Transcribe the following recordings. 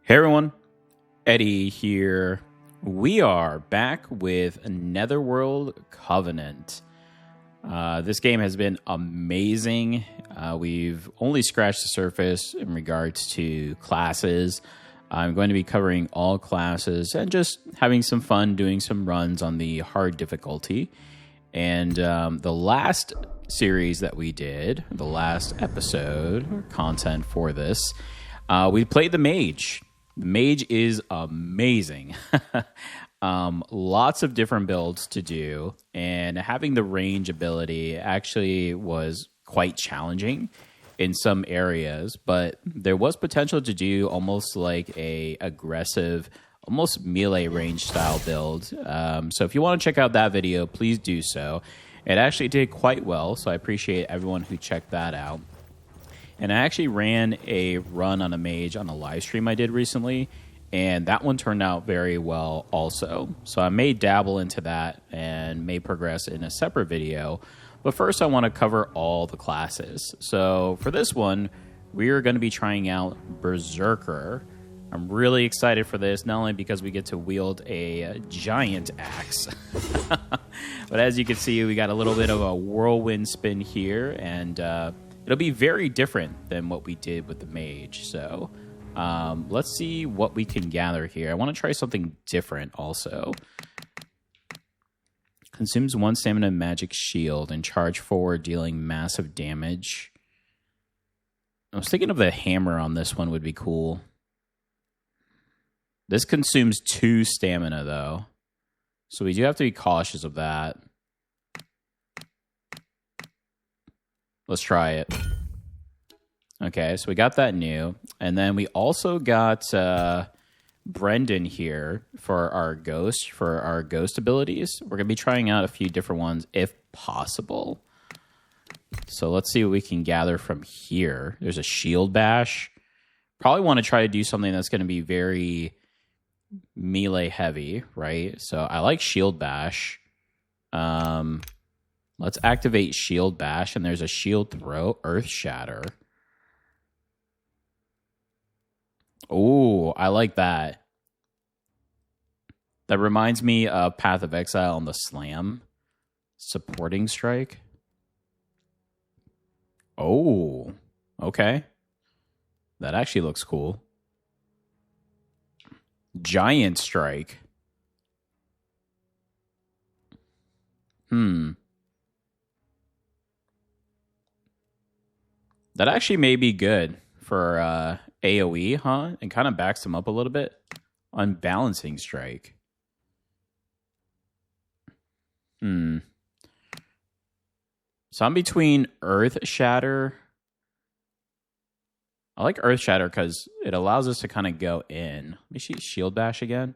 Hey everyone, Eddie here. We are back with Netherworld Covenant. This game has been amazing. We've only scratched the surface in regards to classes. I'm going to be covering all classes and just having some fun doing some runs on the hard difficulty. And the last series that we did, the last episode or content for this, we played the mage. The mage is amazing. Lots of different builds to do, and having the range ability actually was quite challenging in some areas, but there was potential to do almost like a aggressive, almost melee range style build. So if you want to check out that video, please do so. It actually did quite well, so I appreciate everyone who checked that out. And I actually ran a run on a mage on a live stream I did recently, and that one turned out very well also. So I may dabble into that and may progress in a separate video. But first I want to cover all the classes. So for this one, we are going to be trying out Berserker. I'm really excited for this, not only because we get to wield a giant axe, but as you can see, we got a little bit of a whirlwind spin here, and it'll be very different than what we did with the mage. So let's see what we can gather here. I want to try something different also. Consumes 1 stamina magic shield and charge forward, dealing massive damage. I was thinking of the hammer on this one would be cool. This consumes 2 stamina though, so we do have to be cautious of that. Let's try it. Okay, so we got that new. And then we also got Brendan here for our ghost abilities. We're going to be trying out a few different ones if possible. So let's see what we can gather from here. There's a shield bash. Probably want to try to do something that's going to be very melee heavy, right? So I like shield bash. Let's activate shield bash, and there's a shield throw, earth shatter. Oh, I like that. That reminds me of Path of Exile on the slam. Supporting strike. Oh, okay. That actually looks cool. Giant strike. That actually may be good for AoE, huh? And kind of backs them up a little bit. Unbalancing strike. So I'm between earth shatter. I like earth shatter because it allows us to kind of go in. Let me see shield bash again.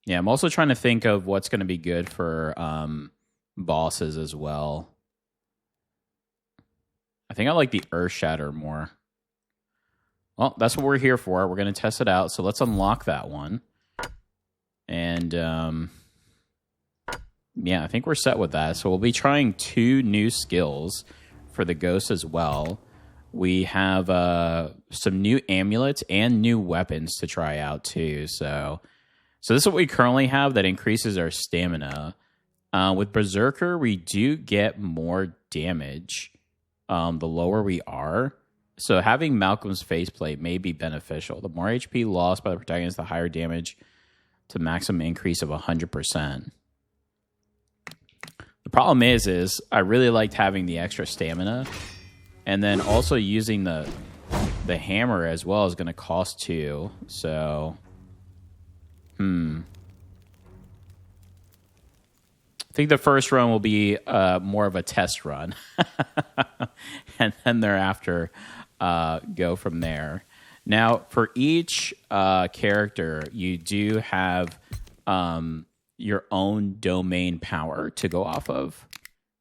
Yeah, I'm also trying to think of what's going to be good for bosses as well. I think I like the Earth Shatter more. Well, that's what we're here for. We're going to test it out. So let's unlock that one. And yeah, I think we're set with that. So we'll be trying 2 new skills for the ghost as well. We have some new amulets and new weapons to try out too. So this is what we currently have that increases our stamina. With Berserker, we do get more damage the lower we are. So having Malcolm's faceplate may be beneficial. The more HP lost by the protagonist, the higher damage to maximum increase of 100%. The problem is I really liked having the extra stamina. And then also using the hammer as well is going to cost 2. So... I think the first run will be more of a test run. And then thereafter, go from there. Now, for each character, you do have your own domain power to go off of.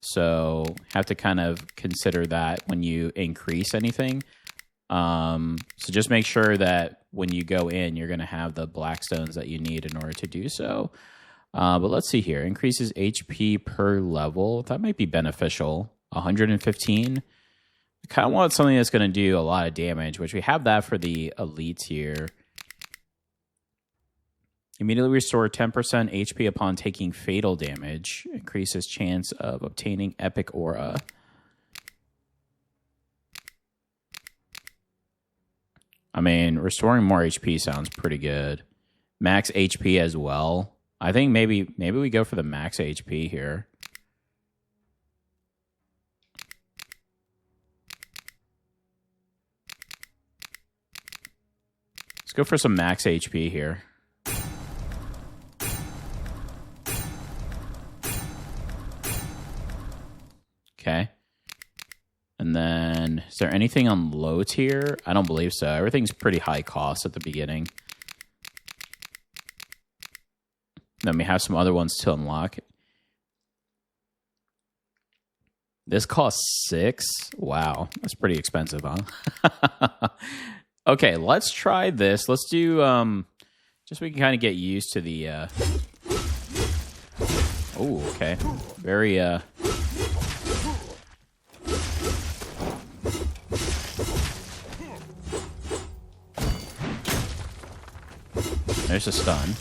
So have to kind of consider that when you increase anything. So just make sure that when you go in, you're going to have the black stones that you need in order to do so. But let's see here. Increases HP per level. That might be beneficial. 115. I kind of want something that's going to do a lot of damage, which we have that for the elites here. Immediately restore 10% HP upon taking fatal damage. Increases chance of obtaining epic aura. I mean, restoring more HP sounds pretty good. Max HP as well. I think maybe we go for the max HP here. Let's go for some max HP here. Okay. And then, is there anything on low tier? I don't believe so. Everything's pretty high cost at the beginning. Then we have some other ones to unlock. This costs 6. Wow, that's pretty expensive, huh? Okay, let's try this. Let's do, just so we can kind of get used to the, oh, okay. Very, there's a stun.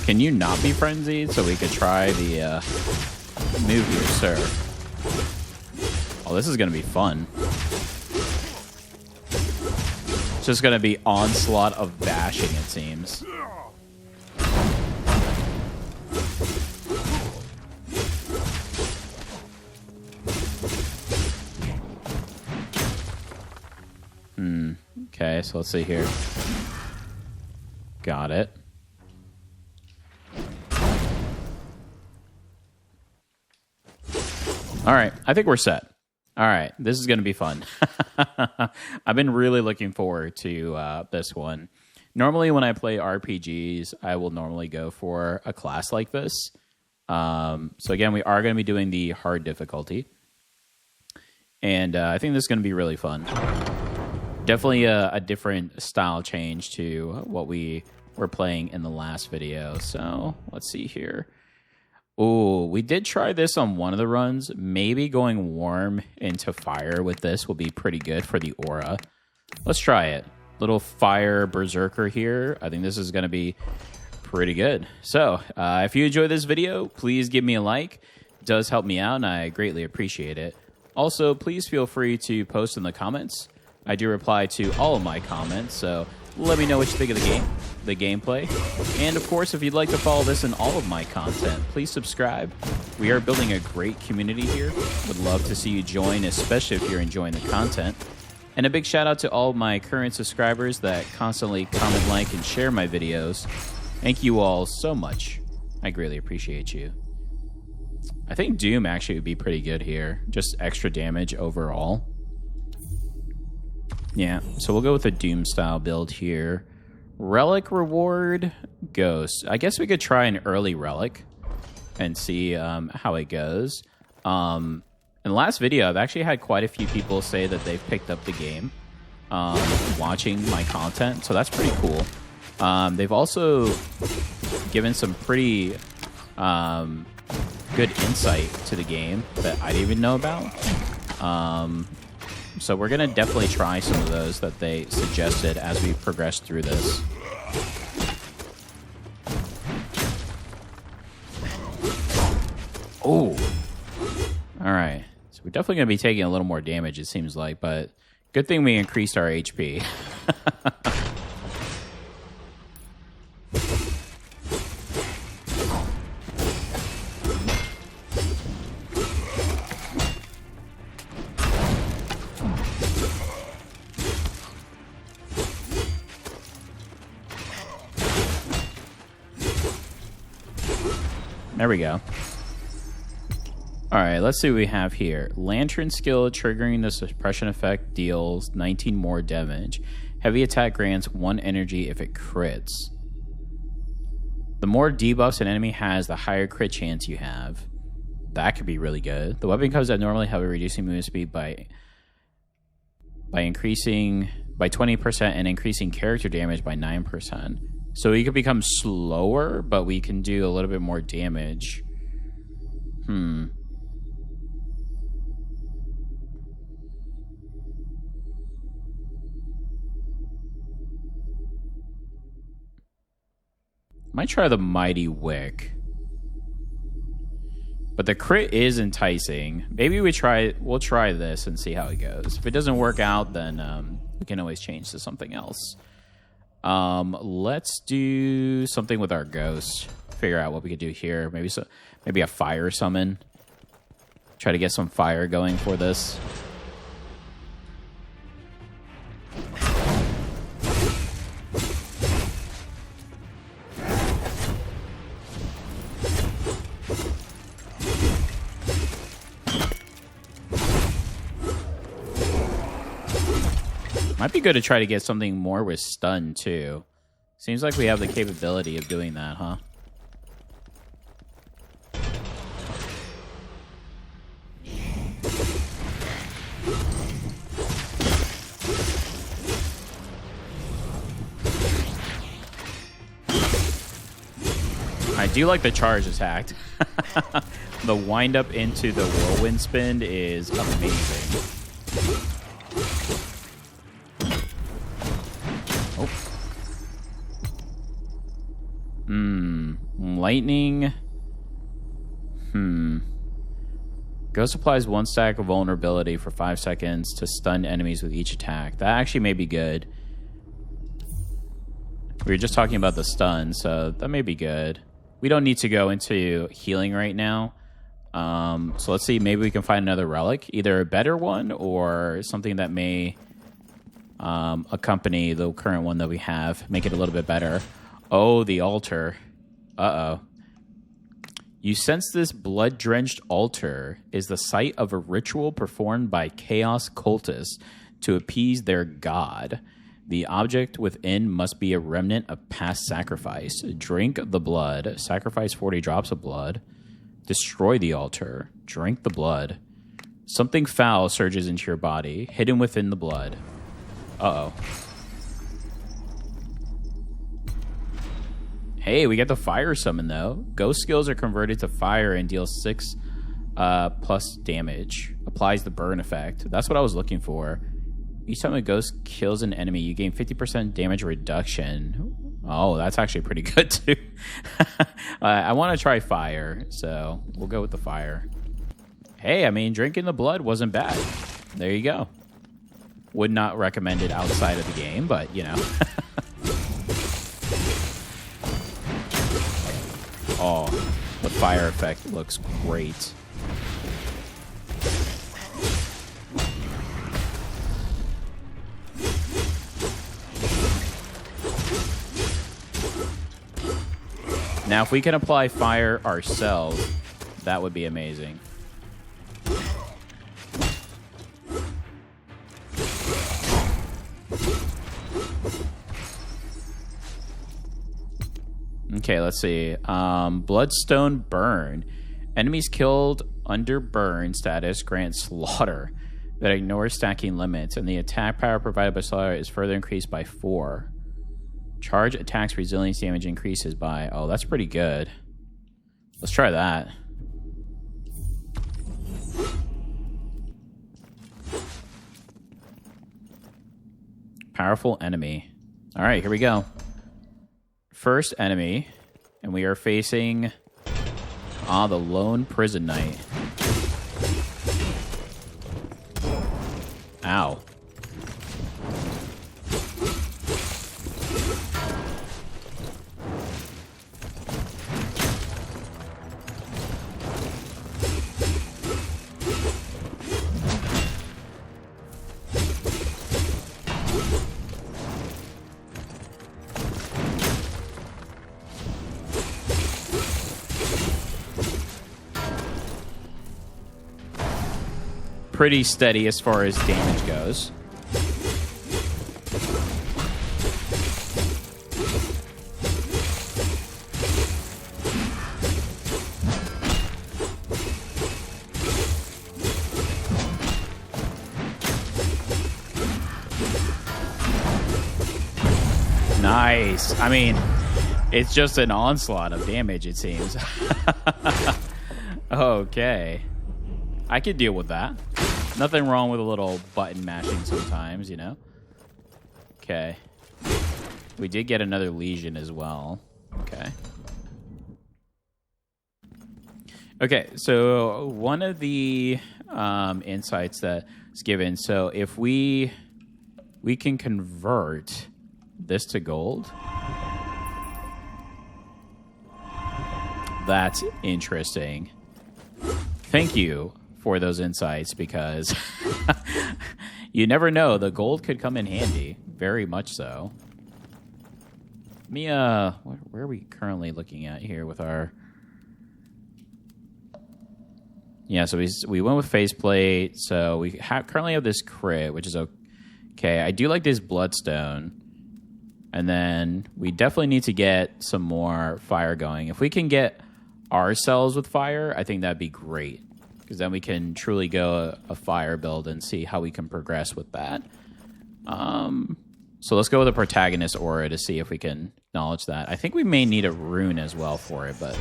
Can you not be frenzied so we could try the move here, sir? Oh, this is going to be fun. It's just going to be onslaught of bashing, it seems. Okay, so let's see here. Got it. All right, I think we're set. All right, this is going to be fun. I've been really looking forward to this one. Normally, when I play RPGs, I will normally go for a class like this. So again, we are going to be doing the hard difficulty. And I think this is going to be really fun. Definitely a different style change to what we were playing in the last video. So let's see here. Oh, we did try this on one of the runs. Maybe going warm into fire with this will be pretty good for the aura. Let's try it. Little fire berserker here. I think this is going to be pretty good. So if you enjoyed this video, please give me a like. It does help me out, and I greatly appreciate it. Also, please feel free to post in the comments. I do reply to all of my comments, so let me know what you think of the gameplay. And of course, if you'd like to follow this and all of my content, please subscribe. We are building a great community here. Would love to see you join, especially if you're enjoying the content. And a big shout out to all of my current subscribers that constantly comment, like, and share my videos. Thank you all so much. I greatly appreciate you. I think Doom actually would be pretty good here. Just extra damage overall. Yeah, so we'll go with a Doom style build here. Relic reward, Ghost. I guess we could try an early relic and see how it goes. In the last video, I've actually had quite a few people say that they've picked up the game watching my content, so that's pretty cool. They've also given some pretty good insight to the game that I didn't even know about. So we're going to definitely try some of those that they suggested as we progress through this. Oh. All right. So we're definitely going to be taking a little more damage, it seems like, but good thing we increased our HP. There we go. All right, let's see what we have here. Lantern skill triggering the suppression effect deals 19 more damage. Heavy attack grants 1 energy if it crits. The more debuffs an enemy has, the higher crit chance you have. That could be really good. The weapon comes that normally have a reducing movement speed by by 20% and increasing character damage by 9%. So we could become slower, but we can do a little bit more damage. Might try the Mighty Wick. But the crit is enticing. Maybe we'll try this and see how it goes. If it doesn't work out, then we can always change to something else. Let's do something with our ghost. Figure out what we could do here. Maybe a fire summon. Try to get some fire going for this. Might be good to try to get something more with stun, too. Seems like we have the capability of doing that, huh? I do like the charge attack. The wind up into the whirlwind spin is amazing. Lightning. Ghost applies 1 stack of vulnerability for 5 seconds to stun enemies with each attack. That actually may be good. We were just talking about the stun, so that may be good. We don't need to go into healing right now. So let's see, maybe we can find another relic. Either a better one or something that may accompany the current one that we have. Make it a little bit better. Oh, the altar. Uh-oh. You sense this blood-drenched altar is the site of a ritual performed by chaos cultists to appease their god. The object within must be a remnant of past sacrifice. Drink the blood. Sacrifice 40 drops of blood. Destroy the altar. Drink the blood. Something foul surges into your body, hidden within the blood. Uh-oh. Hey, we get the fire summon, though. Ghost skills are converted to fire and deal 6 plus damage. Applies the burn effect. That's what I was looking for. Each time a ghost kills an enemy, you gain 50% damage reduction. Oh, that's actually pretty good, too. I want to try fire, so we'll go with the fire. Hey, I mean, drinking the blood wasn't bad. There you go. Would not recommend it outside of the game, but, you know. Oh, the fire effect looks great. Now, if we can apply fire ourselves, that would be amazing. Okay, let's see. Bloodstone Burn. Enemies killed under burn status grant slaughter that ignores stacking limits, and the attack power provided by slaughter is further increased by 4. Charge attacks resilience damage increases by... Oh, that's pretty good. Let's try that. Powerful enemy. All right, here we go. First enemy, and we are facing the Lone Prison Knight. Ow. Pretty steady as far as damage goes. Nice. I mean, it's just an onslaught of damage, it seems. Okay. I could deal with that. Nothing wrong with a little button mashing sometimes, you know? Okay. We did get another Legion as well. Okay. Okay, so one of the insights that's given, so if we can convert this to gold. That's interesting. Thank you for those insights, because you never know, the gold could come in handy. Very much so. Let me, where are we currently looking at here with our... Yeah, so we went with faceplate. So we currently have this crit, which is okay. I do like this bloodstone. And then we definitely need to get some more fire going. If we can get ourselves with fire, I think that'd be great. Because then we can truly go a fire build and see how we can progress with that. So let's go with a protagonist aura to see if we can acknowledge that. I think we may need a rune as well for it, but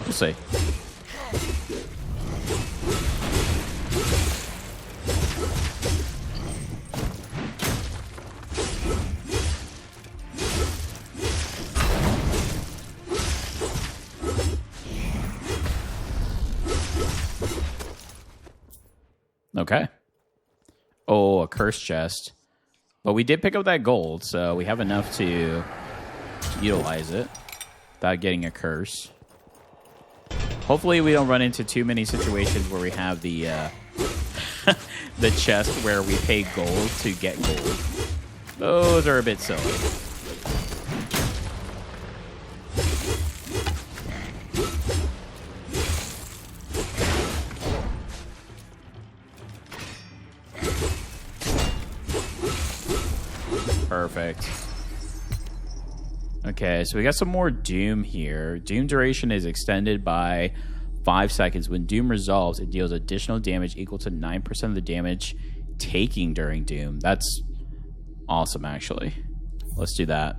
we'll see. Okay. Oh, a curse chest. But we did pick up that gold, so we have enough to utilize it without getting a curse. Hopefully we don't run into too many situations where we have the the chest where we pay gold to get gold. Those are a bit silly. Perfect. Okay, so we got some more Doom here. Doom duration is extended by 5 seconds. When Doom resolves, it deals additional damage equal to 9% of the damage taking during Doom. That's awesome, actually. Let's do that.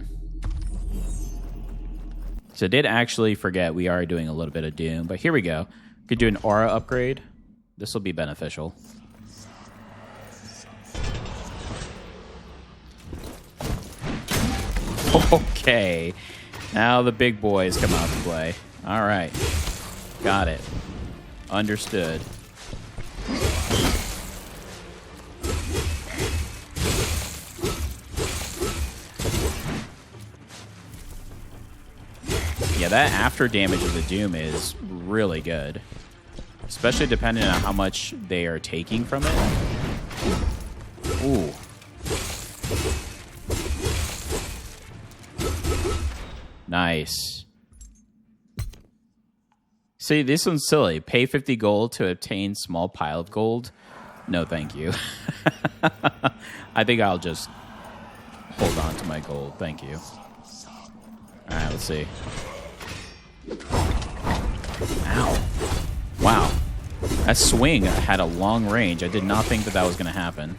So I did actually forget we are doing a little bit of Doom, but here we go. Could do an aura upgrade. This will be beneficial. Okay, now the big boys come out to play. All right, got it. Understood. Yeah, that after damage of the Doom is really good, especially depending on how much they are taking from it. Ooh. Nice. See, this one's silly. Pay 50 gold to obtain small pile of gold. No, thank you. I think I'll just hold on to my gold. Thank you. All right, let's see. Ow. Wow. That swing had a long range. I did not think that was going to happen.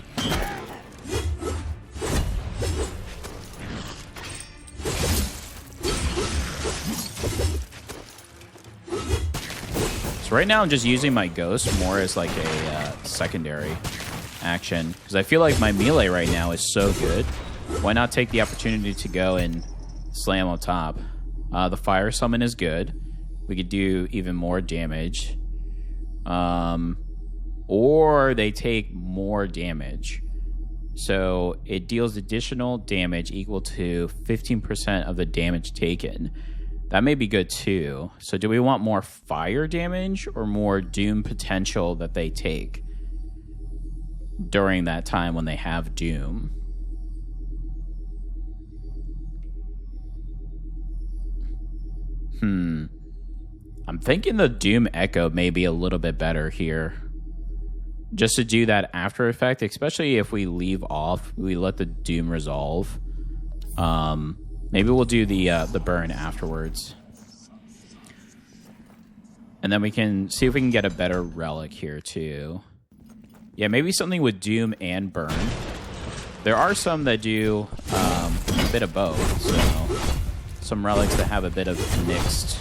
Right now, I'm just using my ghost more as like a secondary action, because I feel like my melee right now is so good. Why not take the opportunity to go and slam on top? The fire summon is good. We could do even more damage. Or they take more damage. So it deals additional damage equal to 15% of the damage taken. That may be good too. So do we want more fire damage or more Doom potential that they take during that time when they have Doom? I'm thinking the Doom Echo may be a little bit better here. Just to do that after effect, especially if we leave off, we let the Doom resolve. Maybe we'll do the burn afterwards. And then we can see if we can get a better relic here too. Yeah, maybe something with Doom and burn. There are some that do bit of both, so some relics that have a bit of mixed.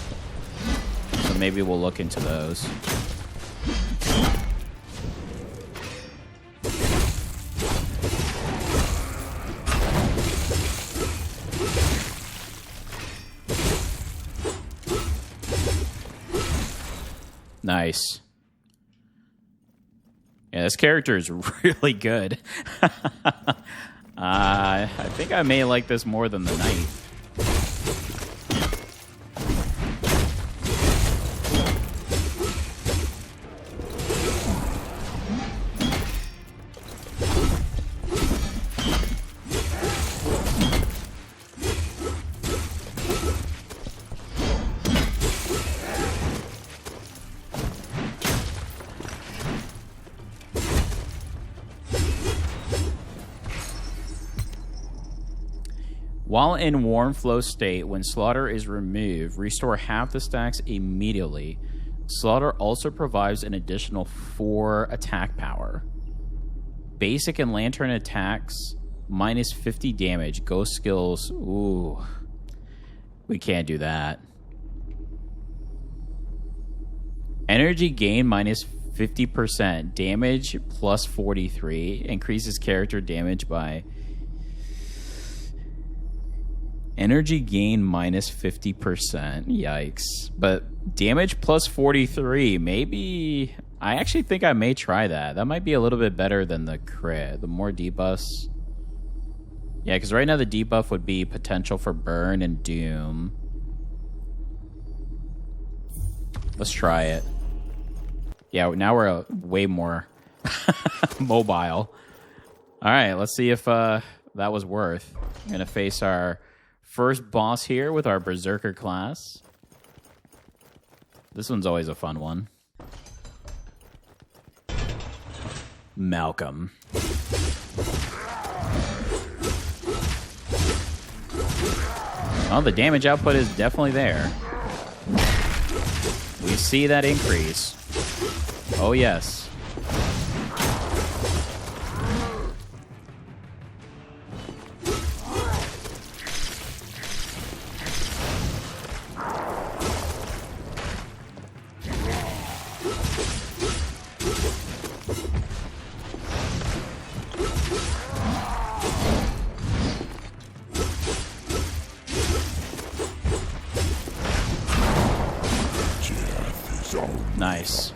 So maybe we'll look into those. Nice. Yeah, this character is really good. I think I may like this more than the knight. While in warm flow state, when slaughter is removed, restore half the stacks immediately. Slaughter also provides an additional 4 attack power. Basic and lantern attacks, minus 50 damage. Ghost skills, ooh. We can't do that. Energy gain, minus 50%. Damage, plus 43. Increases character damage by... Energy gain minus 50%. Yikes. But damage plus 43. Maybe... I actually think I may try that. That might be a little bit better than the crit. The more debuffs... Yeah, because right now the debuff would be potential for burn and doom. Let's try it. Yeah, now we're way more mobile. Alright, let's see if that was worth. I'm going to face our... first boss here with our Berserker class. This one's always a fun one. Malcolm. Oh, the damage output is definitely there. We see that increase. Oh, yes. Nice.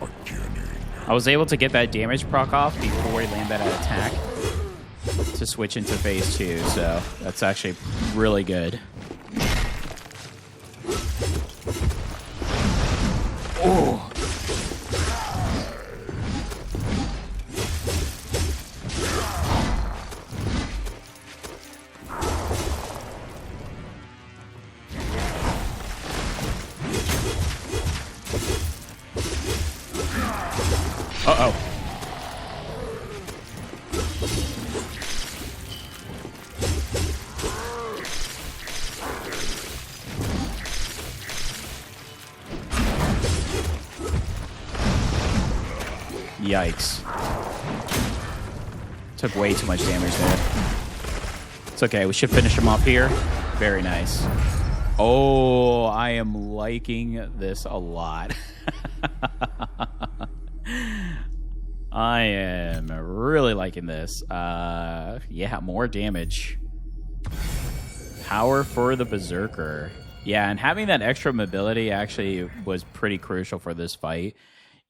I was able to get that damage proc off before he landed that attack to switch into phase 2, so that's actually really good. Oh. Uh-oh. Yikes. Took way too much damage there. It's okay, we should finish him off here. Very nice. Oh, I am liking this a lot. I am really liking this. Yeah, more damage. Power for the Berserker. Yeah, and having that extra mobility actually was pretty crucial for this fight.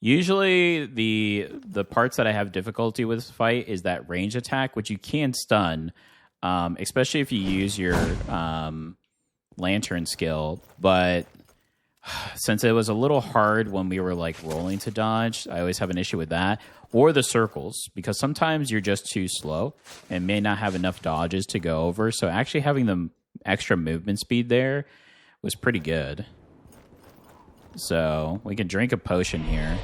Usually, the parts that I have difficulty with this fight is that range attack, which you can stun, especially if you use your lantern skill. But since it was a little hard when we were like rolling to dodge, I always have an issue with that. Or the circles, because sometimes you're just too slow and may not have enough dodges to go over. So actually having the extra movement speed there was pretty good. So we can drink a potion here.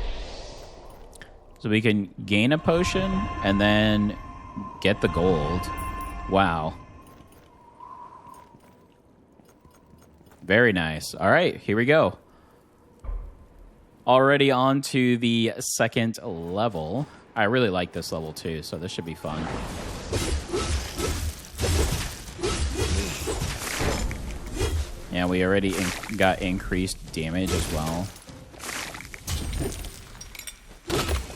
So we can gain a potion and then get the gold. Wow. Very nice. All right, here we go. Already on to the second level. I really like this level too, so this should be fun. And we already got increased damage as well.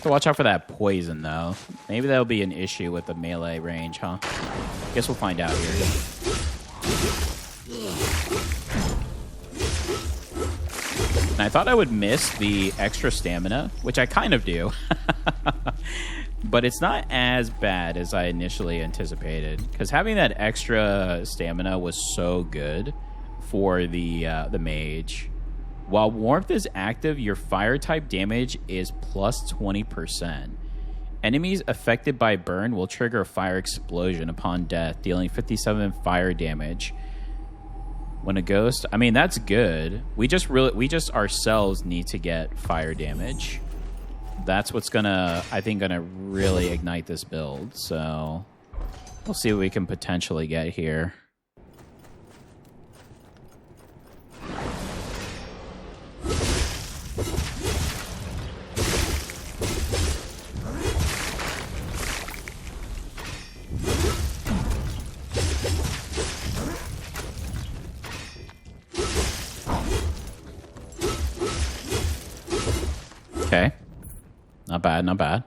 So watch out for that poison, though. Maybe that'll be an issue with the melee range, huh? Guess we'll find out here. And I thought I would miss the extra stamina, which I kind of do. But it's not as bad as I initially anticipated. Because having that extra stamina was so good for the mage. While warmth is active, your fire type damage is plus 20%. Enemies affected by burn will trigger a fire explosion upon death, dealing 57 fire damage. When a ghost, I mean, that's good. We just ourselves need to get fire damage. That's what's I think gonna really ignite this build. So we'll see what we can potentially get here. Okay. Not bad, not bad.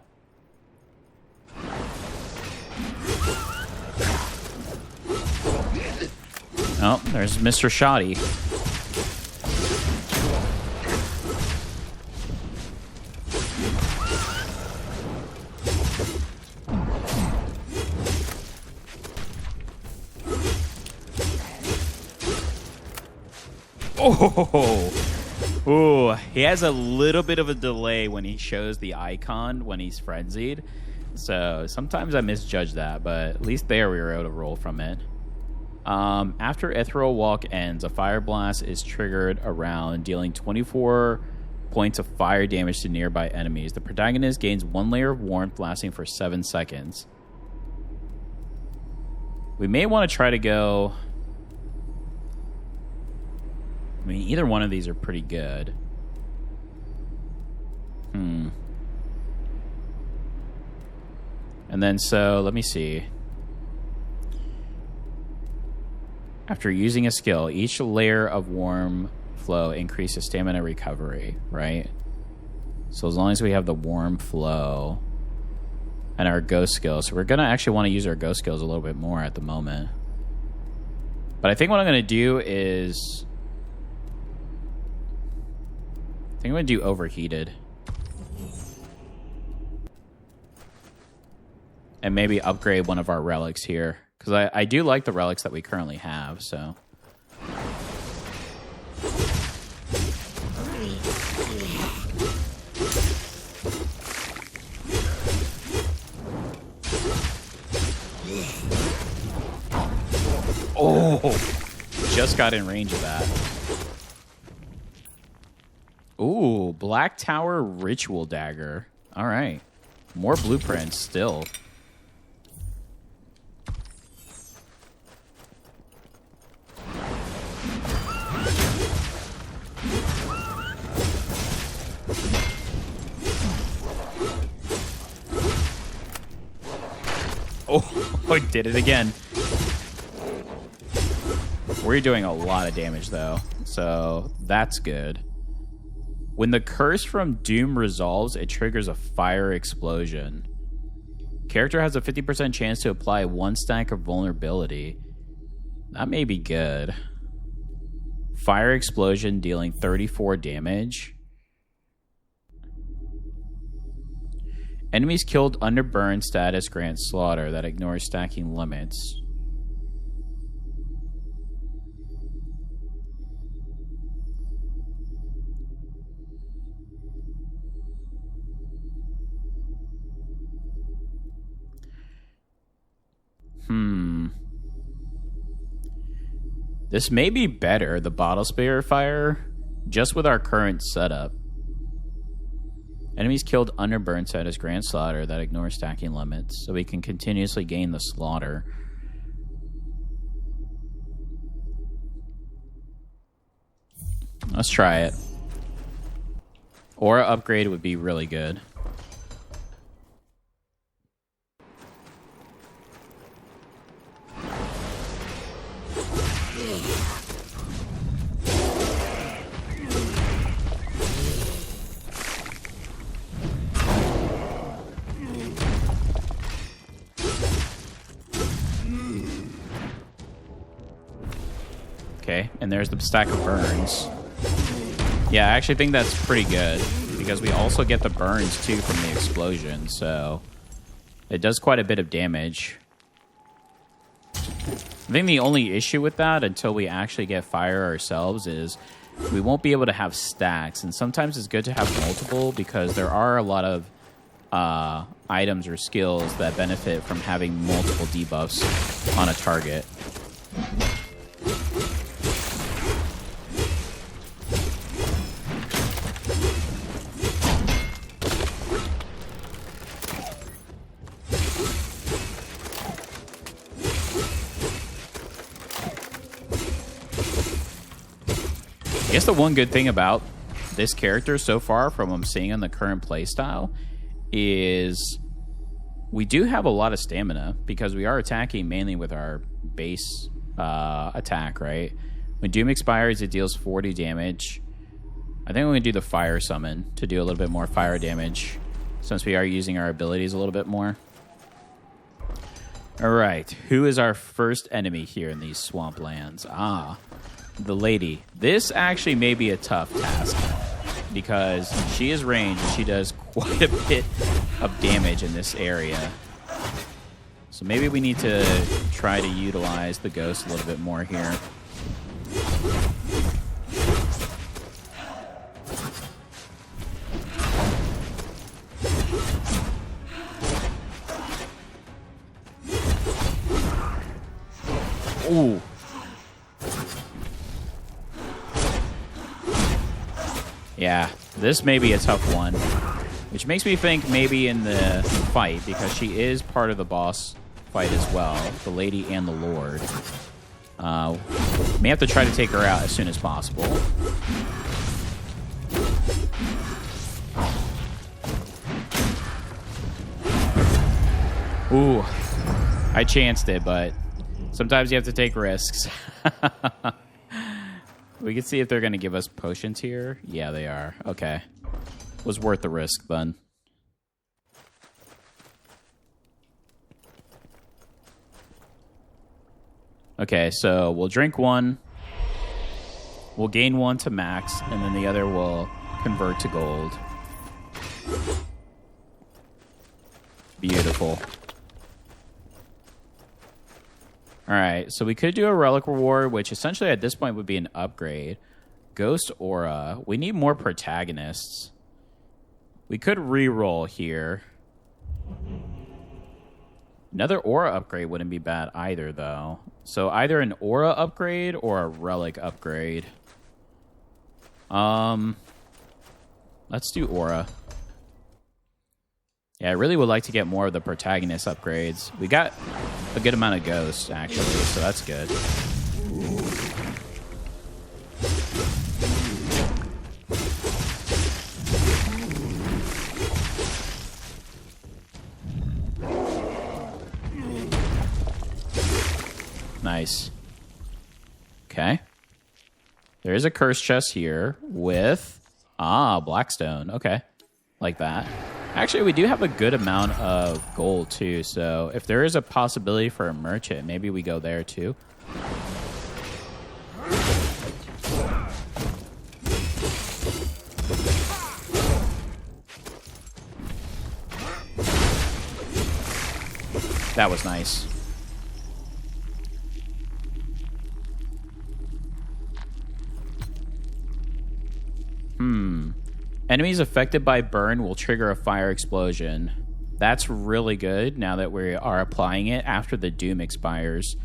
Oh, there's Mr. Shoddy. Oh! Ooh, he has a little bit of a delay when he shows the icon when he's frenzied. So sometimes I misjudge that, but at least there we were able to roll from it. After Ethereal Walk ends, a fire blast is triggered around, dealing 24 points of fire damage to nearby enemies. The protagonist gains 1 layer of warmth lasting for 7 seconds. We may want to try to go... I mean, either one of these are pretty good. And then, so, let me see. After using a skill, each layer of warm flow increases stamina recovery, right? So as long as we have the warm flow and our ghost skills. So we're going to actually want to use our ghost skills a little bit more at the moment. But I think what I'm going to do is... I think I'm going to do overheated. And maybe upgrade one of our relics here. Because I do like the relics that we currently have, so... Oh! Just got in range of that. Ooh, Black Tower Ritual Dagger. All right. More blueprints still. Oh, I did it again. We're doing a lot of damage, though, so that's good. When the curse from Doom resolves, it triggers a fire explosion. Character has a 50% chance to apply 1 stack of vulnerability. That may be good. Fire explosion dealing 34 damage. Enemies killed under burn status grants slaughter that ignores stacking limits. This may be better, the Bottle Spear Fire, just with our current setup. Enemies killed under burn status grant slaughter that ignores stacking limits, so we can continuously gain the slaughter. Let's try it. Or an upgrade would be really good. Okay, and there's the stack of burns. Yeah, I actually think that's pretty good because we also get the burns too from the explosion, so it does quite a bit of damage. I think the only issue with that until we actually get fire ourselves is we won't be able to have stacks, and sometimes it's good to have multiple because there are a lot of items or skills that benefit from having multiple debuffs on a target. I guess the one good thing about this character so far from what I'm seeing on the current playstyle is we do have a lot of stamina because we are attacking mainly with our base attack, right? When Doom expires, it deals 40 damage. I think we're going to do the fire summon to do a little bit more fire damage since we are using our abilities a little bit more. All right, who is our first enemy here in these swamplands? The lady. This actually may be a tough task because she is ranged and she does quite a bit of damage in this area. So maybe we need to try to utilize the ghost a little bit more here. Ooh. Yeah, this may be a tough one, which makes me think maybe in the fight, because she is part of the boss fight as well, the lady and the lord. May have to try to take her out as soon as possible. Ooh, I chanced it, but sometimes you have to take risks. We can see if they're going to give us potions here. Yeah, they are. Okay. Was worth the risk, then. Okay, so we'll drink one. We'll gain one to max, and then the other will convert to gold. Beautiful. All right, so we could do a relic reward, which essentially at this point would be an upgrade. Ghost Aura. We need more protagonists. We could re-roll here. Another Aura upgrade wouldn't be bad either, though. So either an Aura upgrade or a relic upgrade. Let's do Aura. Yeah, I really would like to get more of the protagonist upgrades. We got a good amount of ghosts, actually, so that's good. Nice. Okay. There is a curse chest here with... Blackstone. Okay. Like that. Actually, we do have a good amount of gold, too. So if there is a possibility for a merchant, maybe we go there, too. That was nice. Enemies affected by burn will trigger a fire explosion. That's really good now that we are applying it after the Doom expires.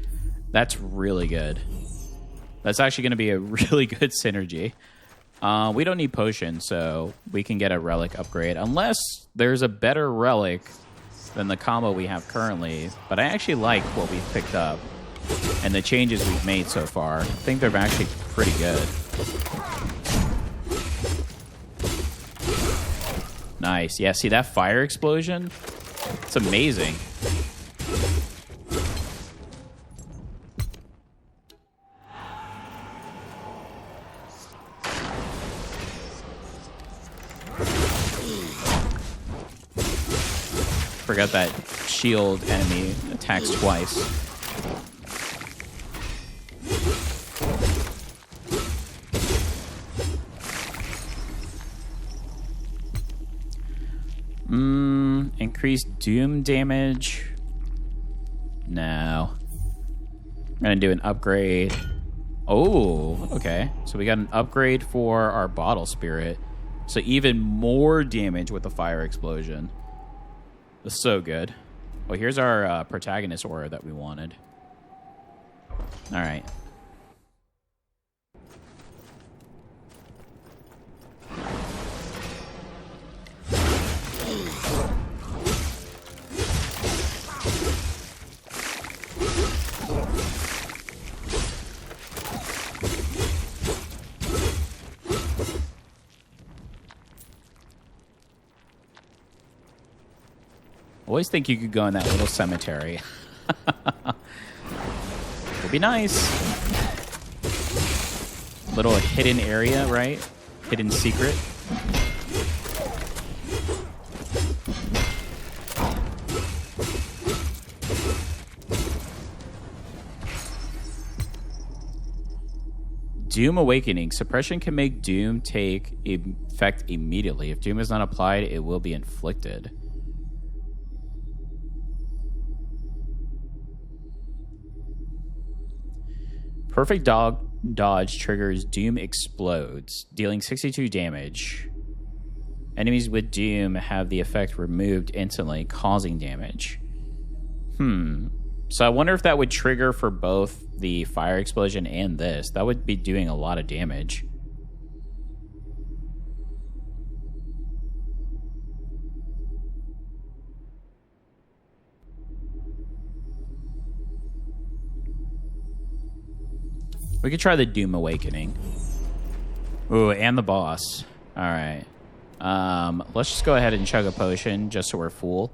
That's really good. That's actually going to be a really good synergy. We don't need potions, so we can get a relic upgrade. Unless there's a better relic than the combo we have currently. But I actually like what we've picked up and the changes we've made so far. I think they're actually pretty good. Nice. Yeah, see that fire explosion? It's amazing. Forgot that shield enemy attacks twice. increased doom damage. No. I'm going to do an upgrade. Oh, okay. So we got an upgrade for our bottle spirit. So even more damage with the fire explosion. That's so good. Well, here's our protagonist aura that we wanted. All right. Always think you could go in that little cemetery. Would be nice. Little hidden area, right? Hidden secret. Doom Awakening. Suppression can make Doom take effect immediately. If Doom is not applied, it will be inflicted. Perfect dodge triggers Doom Explodes, dealing 62 damage. Enemies with Doom have the effect removed instantly, causing damage. So I wonder if that would trigger for both the fire explosion and this. That would be doing a lot of damage. We could try the Doom Awakening. Ooh, and the boss. All right. Let's just go ahead and chug a potion just so we're full.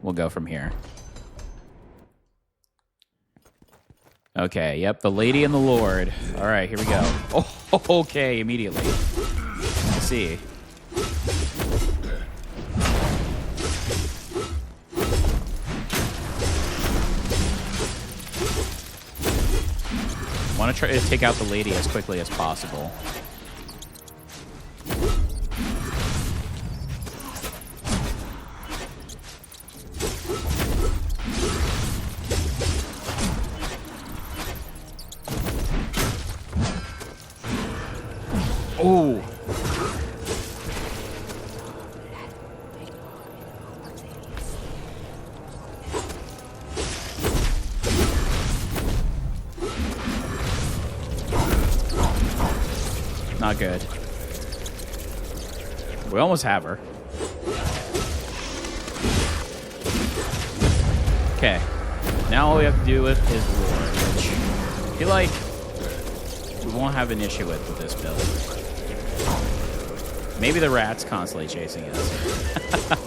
We'll go from here. Okay, yep, the Lady and the Lord. All right, here we go. Oh, okay, immediately. Let's see. I want to try to take out the lady as quickly as possible. Oh! Not good. We almost have her. Okay. Now all we have to do with is Lord, which I feel like we won't have an issue with this build. Maybe the rat's constantly chasing us.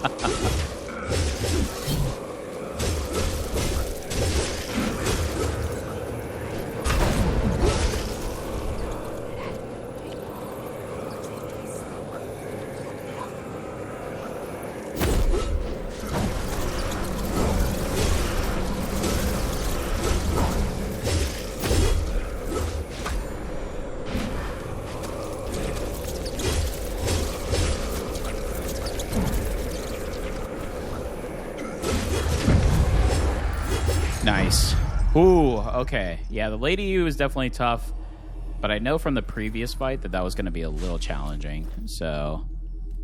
Nice. Ooh, okay. Yeah, the Lady was definitely tough, but I know from the previous fight that was going to be a little challenging. So,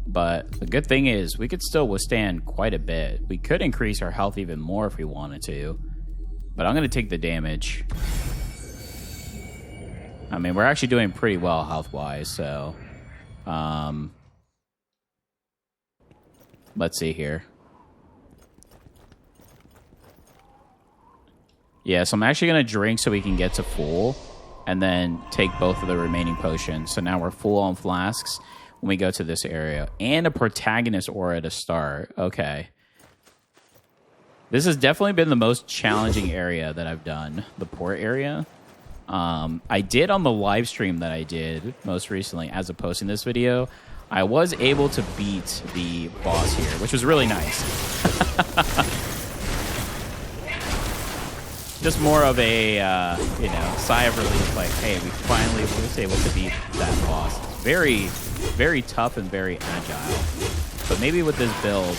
but the good thing is we could still withstand quite a bit. We could increase our health even more if we wanted to, but I'm going to take the damage. I mean, we're actually doing pretty well health-wise, so let's see here. Yeah, so I'm actually going to drink so we can get to full and then take both of the remaining potions. So now we're full on flasks when we go to this area. And a protagonist aura to start. Okay. This has definitely been the most challenging area that I've done, the port area. I did on the live stream that I did most recently as of posting this video. I was able to beat the boss here, which was really nice. Just more of a, sigh of relief, like, hey, we finally were able to beat that boss. Very, very tough and very agile. but maybe with this build,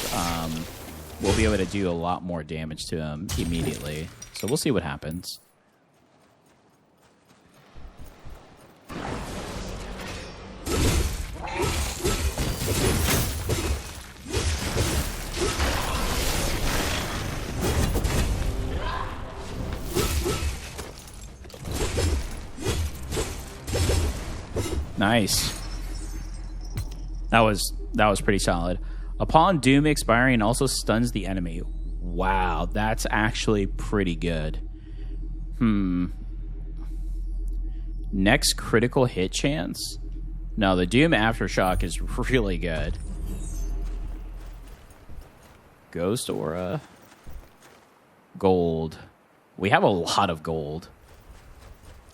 we'll be able to do a lot more damage to him immediately. So we'll see what happens. Nice. That was pretty solid. Upon doom expiring, it also stuns the enemy. Wow, that's actually pretty good. Next critical hit chance? No, the doom aftershock is really good. Ghost aura. Gold. We have a lot of gold.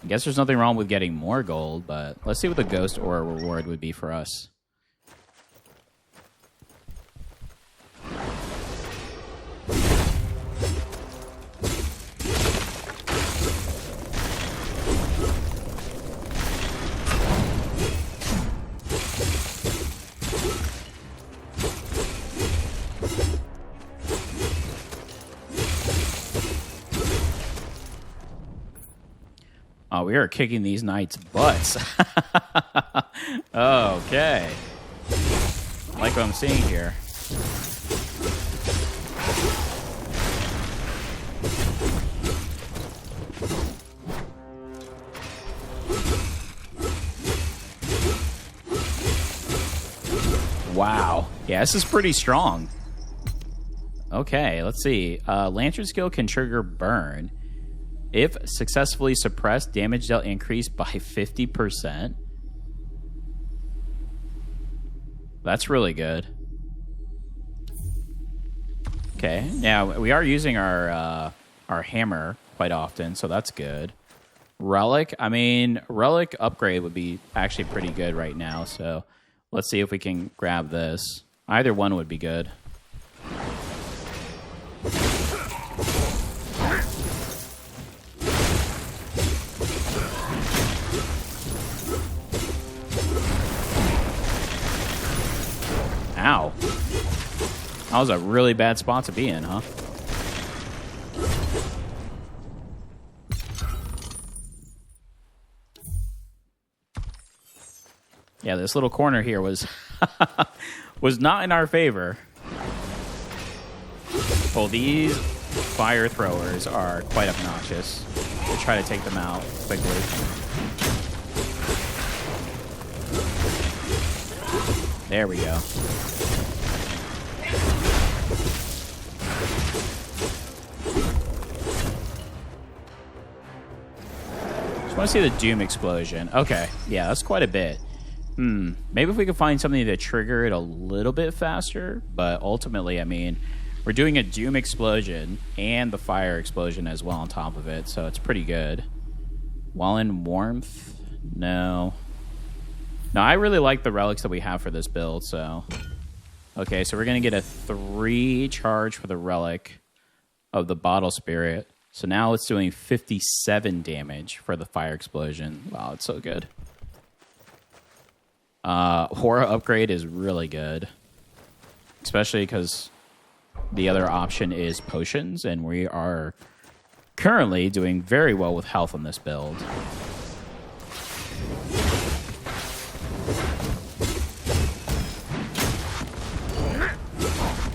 I guess there's nothing wrong with getting more gold, but let's see what the ghost aura reward would be for us. Oh, we are kicking these knights' butts. Okay. I like what I'm seeing here. Wow. Yeah, this is pretty strong. Okay, let's see. Lantern skill can trigger burn. If successfully suppressed, damage dealt increased by 50%. That's really good. Okay, yeah, we are using our hammer quite often, so that's good. Relic, I mean, relic upgrade would be actually pretty good right now, so let's see if we can grab this. Either one would be good. Ow. That was a really bad spot to be in, huh? Yeah, this little corner here was was not in our favor. Well, these fire throwers are quite obnoxious. We'll try to take them out quickly. There we go. Just want to see the doom explosion. Okay, yeah, that's quite a bit. Maybe if we could find something to trigger it a little bit faster, but ultimately, I mean, we're doing a doom explosion and the fire explosion as well on top of it, so it's pretty good. While in warmth? No. No, I really like the relics that we have for this build, so... Okay, so we're going to get a 3 charge for the relic of the bottle spirit. So now it's doing 57 damage for the fire explosion. Wow, it's so good. Horror upgrade is really good. Especially because the other option is potions, and we are currently doing very well with health on this build.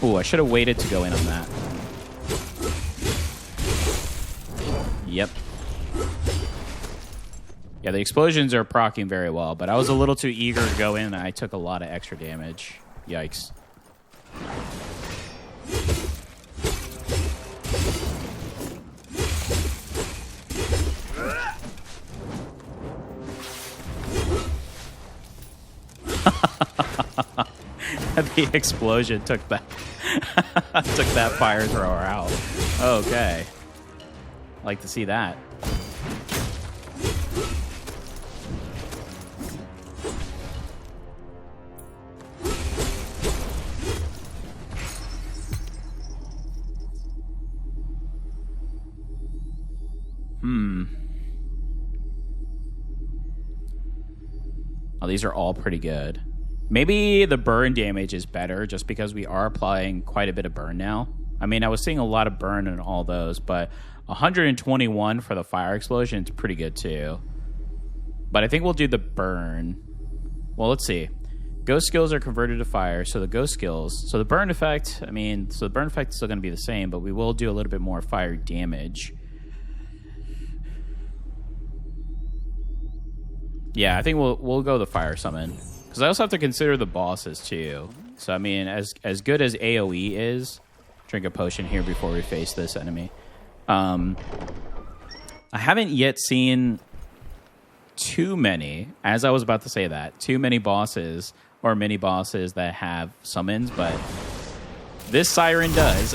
Ooh, I should have waited to go in on that. Yep. Yeah, the explosions are proccing very well, but I was a little too eager to go in, and I took a lot of extra damage. Yikes. The explosion took that took that fire thrower out. Okay. Like to see that. Oh, these are all pretty good. Maybe the burn damage is better just because we are applying quite a bit of burn now. I mean, I was seeing a lot of burn in all those, but 121 for the fire explosion is pretty good too. But I think we'll do the burn. Well, let's see. Ghost skills are converted to fire, so the ghost skills. So the burn effect, I mean, so the burn effect is still going to be the same, but we will do a little bit more fire damage. Yeah, I think we'll go the fire summon. Because I also have to consider the bosses too. So, I mean, as good as AoE is, drink a potion here before we face this enemy. I haven't yet seen too many, as I was about to say that, too many bosses or mini bosses that have summons, but this siren does.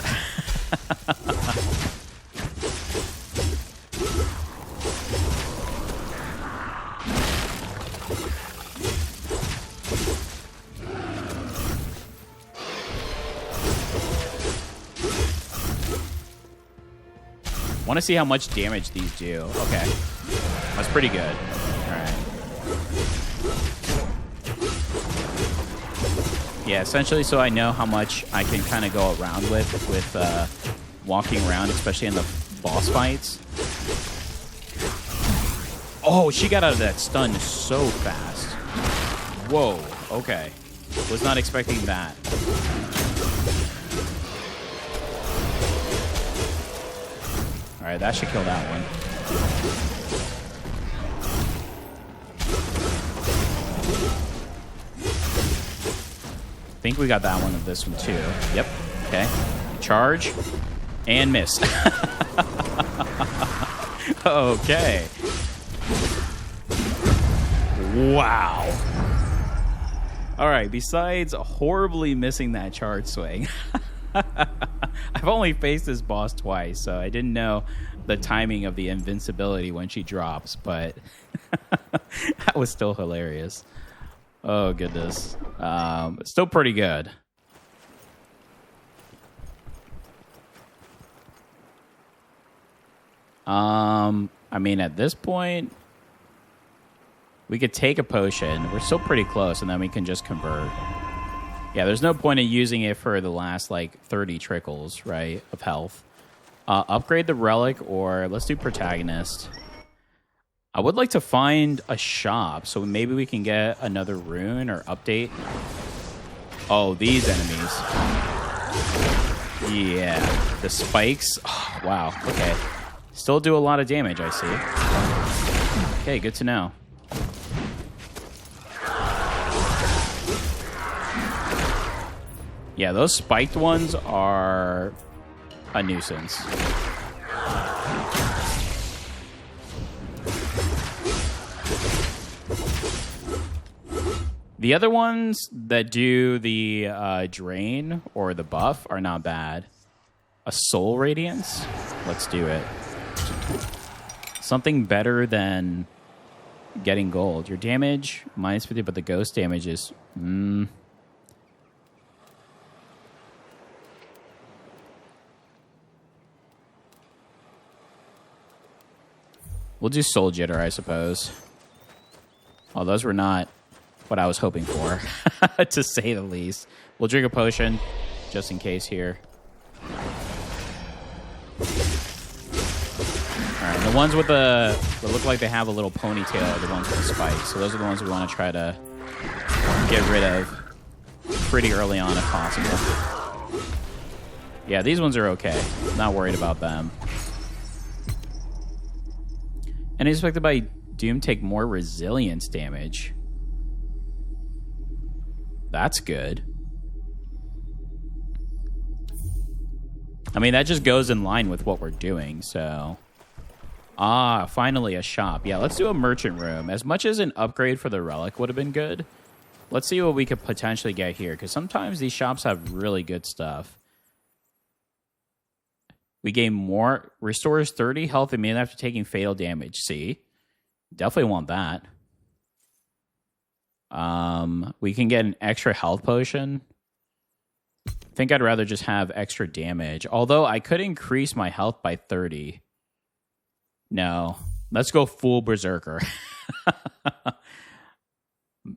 Want to see how much damage these do. Okay. That's pretty good. All right. Yeah, essentially so I know how much I can kind of go around with walking around, especially in the boss fights. Oh, she got out of that stun so fast. Whoa. Okay. Was not expecting that. All right, that should kill that one. I think we got that one of this one too. Yep. Okay. Charge and miss. Okay. Wow. All right. Besides horribly missing that charge swing. I've only faced this boss twice, so I didn't know the timing of the invincibility when she drops, but that was still hilarious. Oh, goodness. Still pretty good. I mean, at this point, we could take a potion. We're still pretty close, and then we can just convert. Yeah, there's no point in using it for the last, like, 30 trickles, right, of health. Upgrade the relic, or let's do protagonist. I would like to find a shop, so maybe we can get another rune or update. Oh, these enemies. Yeah, the spikes. Oh, wow, okay. Still do a lot of damage, I see. Okay, good to know. Yeah, those spiked ones are a nuisance. The other ones that do the drain or the buff are not bad. A soul radiance? Let's do it. Something better than getting gold. Your damage, minus 50, but the ghost damage is... We'll do Soul Jitter, I suppose. Oh, those were not what I was hoping for, to say the least. We'll drink a potion, just in case here. Alright, the ones with the... that look like they have a little ponytail are the ones with the spikes. So those are the ones we want to try to get rid of pretty early on if possible. Yeah, these ones are okay. Not worried about them. And expected by Doom take more resilience damage. That's good. I mean, that just goes in line with what we're doing, so... Ah, finally a shop. Yeah, let's do a merchant room. As much as an upgrade for the relic would have been good, let's see what we could potentially get here, because sometimes these shops have really good stuff. We gain more, restores 30 health immediately after taking fatal damage. See? Definitely want that. We can get an extra health potion. I think I'd rather just have extra damage. Although I could increase my health by 30. No. Let's go full Berserker.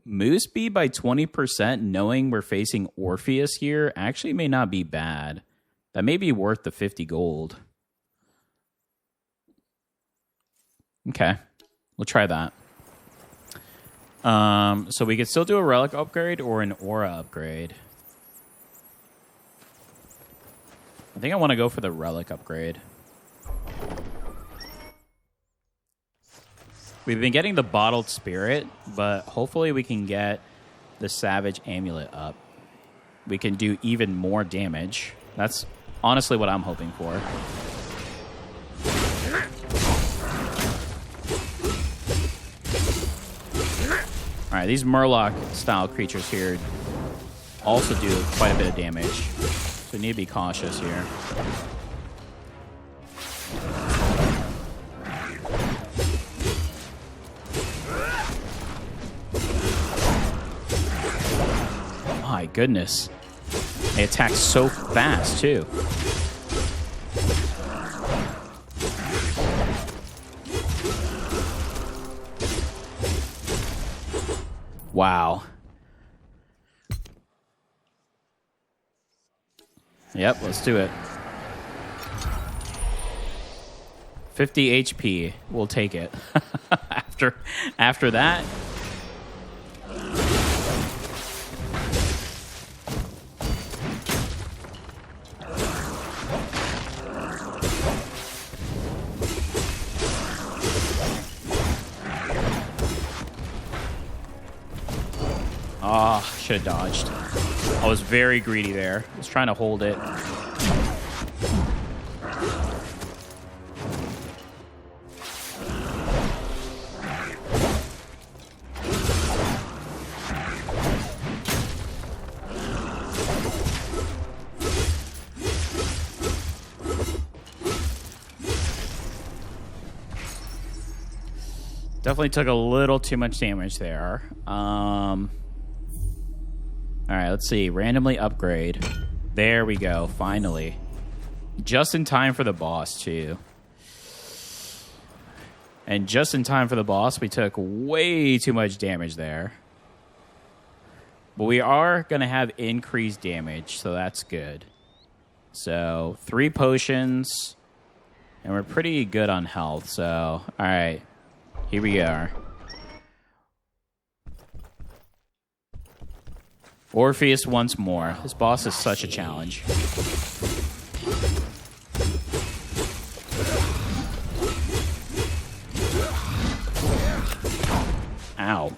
move speed by 20%, knowing we're facing Orpheus here, actually may not be bad. That may be worth the 50 gold. Okay, we'll try that. So we could still do a relic upgrade or an aura upgrade. I think I want to go for the relic upgrade. We've been getting the bottled spirit, but hopefully we can get the savage amulet up. We can do even more damage. That's honestly what I'm hoping for. All right, these Murloc-style creatures here also do quite a bit of damage, so we need to be cautious here. My goodness. They attack so fast, too. Wow. Yep, let's do it. 50 HP. We'll take it. After that... Oh, should have dodged. I was very greedy there. I was trying to hold it. Definitely took a little too much damage there. All right, let's see. Randomly upgrade. There we go, finally. Just in time for the boss, too. And just in time for the boss, we took way too much damage there. But we are going to have increased damage, so that's good. So, 3 potions. And we're pretty good on health, so... All right, here we are. Orpheus once more. This boss is such a challenge. Ow.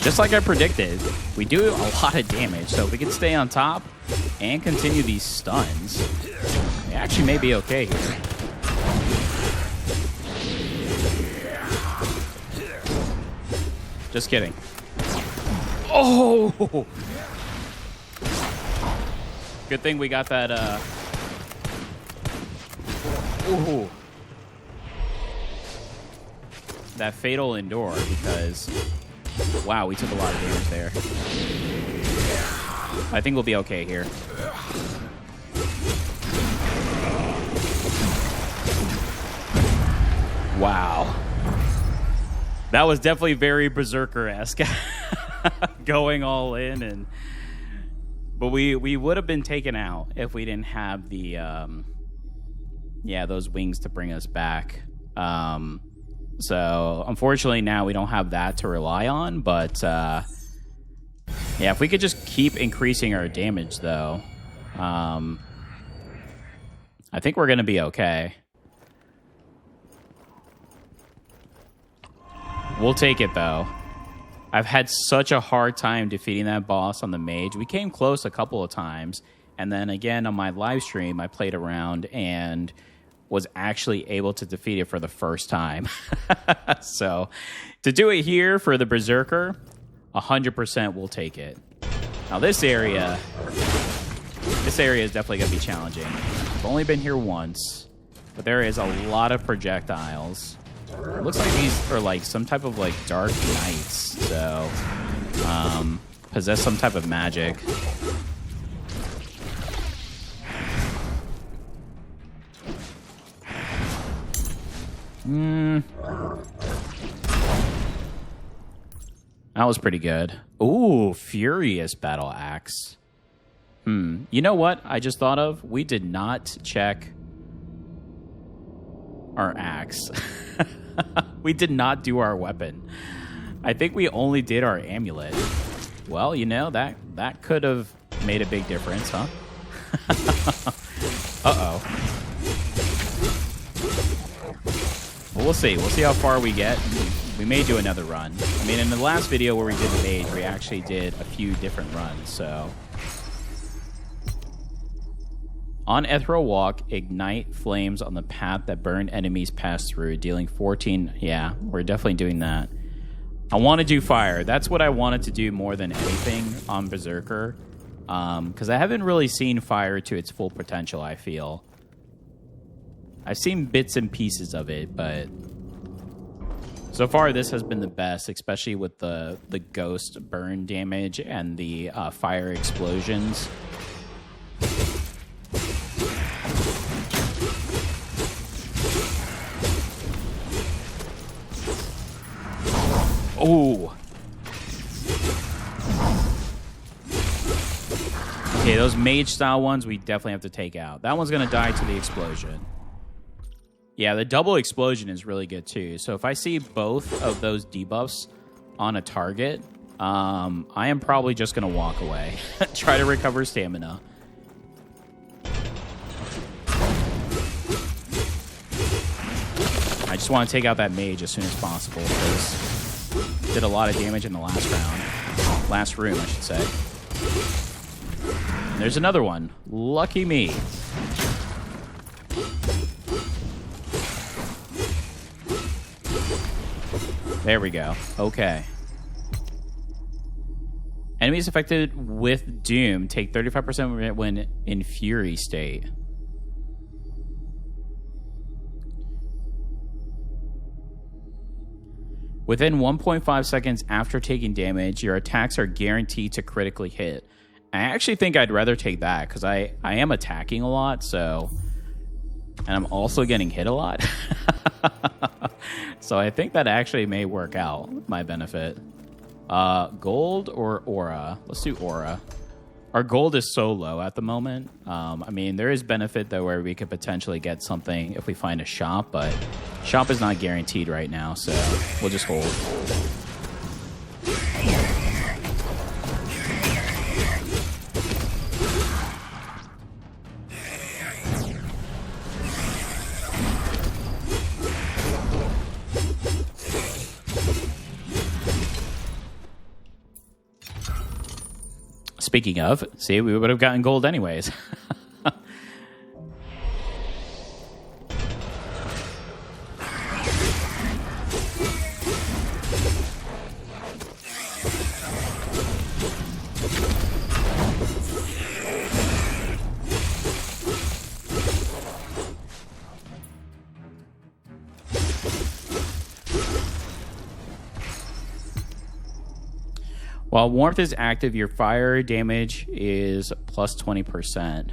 Just like I predicted, we do a lot of damage, so if we can stay on top and continue these stuns, we actually may be okay here. Just kidding. Oh! Good thing we got that, ooh. That fatal endure, because... Wow, we took a lot of damage there. I think we'll be okay here. Wow. That was definitely very Berserker-esque. Going all in. But we would have been taken out if we didn't have the... those wings to bring us back. So, unfortunately, now we don't have that to rely on, but, if we could just keep increasing our damage, though, I think we're going to be okay. We'll take it, though. I've had such a hard time defeating that boss on the mage. We came close a couple of times, and then again on my live stream, I played around and... was actually able to defeat it for the first time. So, to do it here for the Berserker, 100% will take it. Now, this area is definitely going to be challenging. I've only been here once, but there is a lot of projectiles. It looks like these are like some type of like dark knights, so possess some type of magic. That was pretty good. Ooh, Furious Battle Axe. You know what I just thought of? We did not check our axe. We did not do our weapon. I think we only did our amulet. Well, you know, that could have made a big difference, huh? Uh-oh. Well, we'll see. We'll see how far we get. We may do another run. I mean, in the last video where we did the mage, we actually did a few different runs, so... On Ethereal Walk, ignite flames on the path that burned enemies pass through, dealing 14... Yeah, we're definitely doing that. I want to do fire. That's what I wanted to do more than anything on Berserker. Because I haven't really seen fire to its full potential, I feel. I've seen bits and pieces of it, but... So far, this has been the best, especially with the ghost burn damage and the fire explosions. Oh. Okay, those mage-style ones we definitely have to take out. That one's going to die to the explosion. Yeah, the double explosion is really good, too. So if I see both of those debuffs on a target, I am probably just going to walk away. Try to recover stamina. I just want to take out that mage as soon as possible, because... Did a lot of damage in the last round. Last room, I should say. There's another one. Lucky me. There we go. Okay. Enemies affected with Doom take 35% when in Fury state. Within 1.5 seconds after taking damage, your attacks are guaranteed to critically hit. I actually think I'd rather take that, because I am attacking a lot, so... And I'm also getting hit a lot. So I think that actually may work out, my benefit. Gold or aura? Let's do aura. Our gold is so low at the moment. I mean, there is benefit, though, where we could potentially get something if we find a shop, but shop is not guaranteed right now, so we'll just hold. Speaking of, see, we would have gotten gold anyways. While warmth is active, your fire damage is plus 20%.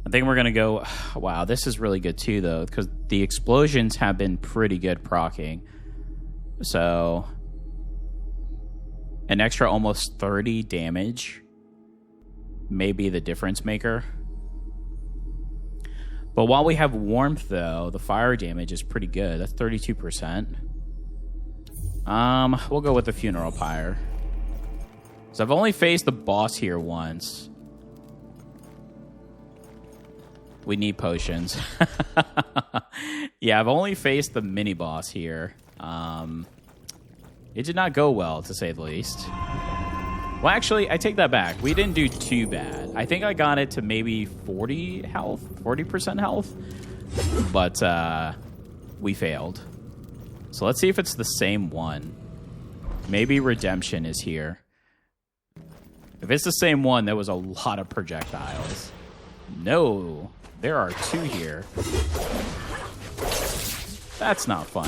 I think we're going to go... Wow, this is really good too, though, because the explosions have been pretty good proccing. So, an extra almost 30 damage may be the difference maker. But while we have warmth, though, the fire damage is pretty good. That's 32%. We'll go with the funeral pyre. So I've only faced the boss here once. We need potions. Yeah, I've only faced the mini boss here. It did not go well, to say the least. Well, actually, I take that back. We didn't do too bad. I think I got it to maybe 40 health, 40% health. But we failed. So let's see if it's the same one. Maybe redemption is here. If it's the same one, there was a lot of projectiles. No, there are two here. That's not fun.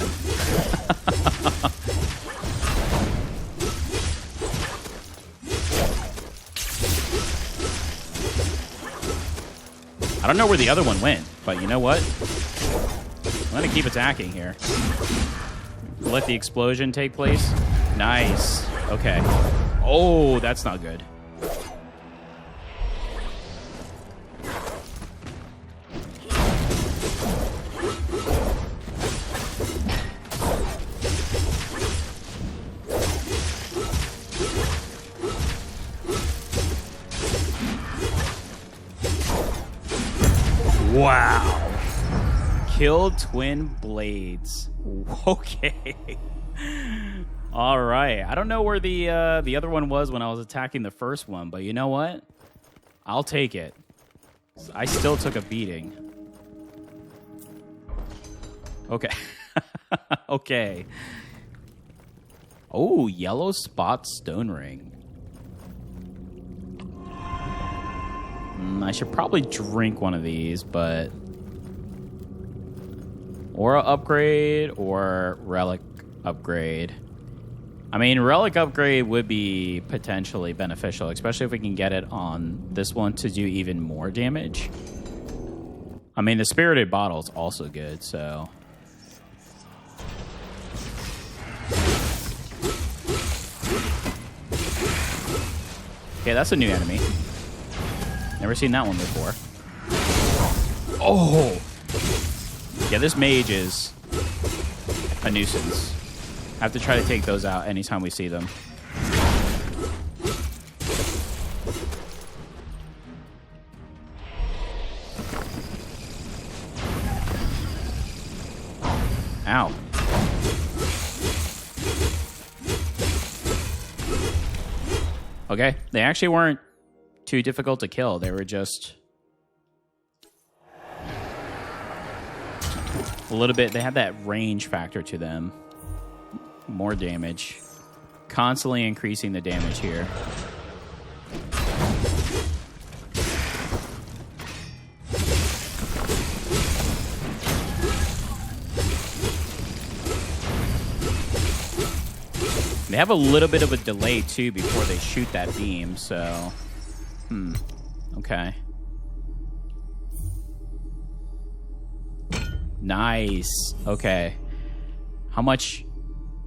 I don't know where the other one went, but you know what? I'm going to keep attacking here. Let the explosion take place. Nice. Okay. Oh, that's not good. Wow. Killed twin blades. Okay. All right. I don't know where the other one was when I was attacking the first one, but you know what? I'll take it. I still took a beating. Okay. Okay. Oh, yellow spot stone ring. I should probably drink one of these, but aura upgrade or relic upgrade. I mean, relic upgrade would be potentially beneficial, especially if we can get it on this one to do even more damage. I mean, the spirited bottle is also good, so. Okay, that's a new enemy. Never seen that one before. Oh! Yeah, this mage is a nuisance. I have to try to take those out anytime we see them. Ow. Okay, they actually weren't too difficult to kill. They were just a little bit, they had that range factor to them. More damage. Constantly increasing the damage here. They have a little bit of a delay too before they shoot that beam, so okay. Nice. Okay. How much?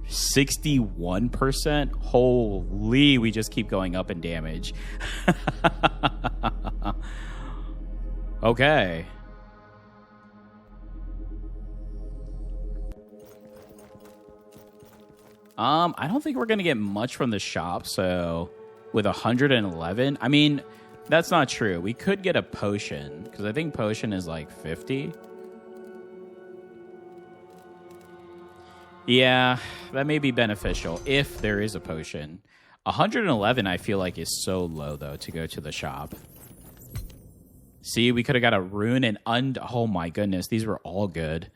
61%? Holy, we just keep going up in damage. Okay. I don't think we're going to get much from the shop, so with 111, I mean, that's not true. We could get a potion, because I think potion is like 50. Yeah, that may be beneficial if there is a potion. 111, I feel like, is so low, though, to go to the shop. See, we could have got a rune and oh my goodness, these were all good.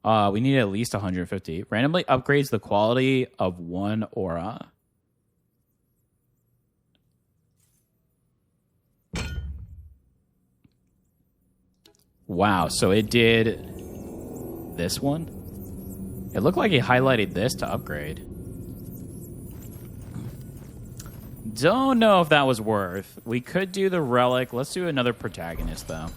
We need at least 150. Randomly upgrades the quality of one aura. Wow, so it did this one? It looked like it highlighted this to upgrade. Don't know if that was worth. We could do the relic. Let's do another protagonist, though.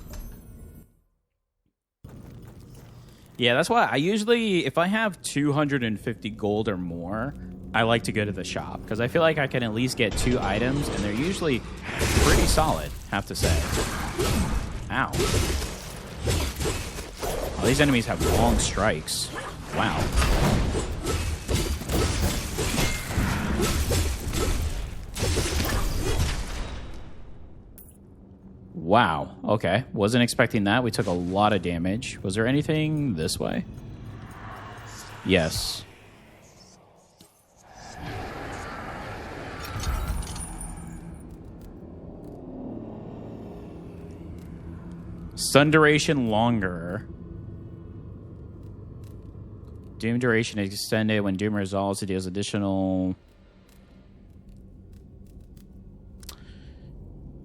Yeah, that's why I usually, if I have 250 gold or more, I like to go to the shop, because I feel like I can at least get 2 items, and they're usually pretty solid, have to say. Ow. Oh, these enemies have long strikes. Wow. Wow. Okay. Wasn't expecting that. We took a lot of damage. Was there anything this way? Yes. Stun duration longer. Doom duration is extended when Doom resolves. It deals additional.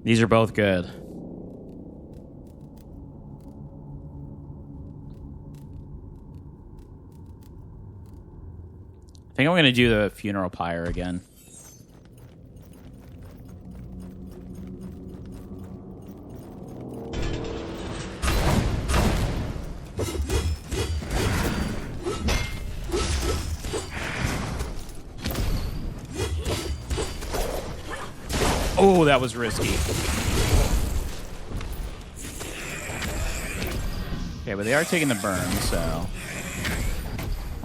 These are both good. I think I'm going to do the funeral pyre again. Oh, that was risky. Okay, but they are taking the burn, so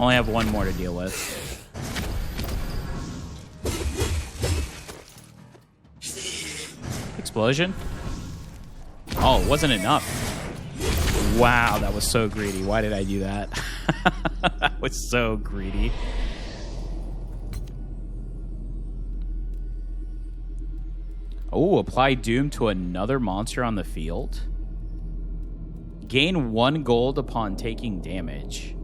only have one more to deal with. Explosion? Oh, it wasn't enough. Wow, that was so greedy. Why did I do that? That was so greedy. Oh, apply Doom to another monster on the field. Gain 1 gold upon taking damage.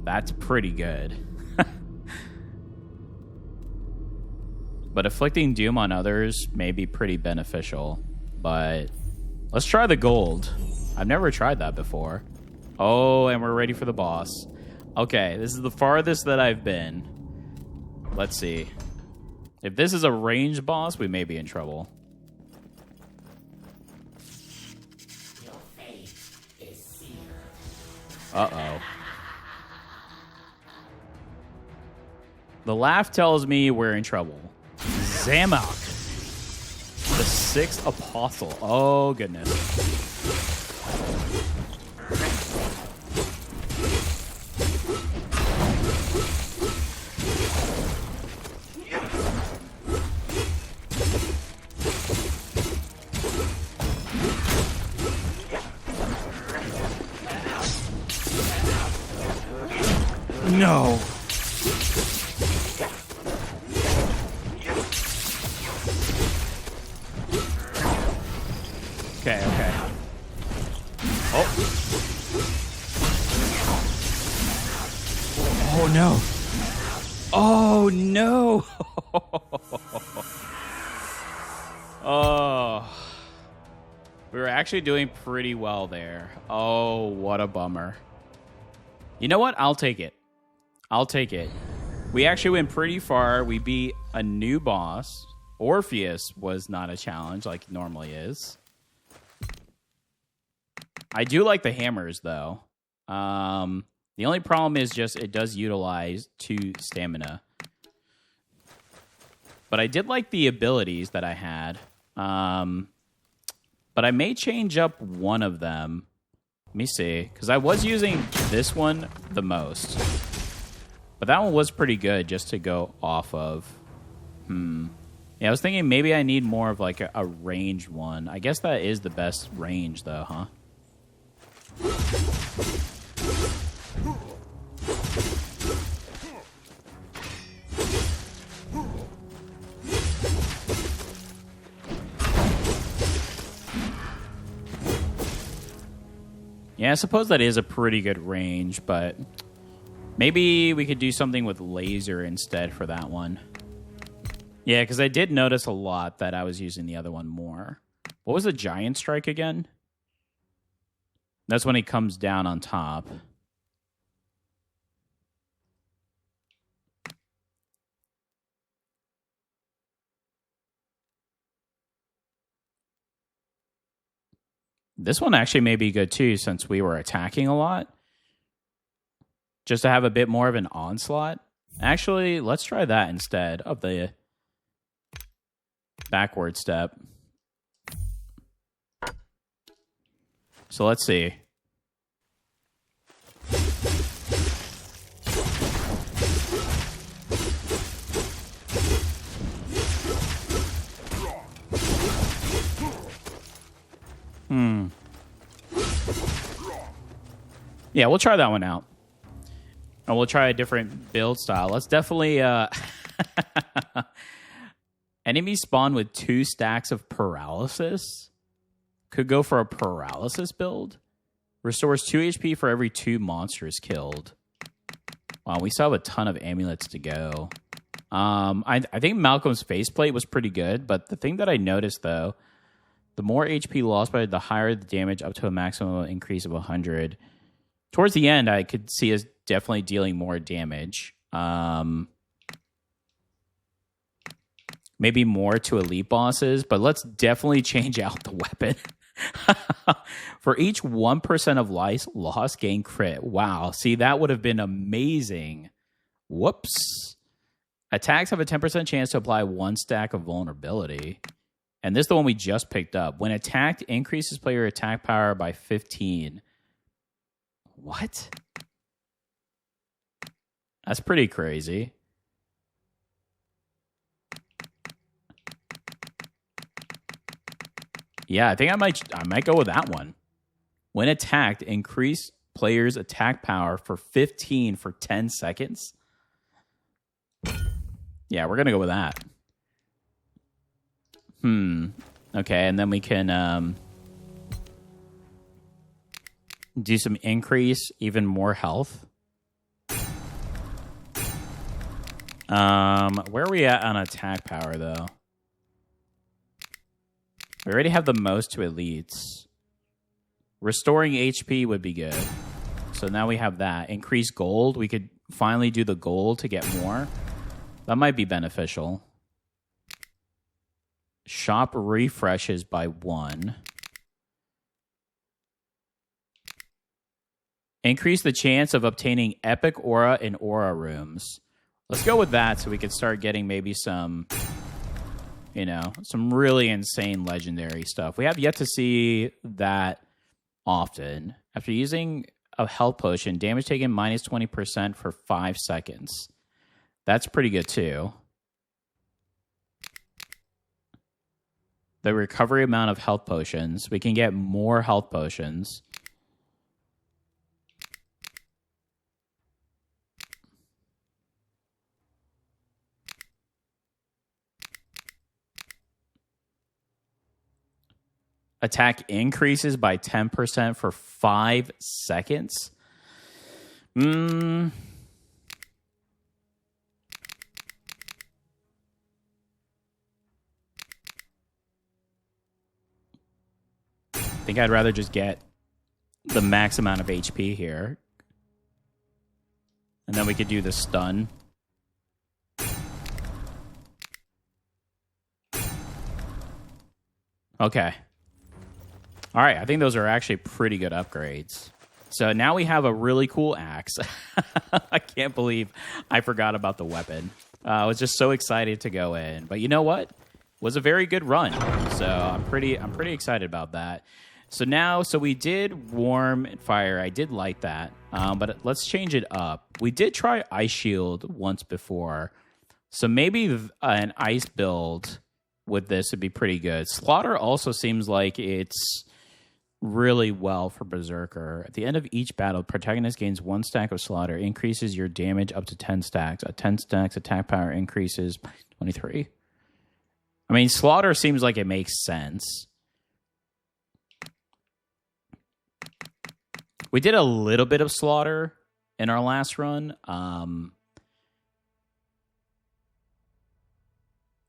That's pretty good. But inflicting Doom on others may be pretty beneficial. But let's try the gold. I've never tried that before. Oh, and we're ready for the boss. Okay, this is the farthest that I've been. Let's see. If this is a ranged boss, we may be in trouble. Your fate is sealed. Uh-oh. The laugh tells me we're in trouble. Zamok, the 6th apostle. Oh, goodness. No. Okay, okay. Oh. Oh, no. Oh, no. Oh. We were actually doing pretty well there. Oh, what a bummer. You know what? I'll take it. I'll take it. We actually went pretty far. We beat a new boss. Orpheus was not a challenge like it normally is. I do like the hammers, though. The only problem is just it does utilize 2 stamina. But I did like the abilities that I had. But I may change up one of them. Let me see. Because I was using this one the most. But that one was pretty good just to go off of. Yeah, I was thinking maybe I need more of like a ranged one. I guess that is the best range, though, huh? Yeah, I suppose that is a pretty good range, but maybe we could do something with laser instead for that one. Yeah, because I did notice a lot that I was using the other one more. What was the giant strike again? That's when he comes down on top. This one actually may be good too, since we were attacking a lot. Just to have a bit more of an onslaught. Actually, let's try that instead of the backward step. So let's see. Yeah, we'll try that one out. And we'll try a different build style. Let's definitely... Enemies spawn with 2 stacks of paralysis. Could go for a paralysis build. Restores 2 HP for every 2 monsters killed. Wow, we still have a ton of amulets to go. I think Malcolm's faceplate was pretty good, but the thing that I noticed, though, the more HP lost by the higher the damage up to a maximum increase of 100. Towards the end, I could see us definitely dealing more damage. Maybe more to elite bosses, but let's definitely change out the weapon. For each 1% of life lost, gain crit. Wow. See, that would have been amazing. Whoops. Attacks have a 10% chance to apply 1 stack of vulnerability. And this is the one we just picked up. When attacked, increases player attack power by 15. What? That's pretty crazy. Yeah, I think I might go with that one. When attacked, increase player's attack power for 15 for 10 seconds. Yeah, we're going to go with that. Okay, and then we can do some increase, even more health. Where are we at on attack power, though? We already have the most to elites. Restoring HP would be good. So now we have that. Increase gold. We could finally do the gold to get more. That might be beneficial. Shop refreshes by 1. Increase the chance of obtaining epic aura in aura rooms. Let's go with that so we can start getting maybe some, you know, some really insane legendary stuff. We have yet to see that often. After using a health potion, damage taken minus 20% for 5 seconds. That's pretty good too. The recovery amount of health potions. We can get more health potions. Attack increases by 10% for 5 seconds. I think I'd rather just get the max amount of HP here. And then we could do the stun. Okay. All right, I think those are actually pretty good upgrades. So now we have a really cool axe. I can't believe I forgot about the weapon. I was just so excited to go in. But you know what? It was a very good run. So I'm pretty excited about that. So we did warm and fire. I did like that. But let's change it up. We did try ice shield once before. So maybe an ice build with this would be pretty good. Slaughter also seems like it's really well for Berserker. At the end of each battle, protagonist gains 1 stack of slaughter, increases your damage up to 10 stacks. At 10 stacks, attack power increases by 23. I mean, slaughter seems like it makes sense. We did a little bit of slaughter in our last run.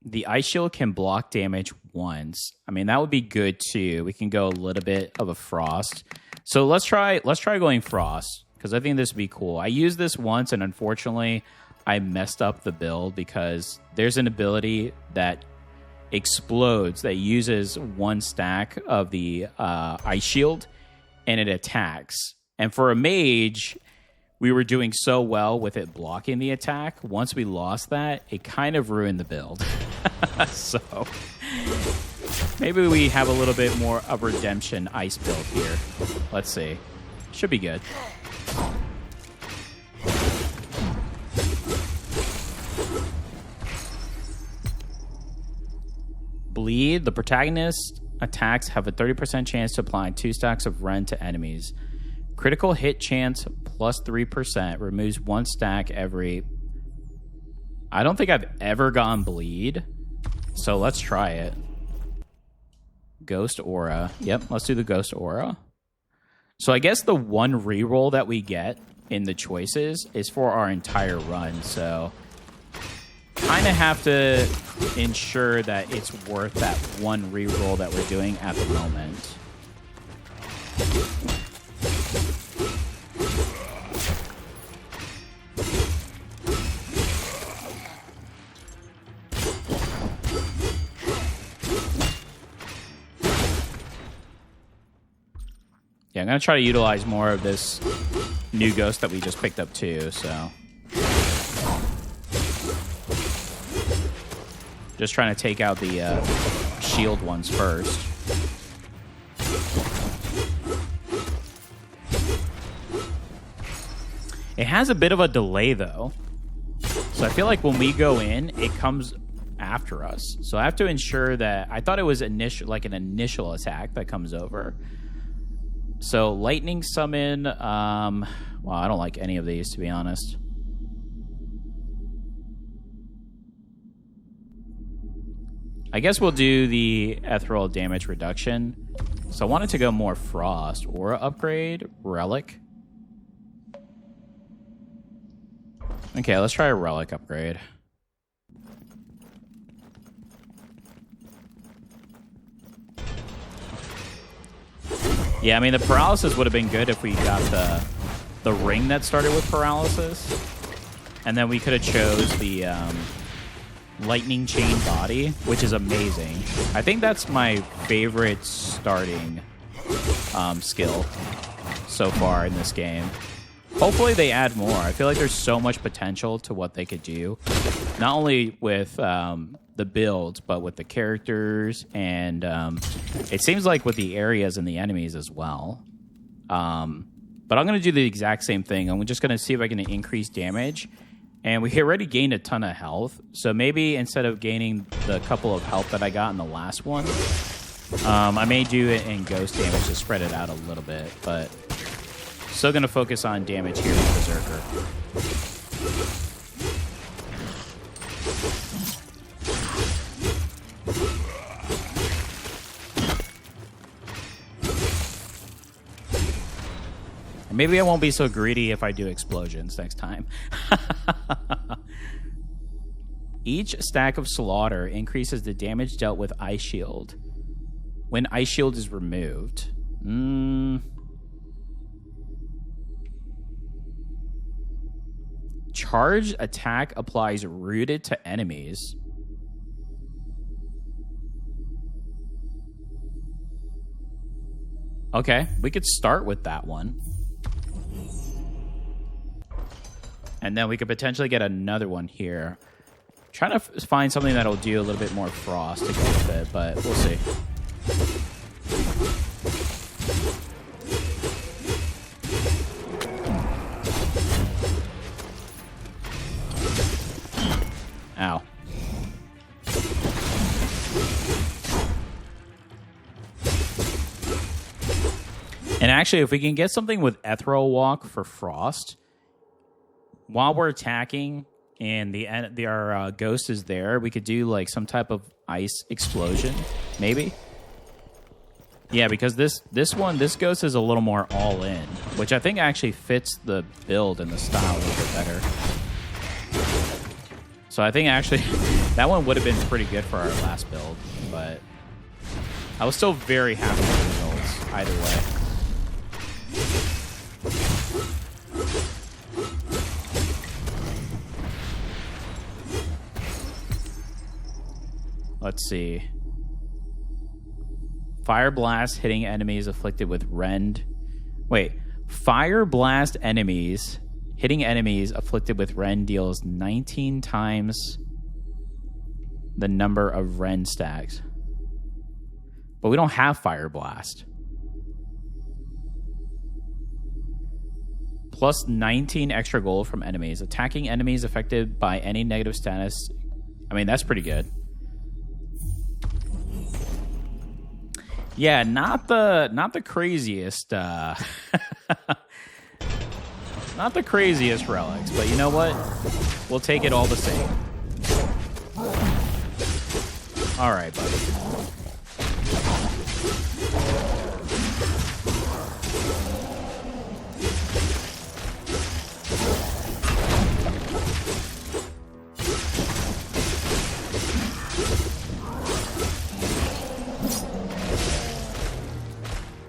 The ice shield can block damage once. I mean, that would be good too. We can go a little bit of a frost. So let's try going frost, because I think this would be cool. I used this once, and unfortunately, I messed up the build because there's an ability that explodes that uses 1 stack of the ice shield, and it attacks. And for a mage, we were doing so well with it blocking the attack. Once we lost that, it kind of ruined the build. So maybe we have a little bit more of redemption ice build here. Let's see. Should be good. Bleed. The protagonist attacks have a 30% chance to apply 2 stacks of rend to enemies. Critical hit chance plus 3%. Removes 1 stack every... I don't think I've ever gone bleed. So let's try it. Ghost Aura. Yep, let's do the Ghost Aura. So I guess the 1 reroll that we get in the choices is for our entire run. So kind of have to ensure that it's worth that 1 reroll that we're doing at the moment. Yeah, I'm going to try to utilize more of this new ghost that we just picked up too, so. Just trying to take out the shield ones first. It has a bit of a delay, though. So I feel like when we go in, it comes after us. So I have to ensure that... I thought it was initial, like an initial attack that comes over. So lightning summon... well, I don't like any of these, to be honest. I guess we'll do the ethereal damage reduction. So I wanted to go more frost. Aura upgrade. Relic. Okay, let's try a relic upgrade. Yeah, I mean, the paralysis would have been good if we got the ring that started with paralysis. And then we could have chose the lightning chain body, which is amazing. I think that's my favorite starting skill so far in this game. Hopefully they add more. I feel like there's so much potential to what they could do. Not only with the builds, but with the characters, and it seems like with the areas and the enemies as well. But I'm going to do the exact same thing. I'm just going to see if I can increase damage. And we already gained a ton of health. So maybe instead of gaining the couple of health that I got in the last one, I may do it in ghost damage to spread it out a little bit. But still going to focus on damage here with Berserker. Maybe I won't be so greedy if I do explosions next time. Each stack of slaughter increases the damage dealt with Ice Shield when Ice Shield is removed. Charged attack applies rooted to enemies. Okay, we could start with that one. And then we could potentially get another one here. Trying to find something that'll do a little bit more frost to go with it, but we'll see. Ow. And actually, if we can get something with Ethereal Walk for frost, while we're attacking and our ghost is there, we could do like some type of ice explosion, maybe. Yeah, because this ghost is a little more all in, which I think actually fits the build and the style a little bit better. So I think actually that one would have been pretty good for our last build, but I was still very happy with the results either way. Let's see. Fire Blast hitting enemies afflicted with rend. Wait. Fire Blast enemies hitting enemies afflicted with rend deals 19 times the number of rend stacks. But we don't have Fire Blast. Plus 19 extra gold from enemies. Attacking enemies affected by any negative status. I mean, that's pretty good. Yeah, not the craziest not the craziest relics, but you know what? We'll take it all the same. All right, buddy.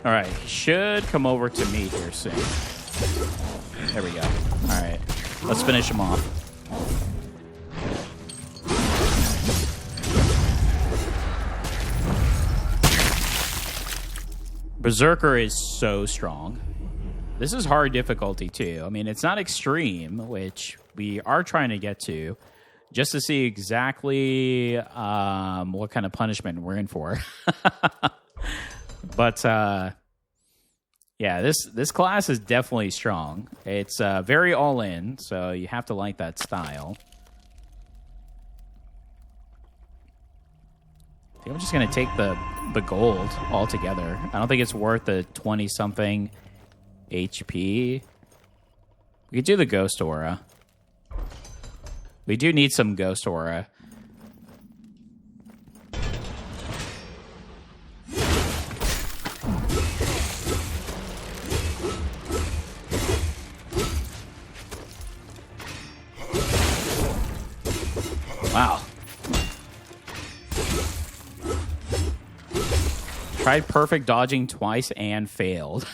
All right, he should come over to me here soon. There we go. All right, let's finish him off. Berserker is so strong. This is hard difficulty, too. I mean, it's not extreme, which we are trying to get to, just to see exactly what kind of punishment we're in for. But, yeah, this class is definitely strong. It's very all-in, so you have to like that style. I think I'm just going to take the gold altogether. I don't think it's worth the 20-something HP. We could do the ghost aura. We do need some ghost aura. Wow. Tried perfect dodging twice and failed.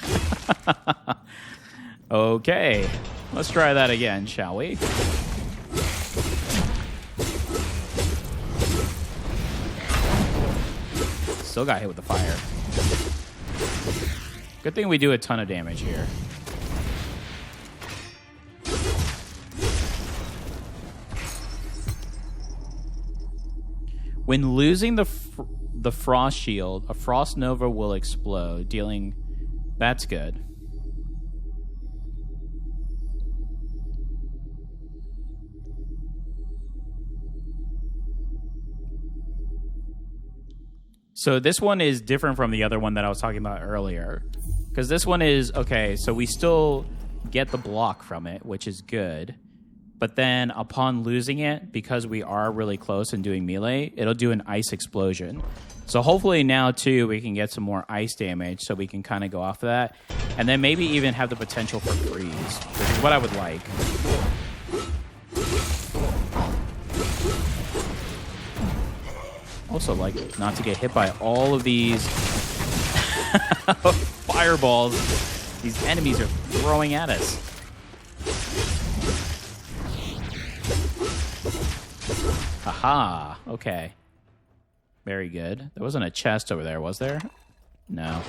Okay. Let's try that again, shall we? Still got hit with the fire. Good thing we do a ton of damage here. When losing the frost shield, a frost nova will explode, dealing... That's good. So this one is different from the other one that I was talking about earlier. Because this one is, okay, so we still get the block from it, which is good. But then upon losing it, because we are really close and doing melee, it'll do an ice explosion. So hopefully now, too, we can get some more ice damage so we can kind of go off of that. And then maybe even have the potential for freeze, which is what I would like. Also like not to get hit by all of these fireballs these enemies are throwing at us. Haha, okay. Very good. There wasn't a chest over there, was there? No.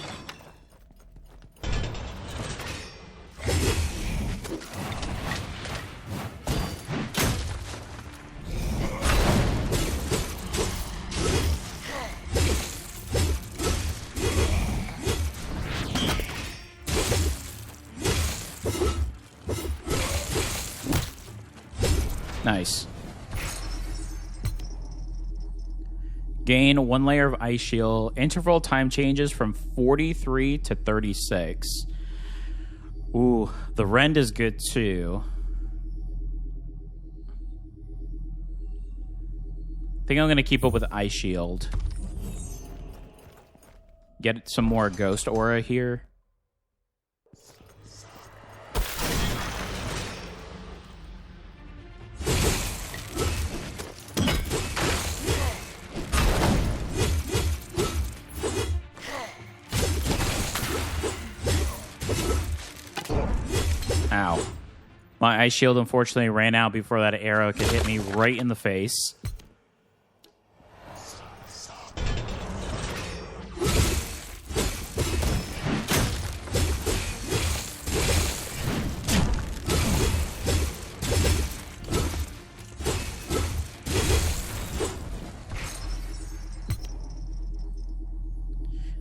Nice. Gain 1 layer of ice shield. Interval time changes from 43 to 36. Ooh, the rend is good too. I think I'm going to keep up with ice shield. Get some more ghost aura here. Ow. My ice shield unfortunately ran out before that arrow could hit me right in the face.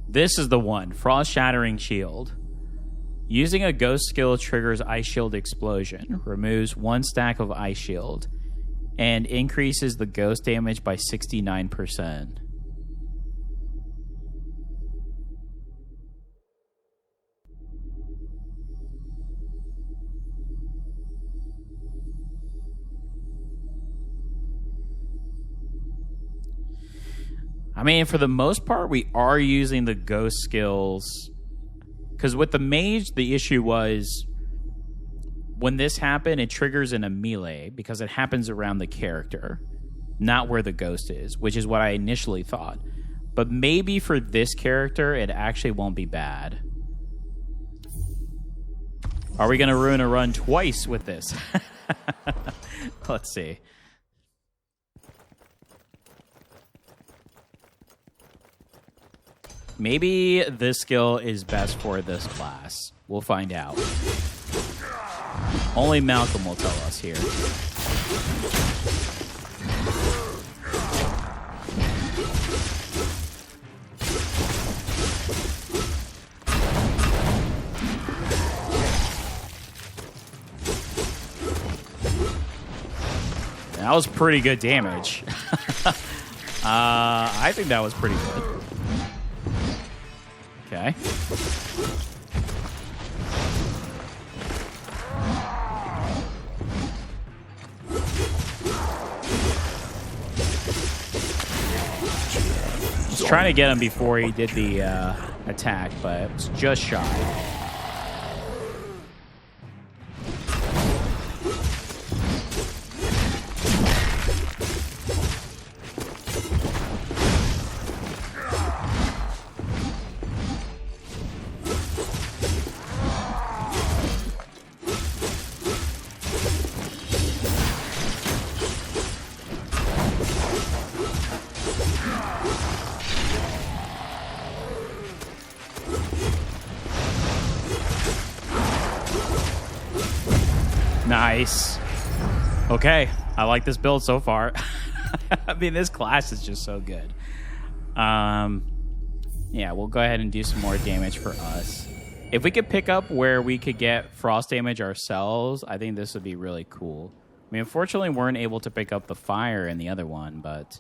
This is the one. Frost Shattering Shield. Using a ghost skill triggers Ice Shield Explosion, removes 1 stack of Ice Shield, and increases the ghost damage by 69%. I mean, for the most part, we are using the ghost skills. Because with the mage, the issue was when this happened, it triggers in a melee because it happens around the character, not where the ghost is, which is what I initially thought. But maybe for this character, it actually won't be bad. Are we going to ruin a run twice with this? Let's see. Maybe this skill is best for this class. We'll find out. Only Malcolm will tell us here. That was pretty good damage. I think that was pretty good. Okay. Just trying to get him before he did the attack, but it was just shy. Nice. Okay, I like this build so far. I mean, this class is just so good. Yeah, we'll go ahead and do some more damage for us. If we could pick up where we could get frost damage ourselves, I think this would be really cool. I mean, unfortunately, we weren't able to pick up the fire in the other one, but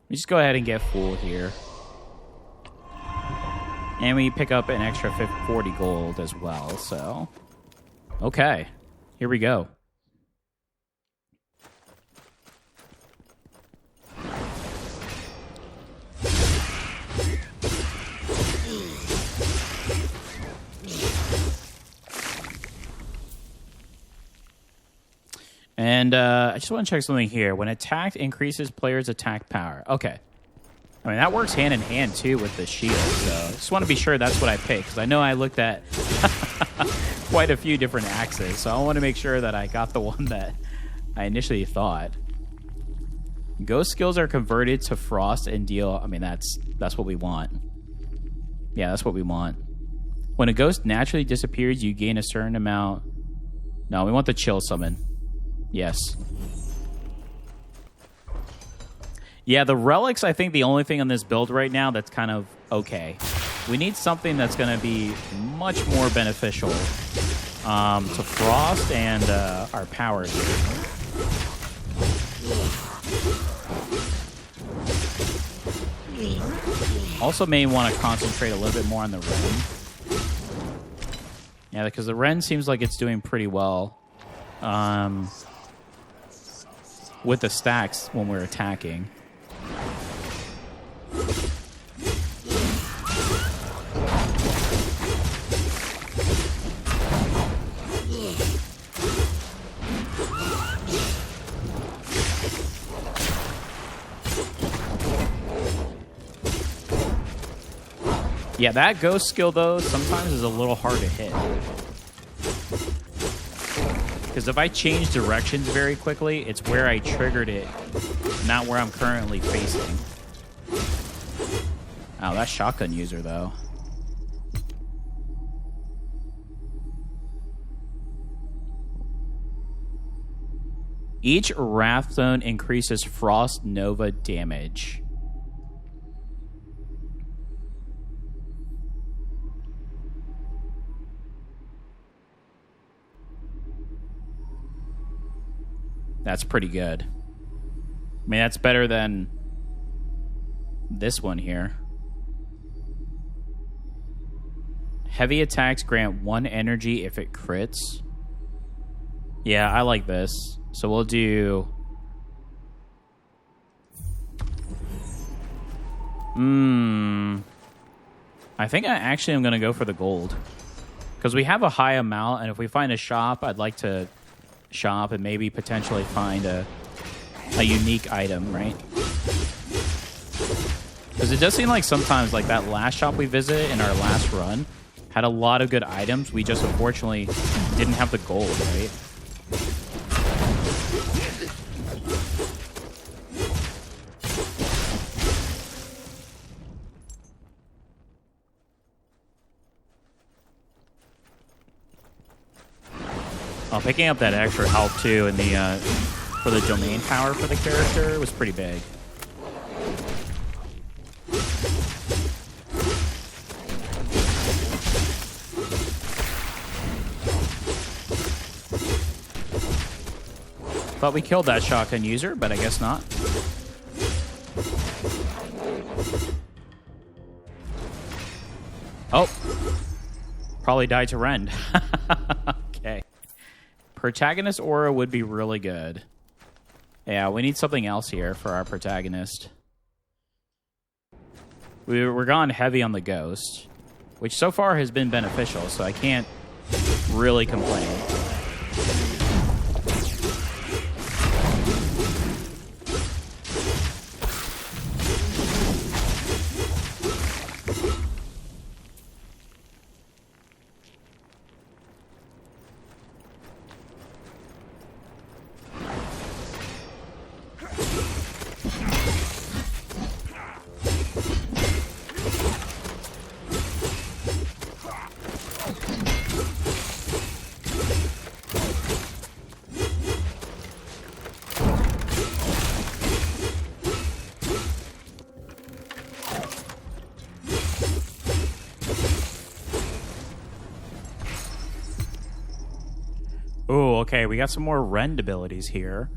we just go ahead and get full here. And we pick up an extra 40 gold as well, so... Okay. Here we go. And I just want to check something here. When attacked, increases player's attack power. Okay. I mean, that works hand in hand, too, with the shield. So I just want to be sure that's what I picked, because I know I looked at quite a few different axes, so I want to make sure that I got the one that I initially thought. Ghost skills are converted to frost and deal... I mean, that's what we want. Yeah, that's what we want. When a ghost naturally disappears, you gain a certain amount... No, we want the chill summon. Yes. Yeah, the relics, I think the only thing on this build right now that's kind of okay. We need something that's going to be much more beneficial to frost and our power here. Also may want to concentrate a little bit more on the rend. Yeah, because the rend seems like it's doing pretty well with the stacks when we're attacking. Yeah, that ghost skill, though, sometimes is a little hard to hit. Because if I change directions very quickly, it's where I triggered it, not where I'm currently facing. Oh, that shotgun user, though. Each Wrath Zone increases Frost Nova damage. That's pretty good. I mean, that's better than this one here. Heavy attacks grant 1 energy if it crits. Yeah, I like this. So we'll do... I think I actually am going to go for the gold. Because we have a high amount, and if we find a shop, I'd like to shop and maybe potentially find a unique item, right? Because it does seem like sometimes, like that last shop we visited in our last run had a lot of good items. We just unfortunately didn't have the gold, right? Oh, picking up that extra health too in the for the domain power for the character was pretty big. Thought we killed that shotgun user, but I guess not. Oh. Probably died to rend. Okay. Protagonist aura would be really good. Yeah, we need something else here for our protagonist. We're gone heavy on the ghost, which so far has been beneficial, so I can't really complain. Ooh, okay, we got some more rend abilities here.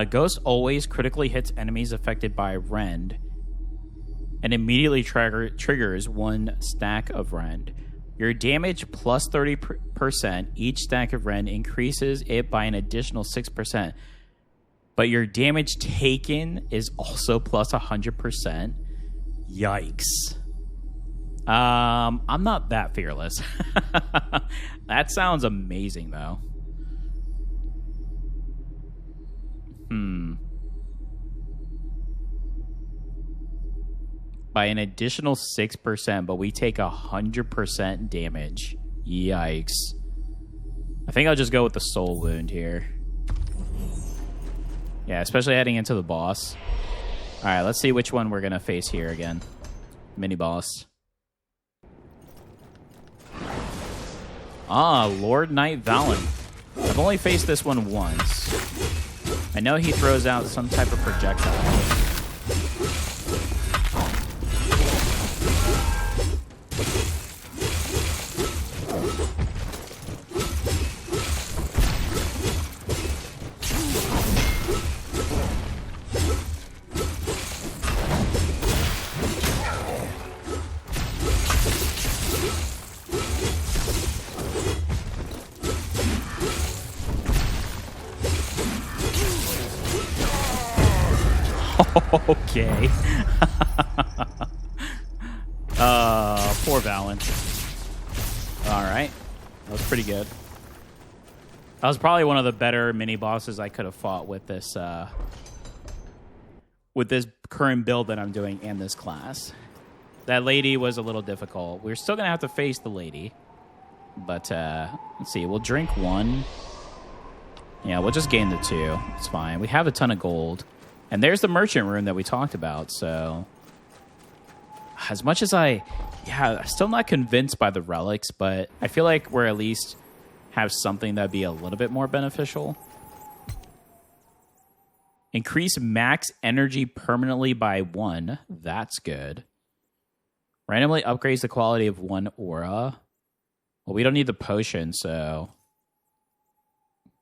Ghost always critically hits enemies affected by rend and immediately triggers one stack of rend. Your damage plus 30%, each stack of rend increases it by an additional 6%. But your damage taken is also plus 100%. Yikes. I'm not that fearless. That sounds amazing, though. By an additional 6%, but we take 100% damage. Yikes. I think I'll just go with the soul wound here. Yeah, especially heading into the boss. Alright, let's see which one we're going to face here again. Mini-boss. Ah, Lord Knight Valen. I've only faced this one once. I know he throws out some type of projectile. Okay. Poor Valen. Alright. That was pretty good. That was probably one of the better mini-bosses I could have fought with this current build that I'm doing and this class. That lady was a little difficult. We're still going to have to face the lady. But, let's see. We'll drink one. Yeah, we'll just gain the 2. It's fine. We have a ton of gold. And there's the merchant room that we talked about, so... As much as I'm still not convinced by the relics, but I feel like we're at least have something that'd be a little bit more beneficial. Increase max energy permanently by 1. That's good. Randomly upgrades the quality of 1 aura. Well, we don't need the potion, so...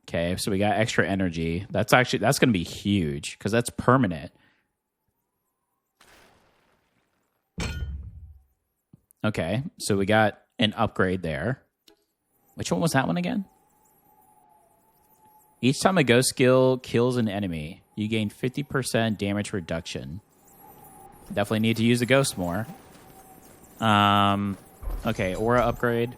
Okay, so we got extra energy. That's going to be huge because that's permanent. Okay, so we got an upgrade there. Which one was that one again? Each time a ghost skill kills an enemy, you gain 50% damage reduction. Definitely need to use the ghost more. Okay, aura upgrade.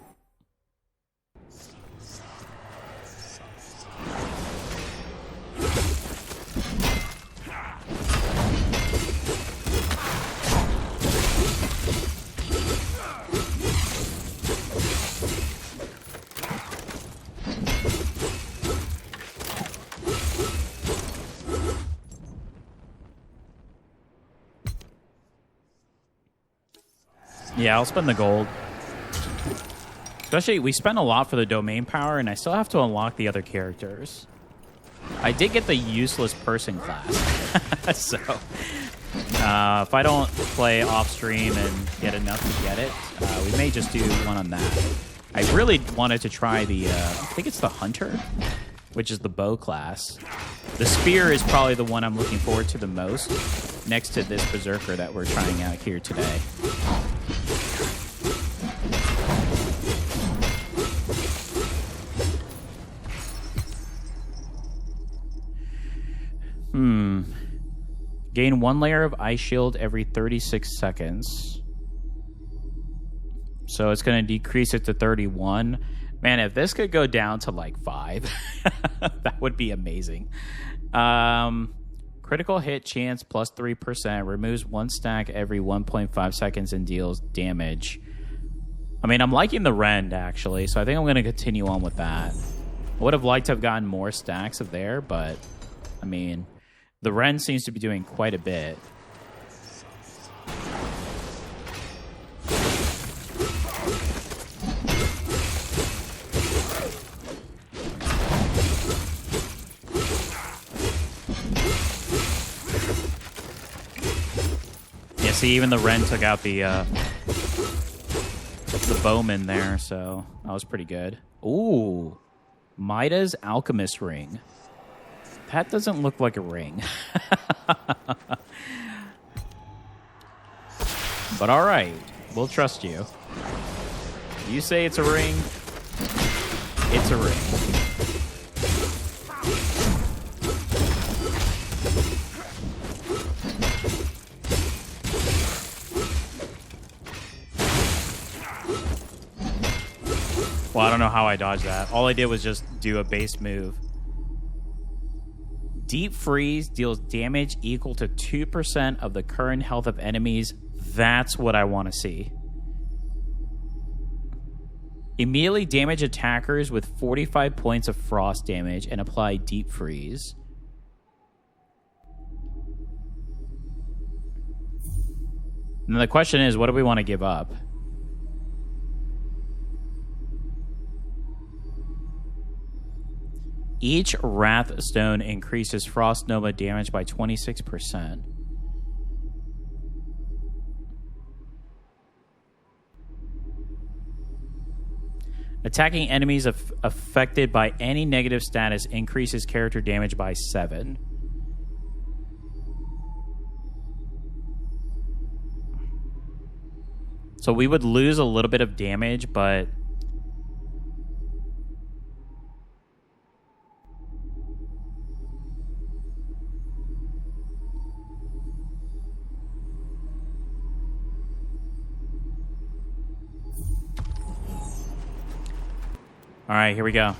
Yeah, I'll spend the gold. Especially, we spent a lot for the domain power, and I still have to unlock the other characters. I did get the useless person class, so if I don't play off stream and get enough to get it, we may just do one on that. I really wanted to try the, I think it's the hunter, which is the bow class. The spear is probably the one I'm looking forward to the most, next to this berserker that we're trying out here today. Gain 1 layer of ice shield every 36 seconds. So it's going to decrease it to 31. Man, if this could go down to like 5, that would be amazing. Critical hit chance plus 3%. Removes 1 stack every 1.5 seconds and deals damage. I mean, I'm liking the rend, actually, so I think I'm going to continue on with that. I would have liked to have gotten more stacks of there, but, I mean... The rend seems to be doing quite a bit. Yeah, see, even the rend took out the bowman there, so that was pretty good. Ooh, Midas Alchemist Ring. That doesn't look like a ring. But all right, we'll trust you. You say it's a ring, it's a ring. Well, I don't know how I dodged that. All I did was just do a base move. Deep Freeze deals damage equal to 2% of the current health of enemies. That's what I want to see. Immediately damage attackers with 45 points of frost damage and apply Deep Freeze. And the question is, what do we want to give up? Each Wrath Stone increases Frost Nova damage by 26%. Attacking enemies affected by any negative status increases character damage by 7. So we would lose a little bit of damage, but... All right, here we go.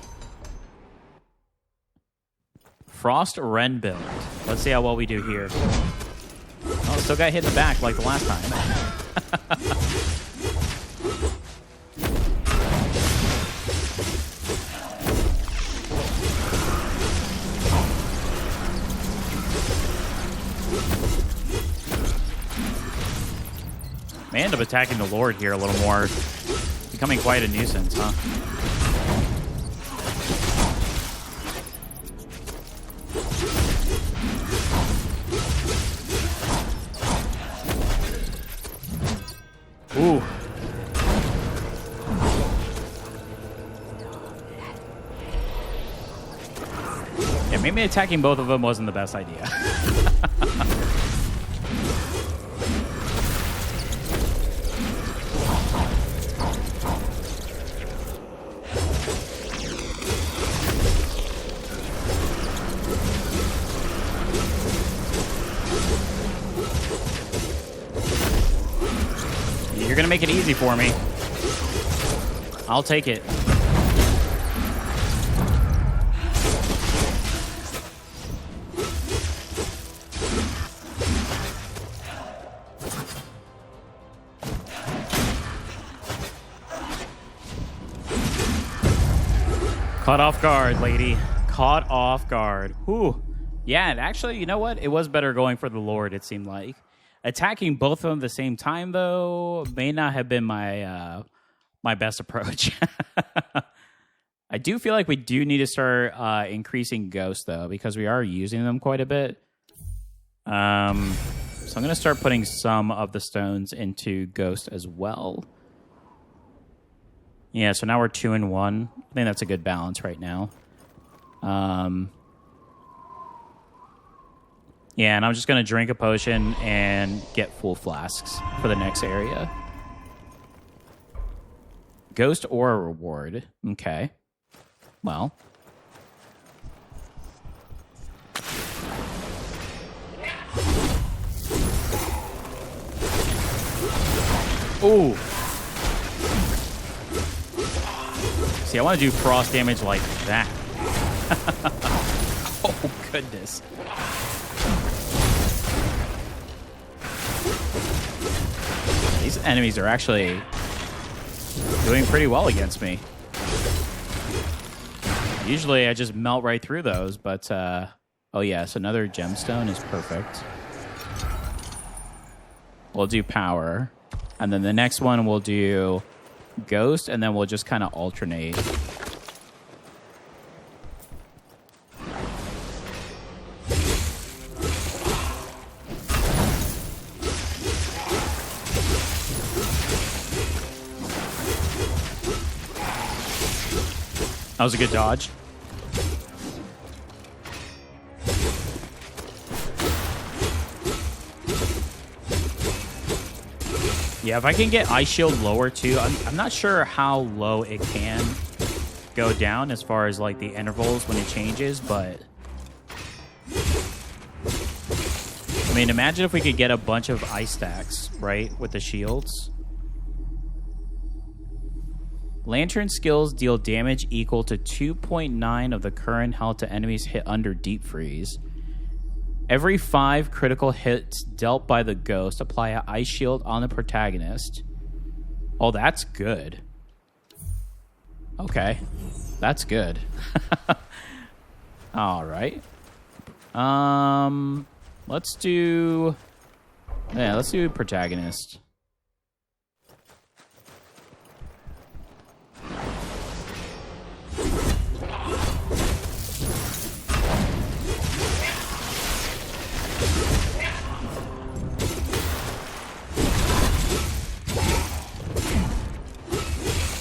Frost Rend build. Let's see how well we do here. Oh, still got hit in the back like the last time. May end up attacking the Lord here a little more. Becoming quite a nuisance, huh? Ooh. Yeah, maybe attacking both of them wasn't the best idea. You're gonna make it easy for me. I'll take it. Caught off guard, lady. Caught off guard. Whew. Yeah, and actually, you know what? It was better going for the Lord, it seemed like. Attacking both of them at the same time, though, may not have been my my best approach. I do feel like we do need to start increasing ghosts, though, because we are using them quite a bit. So I'm going to start putting some of the stones into ghost as well. Yeah, so now we're 2 and 1. I think that's a good balance right now. Yeah, and I'm just going to drink a potion and get full flasks for the next area. Ghost or a reward. Okay. Well. Ooh. See, I want to do frost damage like that. Oh, goodness. These enemies are actually doing pretty well against me. Usually I just melt right through those, but oh yes, another gemstone is perfect. We'll do power, and then the next one we'll do ghost, and then we'll just kind of alternate. That was a good dodge. Yeah, if I can get Ice Shield lower too, I'm not sure how low it can go down as far as like the intervals when it changes, but I mean, imagine if we could get a bunch of ice stacks, right, with the shields. Lantern skills deal damage equal to 2.9 of the current health to enemies hit under deep freeze. Every 5 critical hits dealt by the ghost, apply an ice shield on the protagonist. Oh, that's good. Okay. That's good. All right. Let's do protagonist.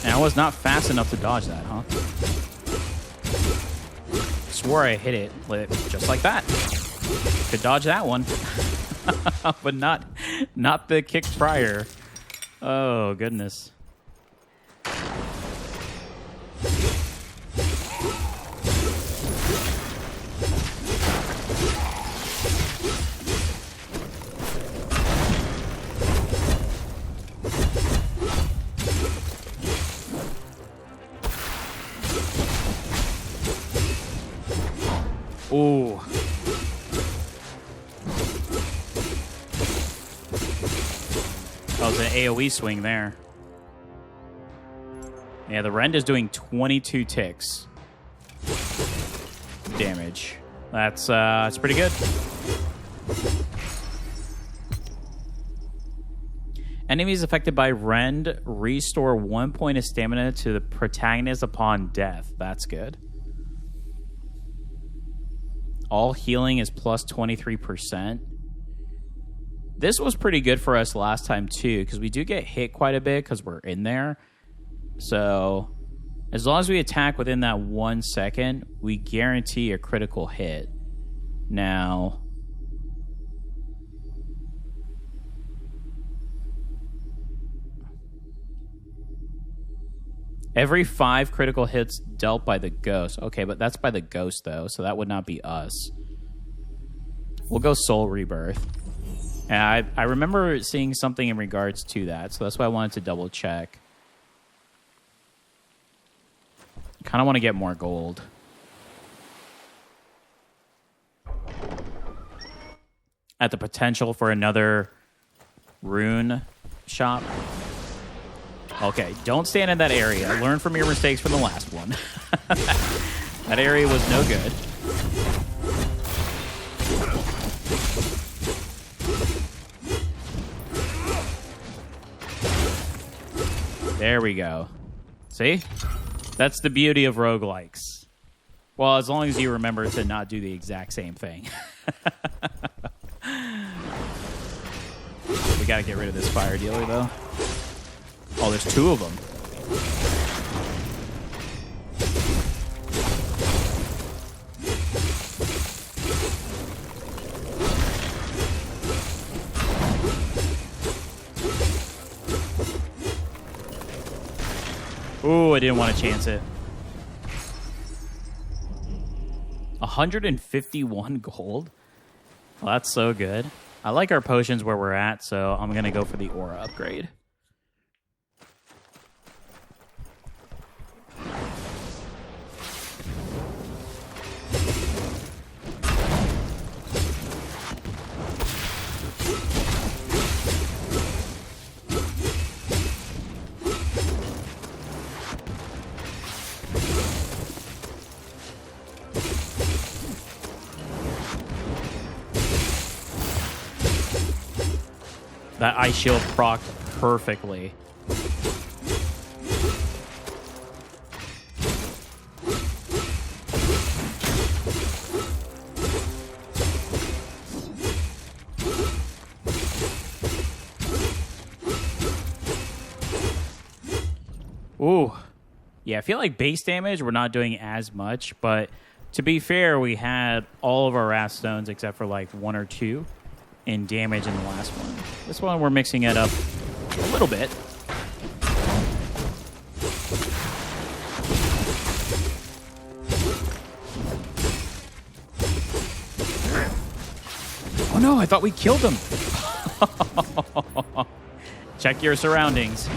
I was not fast enough to dodge that, huh? Swore I hit it just like that. Could dodge that one. But not the kick prior. Oh, goodness. Ooh. That was an AoE swing there. Yeah, the rend is doing 22 ticks damage. That's pretty good. Enemies affected by rend restore 1 point of stamina to the protagonist upon death. That's good. All healing is plus 23%. This was pretty good for us last time, too, because we do get hit quite a bit because we're in there. So, as long as we attack within that 1 second, we guarantee a critical hit. Now, every 5 critical hits dealt by the ghost. Okay, but that's by the ghost, though, so that would not be us. We'll go Soul Rebirth. And I remember seeing something in regards to that, so that's why I wanted to double check. Kind of want to get more gold. At the potential for another rune shop. Okay, don't stand in that area. Learn from your mistakes from the last one. That area was no good. There we go. See? That's the beauty of roguelikes. Well, as long as you remember to not do the exact same thing. We gotta get rid of this fire dealer, though. Oh, there's two of them. Ooh, I didn't want to chance it. 151 gold? Well, that's so good. I like our potions where we're at, so I'm going to go for the aura upgrade. That ice shield procced perfectly. Ooh. Yeah, I feel like base damage, we're not doing as much, but to be fair, we had all of our wrath stones except for like one or two in damage in the last one. This one, we're mixing it up a little bit. Oh no, I thought we killed him. Check your surroundings.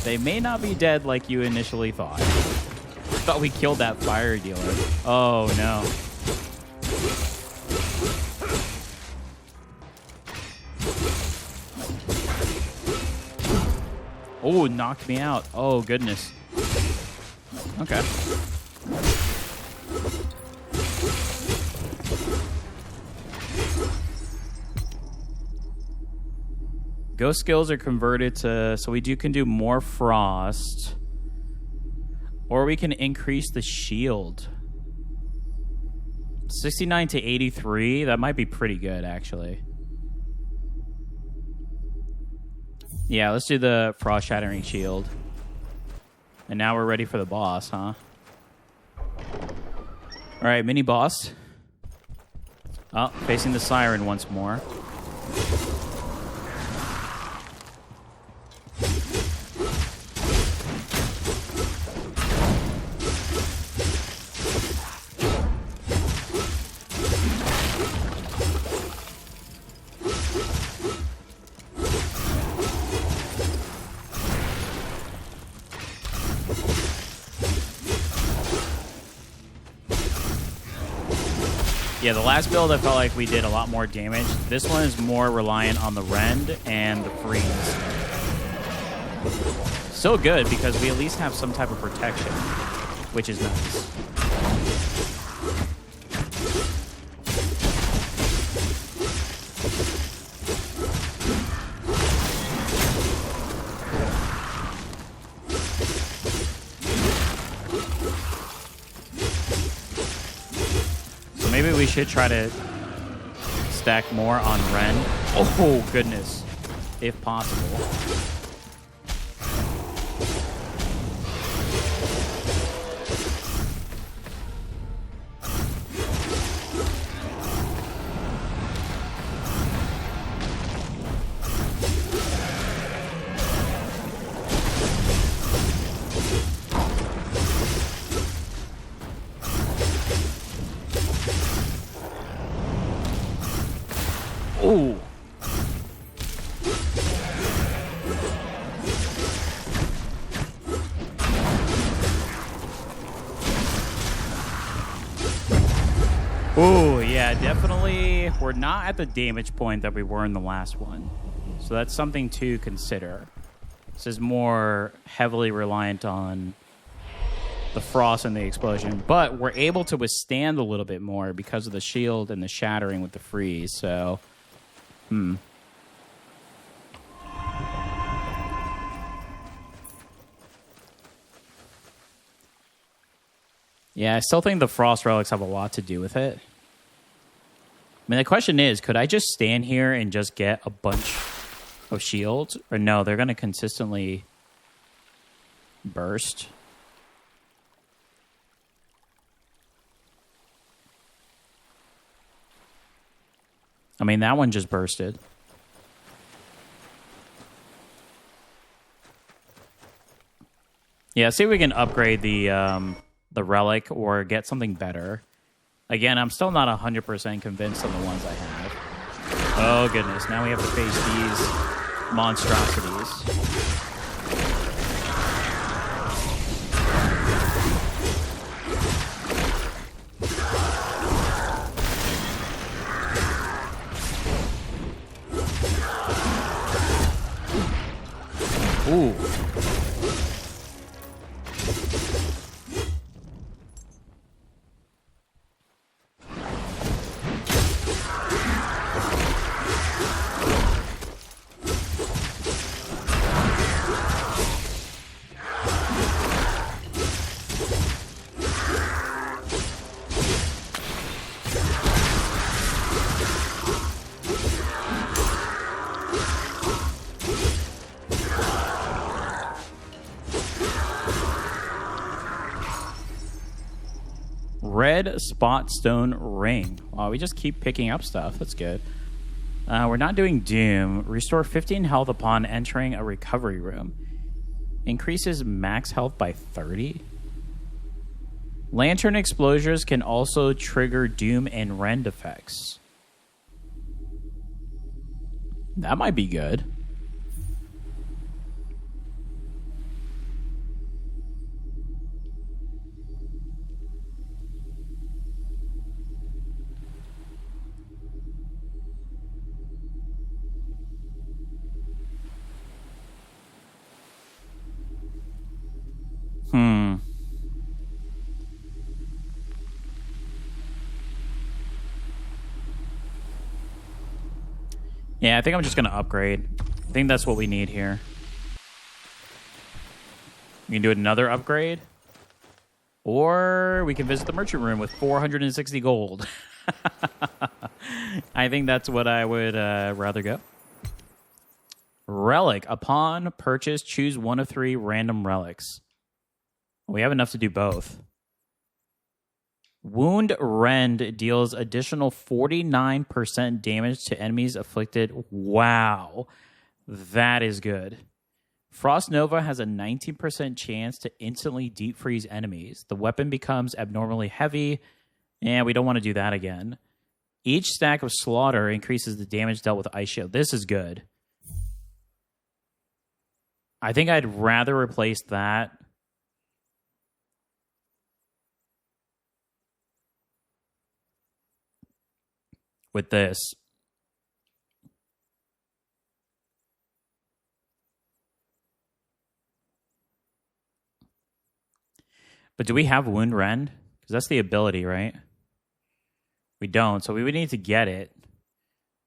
They may not be dead like you initially thought. I thought we killed that fire dealer. Oh no. Oh, it knocked me out. Oh, goodness. Okay. Ghost skills are converted to... So we can do more frost. Or we can increase the shield. 69 to 83. That might be pretty good, actually. Yeah, let's do the frost shattering shield. And now we're ready for the boss, huh? All right, mini boss. Oh, facing the siren once more. Yeah, the last build I felt like we did a lot more damage. This one is more reliant on the rend and the freeze. So good because we at least have some type of protection, which is nice. Maybe we should try to stack more on rend. Oh, goodness. If possible. Ooh. Ooh, yeah, definitely. We're not at the damage point that we were in the last one. So that's something to consider. This is more heavily reliant on the frost and the explosion, but we're able to withstand a little bit more because of the shield and the shattering with the freeze, so... Yeah, I still think the frost relics have a lot to do with it. I mean, the question is, could I just stand here and just get a bunch of shields? Or no, they're going to consistently burst. I mean, that one just bursted. Yeah, see if we can upgrade the relic or get something better. Again, I'm still not 100% convinced on the ones I have. Oh, goodness. Now we have to face these monstrosities. Ooh. Red spot stone ring. Wow, we just keep picking up stuff. That's good. We're not doing Doom. Restore 15 health upon entering a recovery room. Increases max health by 30. Lantern explosions can also trigger Doom and Rend effects. That might be good. Yeah, I think I'm just going to upgrade. I think that's what we need here. We can do another upgrade. Or we can visit the merchant room with 460 gold. I think that's what I would rather go. Relic. Upon purchase, choose one of 3 random relics. We have enough to do both. Wound Rend deals additional 49% damage to enemies afflicted. Wow. That is good. Frost Nova has a 19% chance to instantly deep freeze enemies. The weapon becomes abnormally heavy. And we don't want to do that again. Each stack of slaughter increases the damage dealt with Ice Shield. This is good. I think I'd rather replace that with this. But do we have Wound Rend? Because that's the ability, right? We don't, so we would need to get it.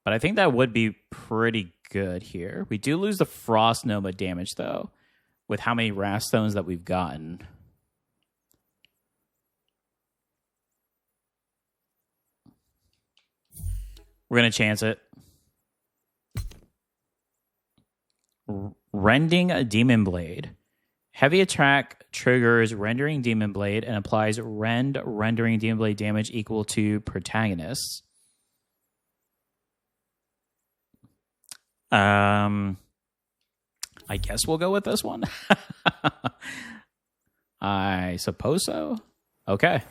But I think that would be pretty good here. We do lose the Frost Nova damage, though, with how many Wrath Stones that we've gotten. We're going to chance it. Rending a Demon Blade. Heavy attack triggers Rendering Demon Blade and applies Rendering Demon Blade damage equal to protagonists. I guess we'll go with this one. I suppose so. Okay.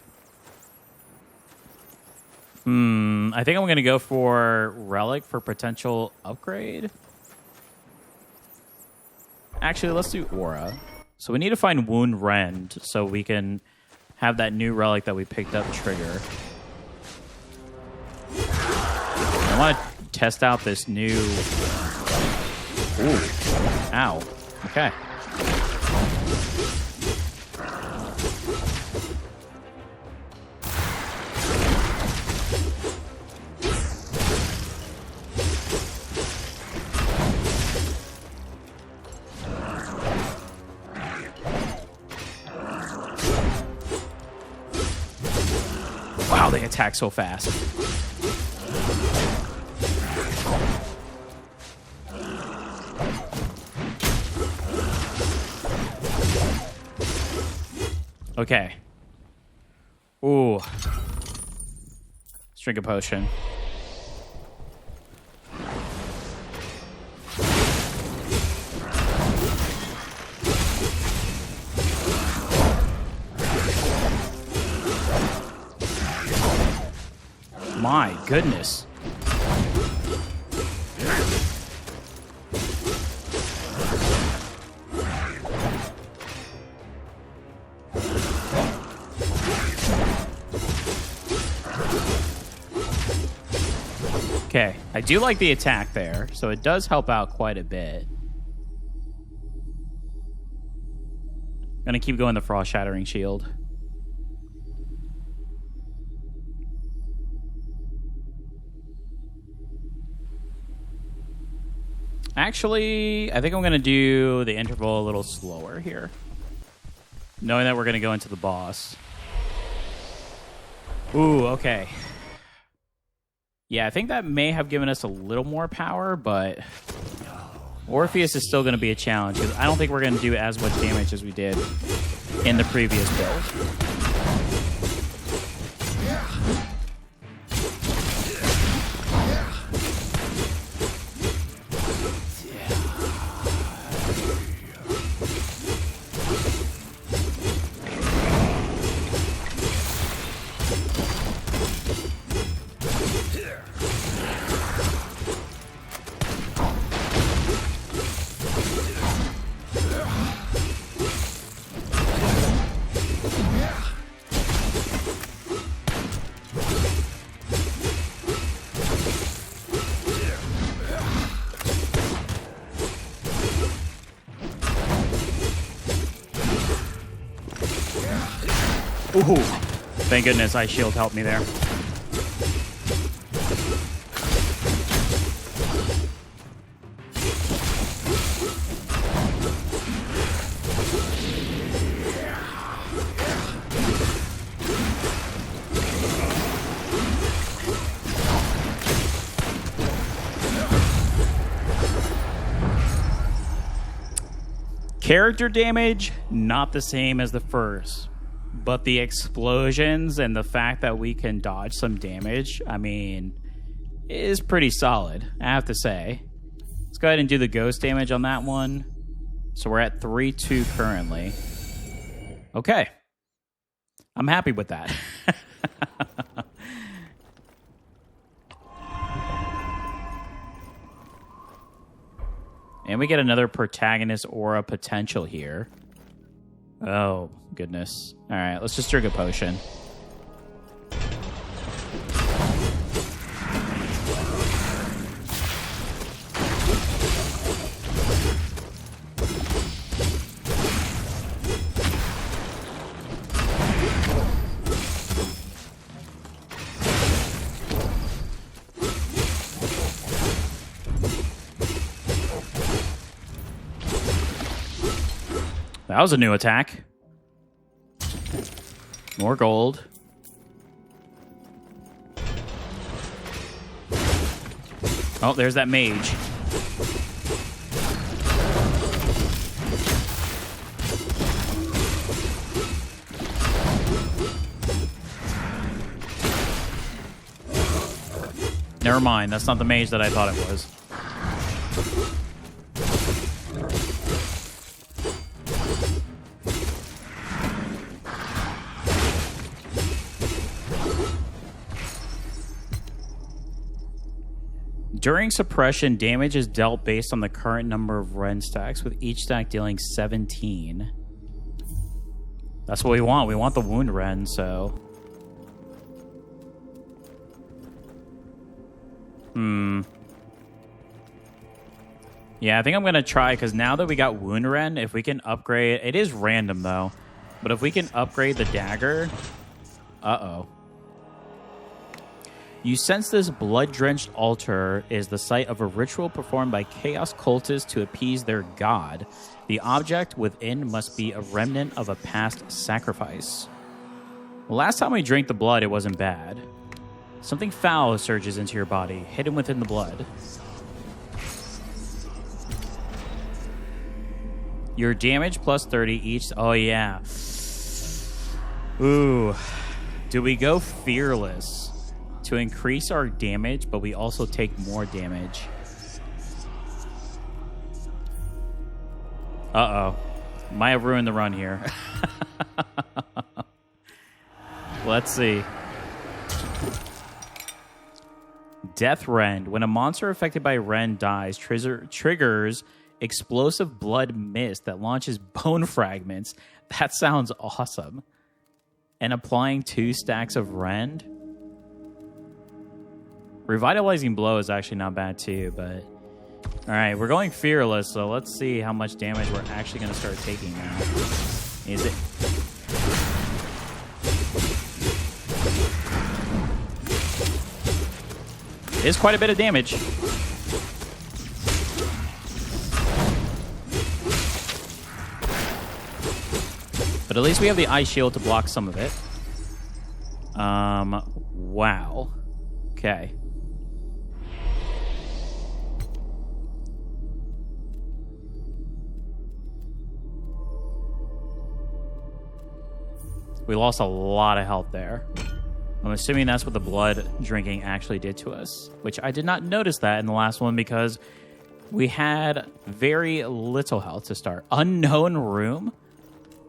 I think I'm going to go for Relic for potential upgrade. Actually, let's do Aura. So we need to find Wound Rend so we can have that new Relic that we picked up trigger. I want to test out this new... Ooh. Ow. Okay. attack so fast. Okay. Ooh. Let's drink a potion. My goodness. Okay, I do like the attack there, so it does help out quite a bit. Gonna keep going the Frost Shattering Shield. Actually, I think I'm going to do the interval a little slower here. Knowing that we're going to go into the boss. Ooh, okay. Yeah, I think that may have given us a little more power, but Orpheus is still going to be a challenge, because I don't think we're going to do as much damage as we did in the previous build. Ooh, thank goodness Ice Shield helped me there. Character damage, not the same as the first. But the explosions and the fact that we can dodge some damage, I mean, is pretty solid, I have to say. Let's go ahead and do the ghost damage on that one. So we're at 3-2 currently. Okay. I'm happy with that. And we get another protagonist aura potential here. Oh, goodness. All right, let's just drink a potion. That was a new attack. More gold. Oh, there's that mage. Never mind, that's not the mage that I thought it was. During suppression, damage is dealt based on the current number of rend stacks, with each stack dealing 17. That's what we want. We want the wound rend, so... Yeah, I think I'm going to try, because now that we got wound rend, if we can upgrade... It is random, though. But if we can upgrade the dagger... Uh-oh. You sense this blood-drenched altar is the site of a ritual performed by chaos cultists to appease their god. The object within must be a remnant of a past sacrifice. Last time we drank the blood, it wasn't bad. Something foul surges into your body, hidden within the blood. Your damage plus 30 each. Oh, yeah. Ooh. Do we go fearless to increase our damage, but we also take more damage? Uh-oh. Might have ruined the run here. Let's see. Death Rend. When a monster affected by Rend dies, triggers explosive blood mist that launches bone fragments. That sounds awesome. And applying 2 stacks of Rend. Revitalizing Blow is actually not bad too, but... Alright, we're going fearless, so let's see how much damage we're actually going to start taking now. Is it... Is quite a bit of damage. But at least we have the ice shield to block some of it. Wow. Okay. We lost a lot of health there. I'm assuming that's what the blood drinking actually did to us, which I did not notice that in the last one because we had very little health to start. Unknown room?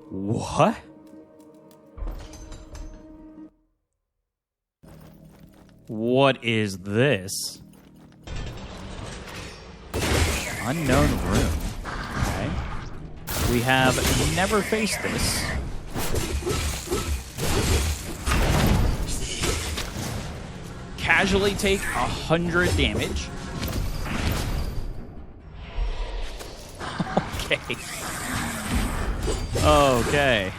What? What is this? Unknown room. Okay. We have never faced this. Casually take 100 damage. Okay. Okay.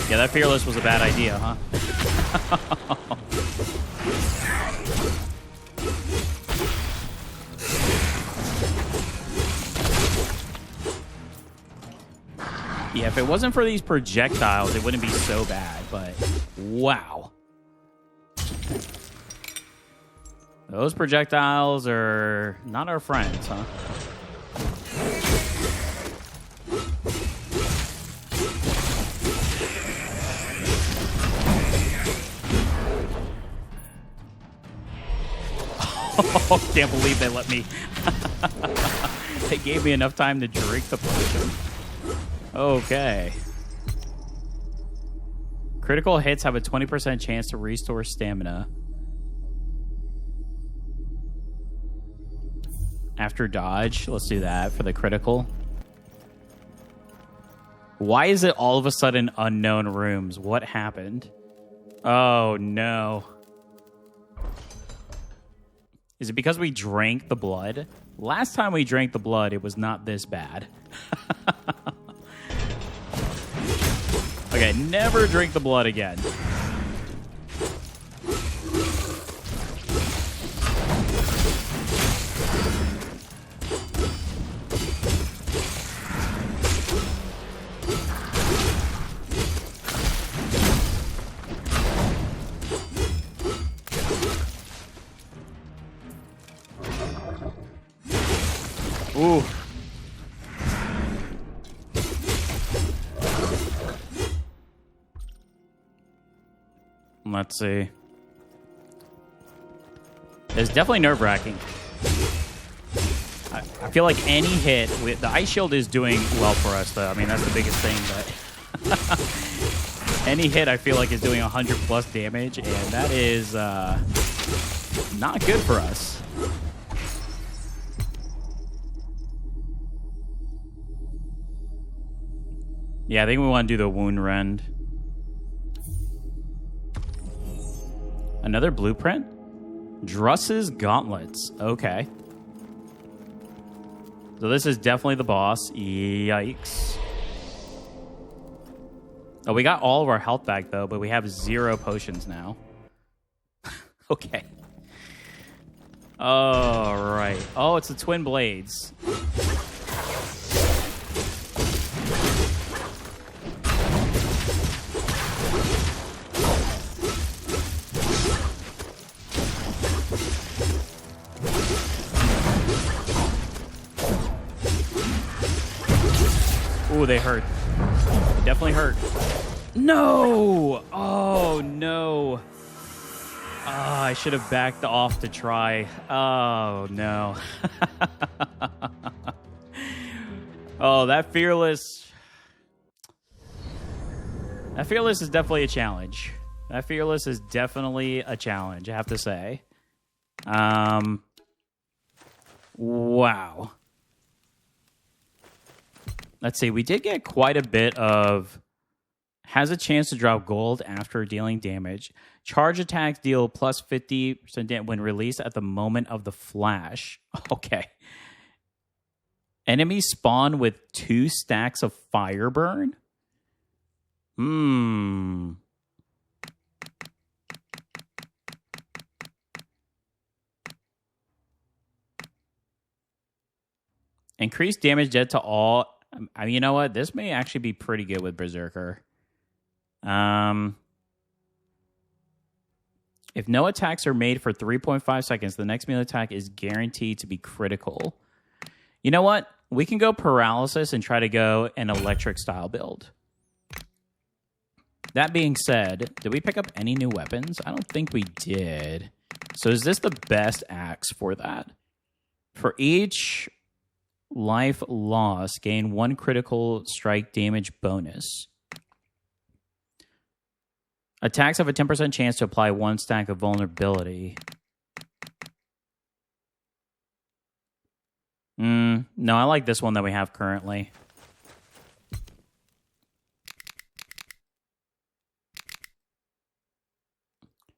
Yeah, that fearless was a bad idea, huh? Yeah, if it wasn't for these projectiles, it wouldn't be so bad, but wow. Those projectiles are not our friends, huh? Oh, can't believe they let me. They gave me enough time to drink the potion. Okay. Critical hits have a 20% chance to restore stamina. After dodge, let's do that for the critical. Why is it all of a sudden unknown rooms? What happened? Oh, no. Is it because we drank the blood? Last time we drank the blood, it was not this bad. Okay, never drink the blood again. Ooh. Let's see. It's definitely nerve-wracking. I feel like any hit with the ice shield is doing well for us, though. I mean, that's the biggest thing. But any hit, I feel like, is doing 100+ damage, and that is not good for us. Yeah, I think we want to do the wound rend. Another blueprint? Druss's gauntlets. Okay. So this is definitely the boss. Yikes. Oh, we got all of our health back, though, but we have 0 potions now. Okay. All right. Oh, it's the twin blades. Ooh, they hurt. They definitely hurt. No! Oh, no. Oh, I should have backed off to try. Oh, no. Oh, that fearless... That fearless is definitely a challenge. That fearless is definitely a challenge, I have to say. Wow. Let's see. We did get quite a bit of... Has a chance to drop gold after dealing damage. Charge attacks deal plus 50% damage when released at the moment of the flash. Okay. Enemies spawn with 2 stacks of fire burn? Increased damage dead to all. I mean, you know what? This may actually be pretty good with Berserker. If no attacks are made for 3.5 seconds, the next melee attack is guaranteed to be critical. You know what? We can go paralysis and try to go an electric style build. That being said, did we pick up any new weapons? I don't think we did. So is this the best axe for that? For each life loss, gain 1 critical strike damage bonus. Attacks have a 10% chance to apply 1 stack of vulnerability. No, I like this one that we have currently.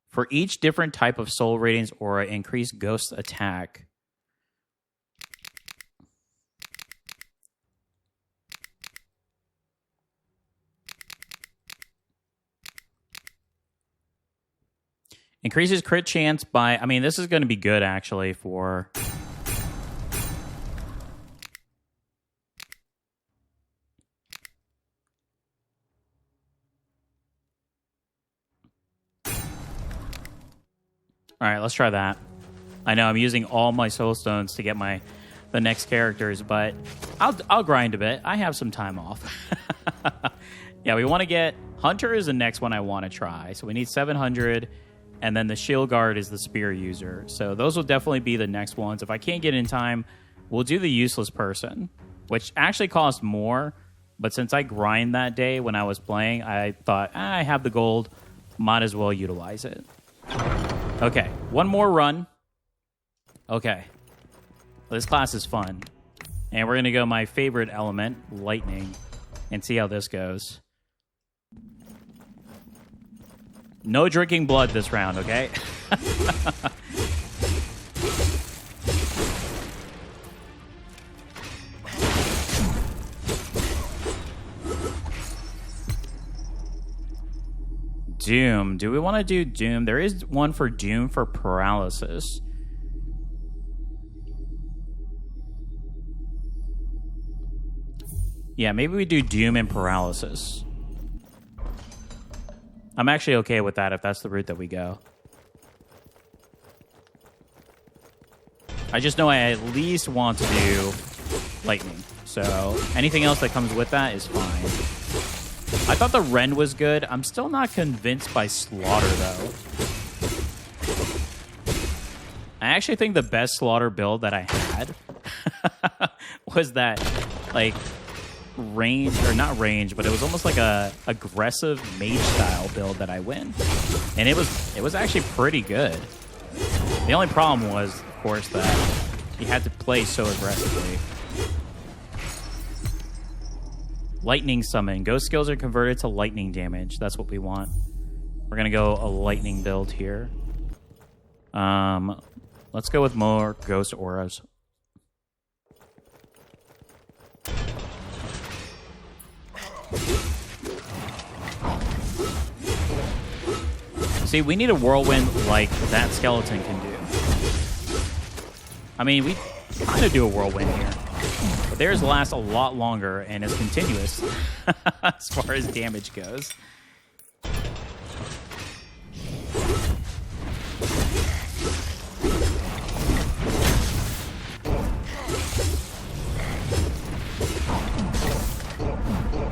For each different type of soul ratings aura, increase ghost attack. Increases crit chance by... I mean, this is going to be good, actually, for... All right, let's try that. I know I'm using all my soul stones to get the next characters, but I'll grind a bit. I have some time off. Yeah, we want to get... Hunter is the next one I want to try. So we need 700... And then the shield guard is the spear user. So those will definitely be the next ones. If I can't get in time, we'll do the useless person, which actually costs more. But since I grind that day when I was playing, I thought, I have the gold. Might as well utilize it. Okay, one more run. Okay. Well, this class is fun. And we're going to go my favorite element, lightning, and see how this goes. No drinking blood this round, okay? Doom. Do we want to do Doom? There is one for Doom for paralysis. Yeah, maybe we do Doom and paralysis. I'm actually okay with that if that's the route that we go. I just know I at least want to do lightning. So anything else that comes with that is fine. I thought the rend was good. I'm still not convinced by slaughter, though. I actually think the best slaughter build that I had was that, like... range, or not range, but it was almost like a aggressive mage style build that I win, and it was actually pretty good. The only problem was, of course, that you had to play so aggressively. Lightning summon. Ghost skills are converted to lightning damage. That's what we want. We're gonna go a lightning build here. Let's go with more ghost auras. See, we need a whirlwind like that skeleton can do. I mean, we kind of do a whirlwind here. But theirs lasts a lot longer and is continuous as far as damage goes.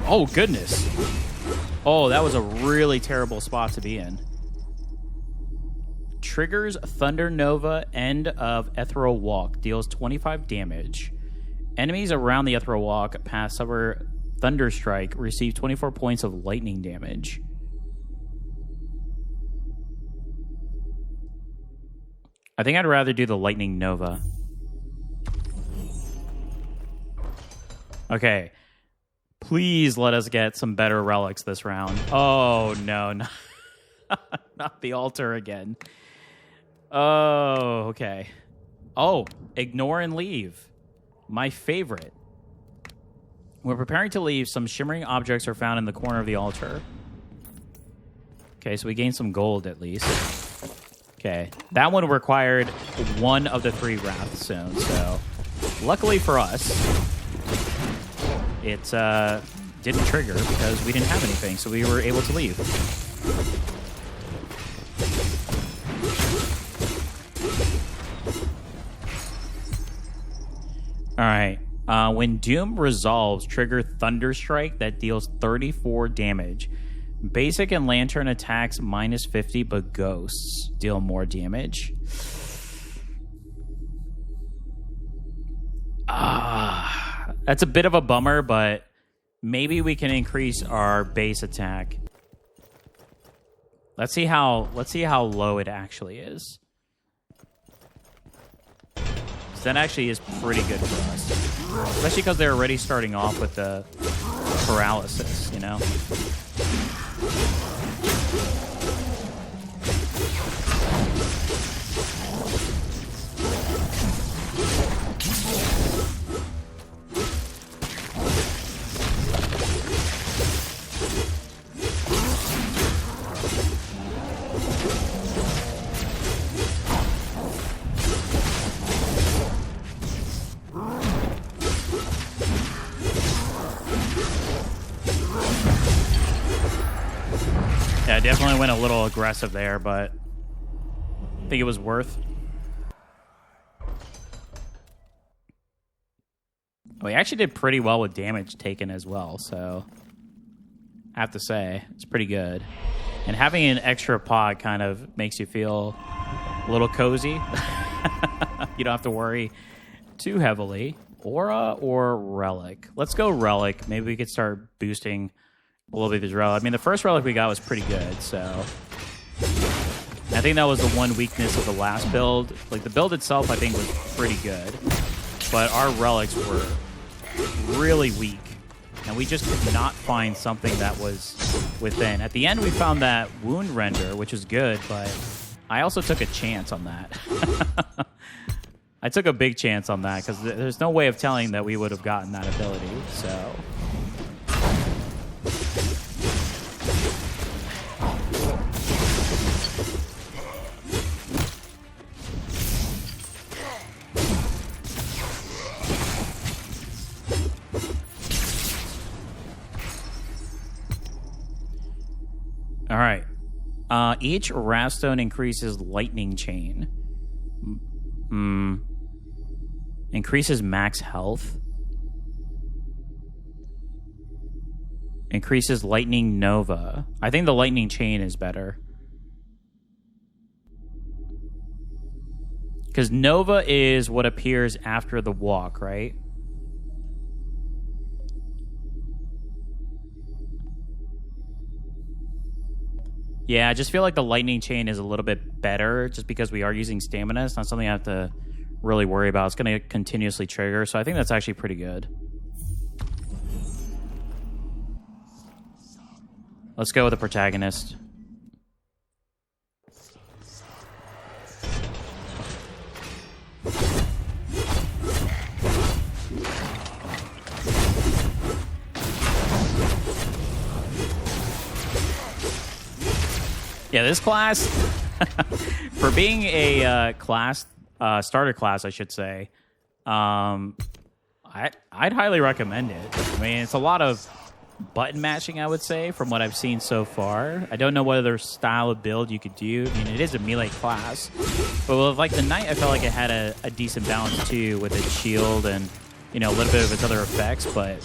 Oh, goodness. Oh, that was a really terrible spot to be in. Triggers Thunder Nova, end of Ethereal Walk. Deals 25 damage. Enemies around the Ethereal Walk past suffer Thunder Strike. Receive 24 points of lightning damage. I think I'd rather do the Lightning Nova. Okay. Please let us get some better relics this round. Oh, no. Not the altar again. Oh, okay. Oh, ignore and leave. My favorite. When preparing to leave, some shimmering objects are found in the corner of the altar. Okay, so we gained some gold at least. Okay, that one required one of the 3 Wrath Stones, so luckily for us, it didn't trigger because we didn't have anything, so we were able to leave. All right. When Doom resolves, trigger Thunder Strike that deals 34 damage. Basic and Lantern attacks minus 50, but ghosts deal more damage. That's a bit of a bummer, but maybe we can increase our base attack. Let's see how low it actually is. So that actually is pretty good for us, especially because they're already starting off with the paralysis, you know. Yeah, I definitely went a little aggressive there, but I think it was worth. Oh, he actually did pretty well with damage taken as well, so I have to say, it's pretty good. And having an extra pod kind of makes you feel a little cozy. You don't have to worry too heavily. Aura or Relic? Let's go Relic. Maybe we could start boosting a little bit of this relic. I mean, the first relic we got was pretty good, so I think that was the one weakness of the last build. Like, the build itself, I think, was pretty good, but our relics were really weak, and we just could not find something that was within. At the end, we found that wound render, which was good, but I also took a chance on that. I took a big chance on that, because there's no way of telling that we would have gotten that ability, so... All right. Each Wrathstone increases lightning chain. Increases max health. Increases lightning nova. I think the lightning chain is better. Because nova is what appears after the walk, right? Yeah, I just feel like the lightning chain is a little bit better just because we are using stamina. It's not something I have to really worry about. It's going to continuously trigger, so I think that's actually pretty good. Let's go with the protagonist. Yeah, this class, for being a starter class, I should say, I'd highly recommend it. I mean, it's a lot of button matching, I would say, from what I've seen so far. I don't know what other style of build you could do. I mean, it is a melee class. But with, like, the Knight, I felt like it had a decent balance, too, with its shield and, you know, a little bit of its other effects. But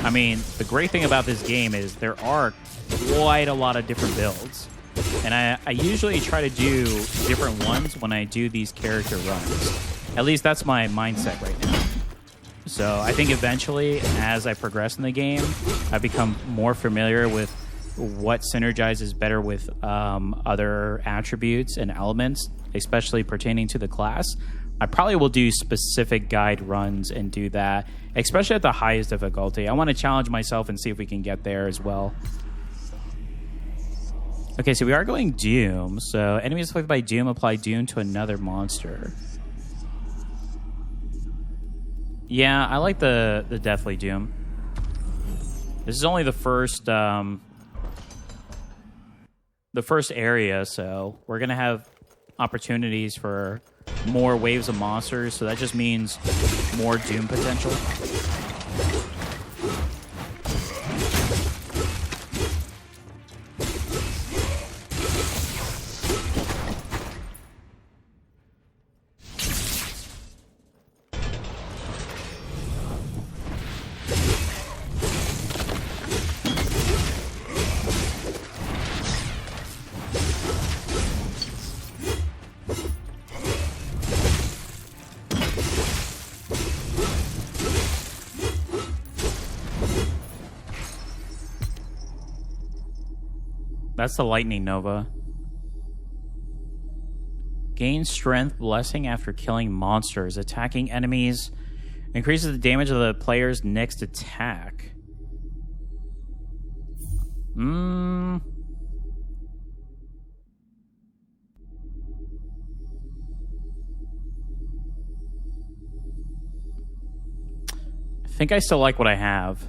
I mean, the great thing about this game is there are quite a lot of different builds. And I usually try to do different ones when I do these character runs. At least that's my mindset right now. So I think eventually, as I progress in the game, I become more familiar with what synergizes better with other attributes and elements, especially pertaining to the class. I probably will do specific guide runs and do that, especially at the highest difficulty. I want to challenge myself and see if we can get there as well. Okay, so we are going Doom. So enemies afflicted by Doom apply Doom to another monster. Yeah, I like the Deathly Doom. This is only the first area, so we're gonna have opportunities for more waves of monsters. So that just means more Doom potential. That's the Lightning Nova. Gain strength blessing after killing monsters. Attacking enemies increases the damage of the player's next attack. I think I still like what I have.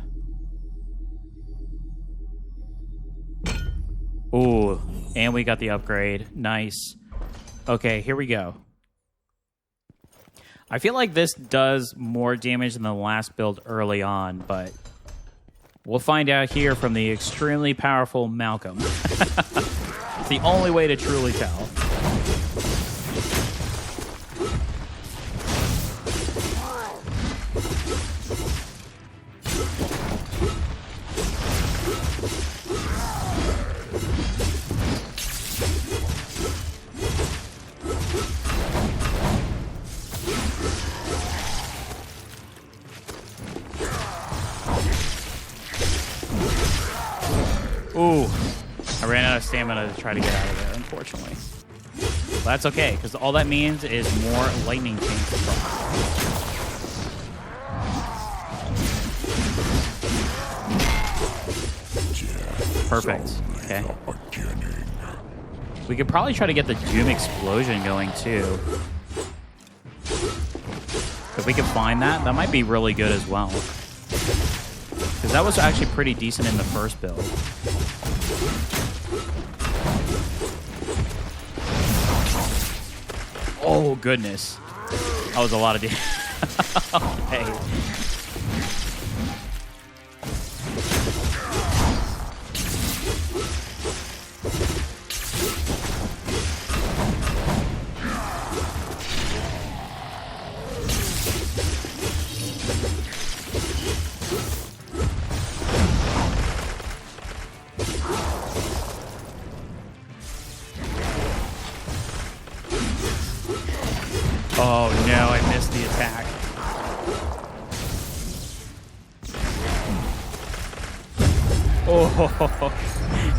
Ooh, and we got the upgrade. Nice. Okay, here we go. I feel like this does more damage than the last build early on, but we'll find out here from the extremely powerful Malcolm. It's the only way to truly tell. Ooh, I ran out of stamina to try to get out of there, unfortunately. But that's okay, because all that means is more lightning chains to drop. Perfect. Okay. We could probably try to get the Doom Explosion going, too. If we could find that, that might be really good as well. Because that was actually pretty decent in the first build. Oh, goodness. That was a lot of damage. Okay. Oh no, I missed the attack. Oh,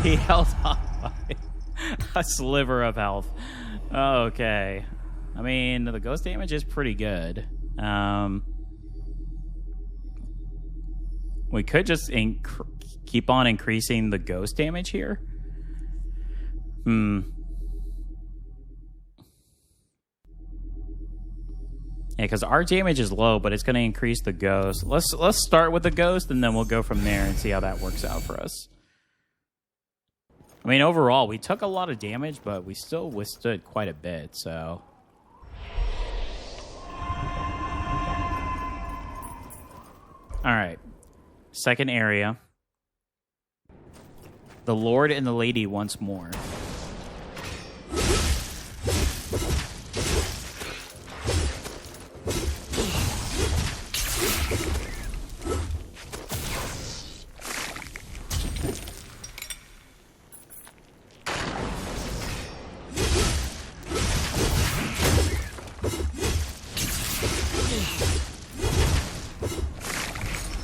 he held on by a sliver of health. Okay. I mean, the ghost damage is pretty good. We could just keep on increasing the ghost damage here. Yeah, because our damage is low, but it's going to increase the ghost. Let's start with the ghost, and then we'll go from there and see how that works out for us. I mean, overall, we took a lot of damage, but we still withstood quite a bit, so... Alright. Second area. The Lord and the Lady once more.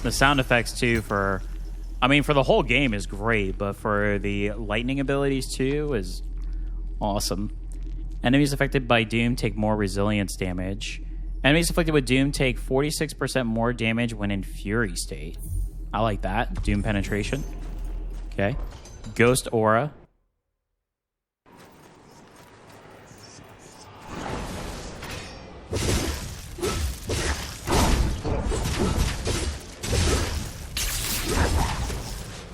The sound effects, too, for the whole game is great, but for the lightning abilities, too, is awesome. Enemies affected by Doom take more resilience damage. Enemies afflicted with Doom take 46% more damage when in Fury state. I like that. Doom penetration. Okay. Ghost Aura.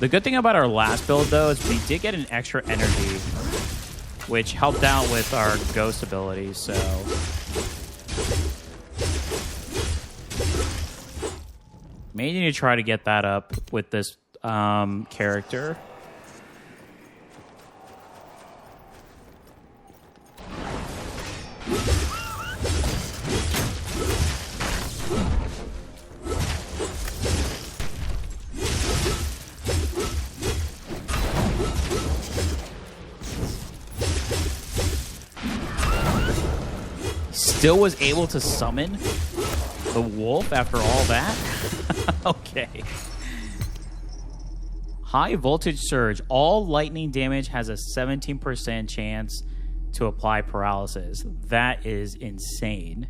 The good thing about our last build, though, is we did get an extra energy, which helped out with our ghost abilities, so... May need to try to get that up with this character. Still was able to summon the wolf after all that? Okay. High voltage surge. All lightning damage has a 17% chance to apply paralysis. That is insane.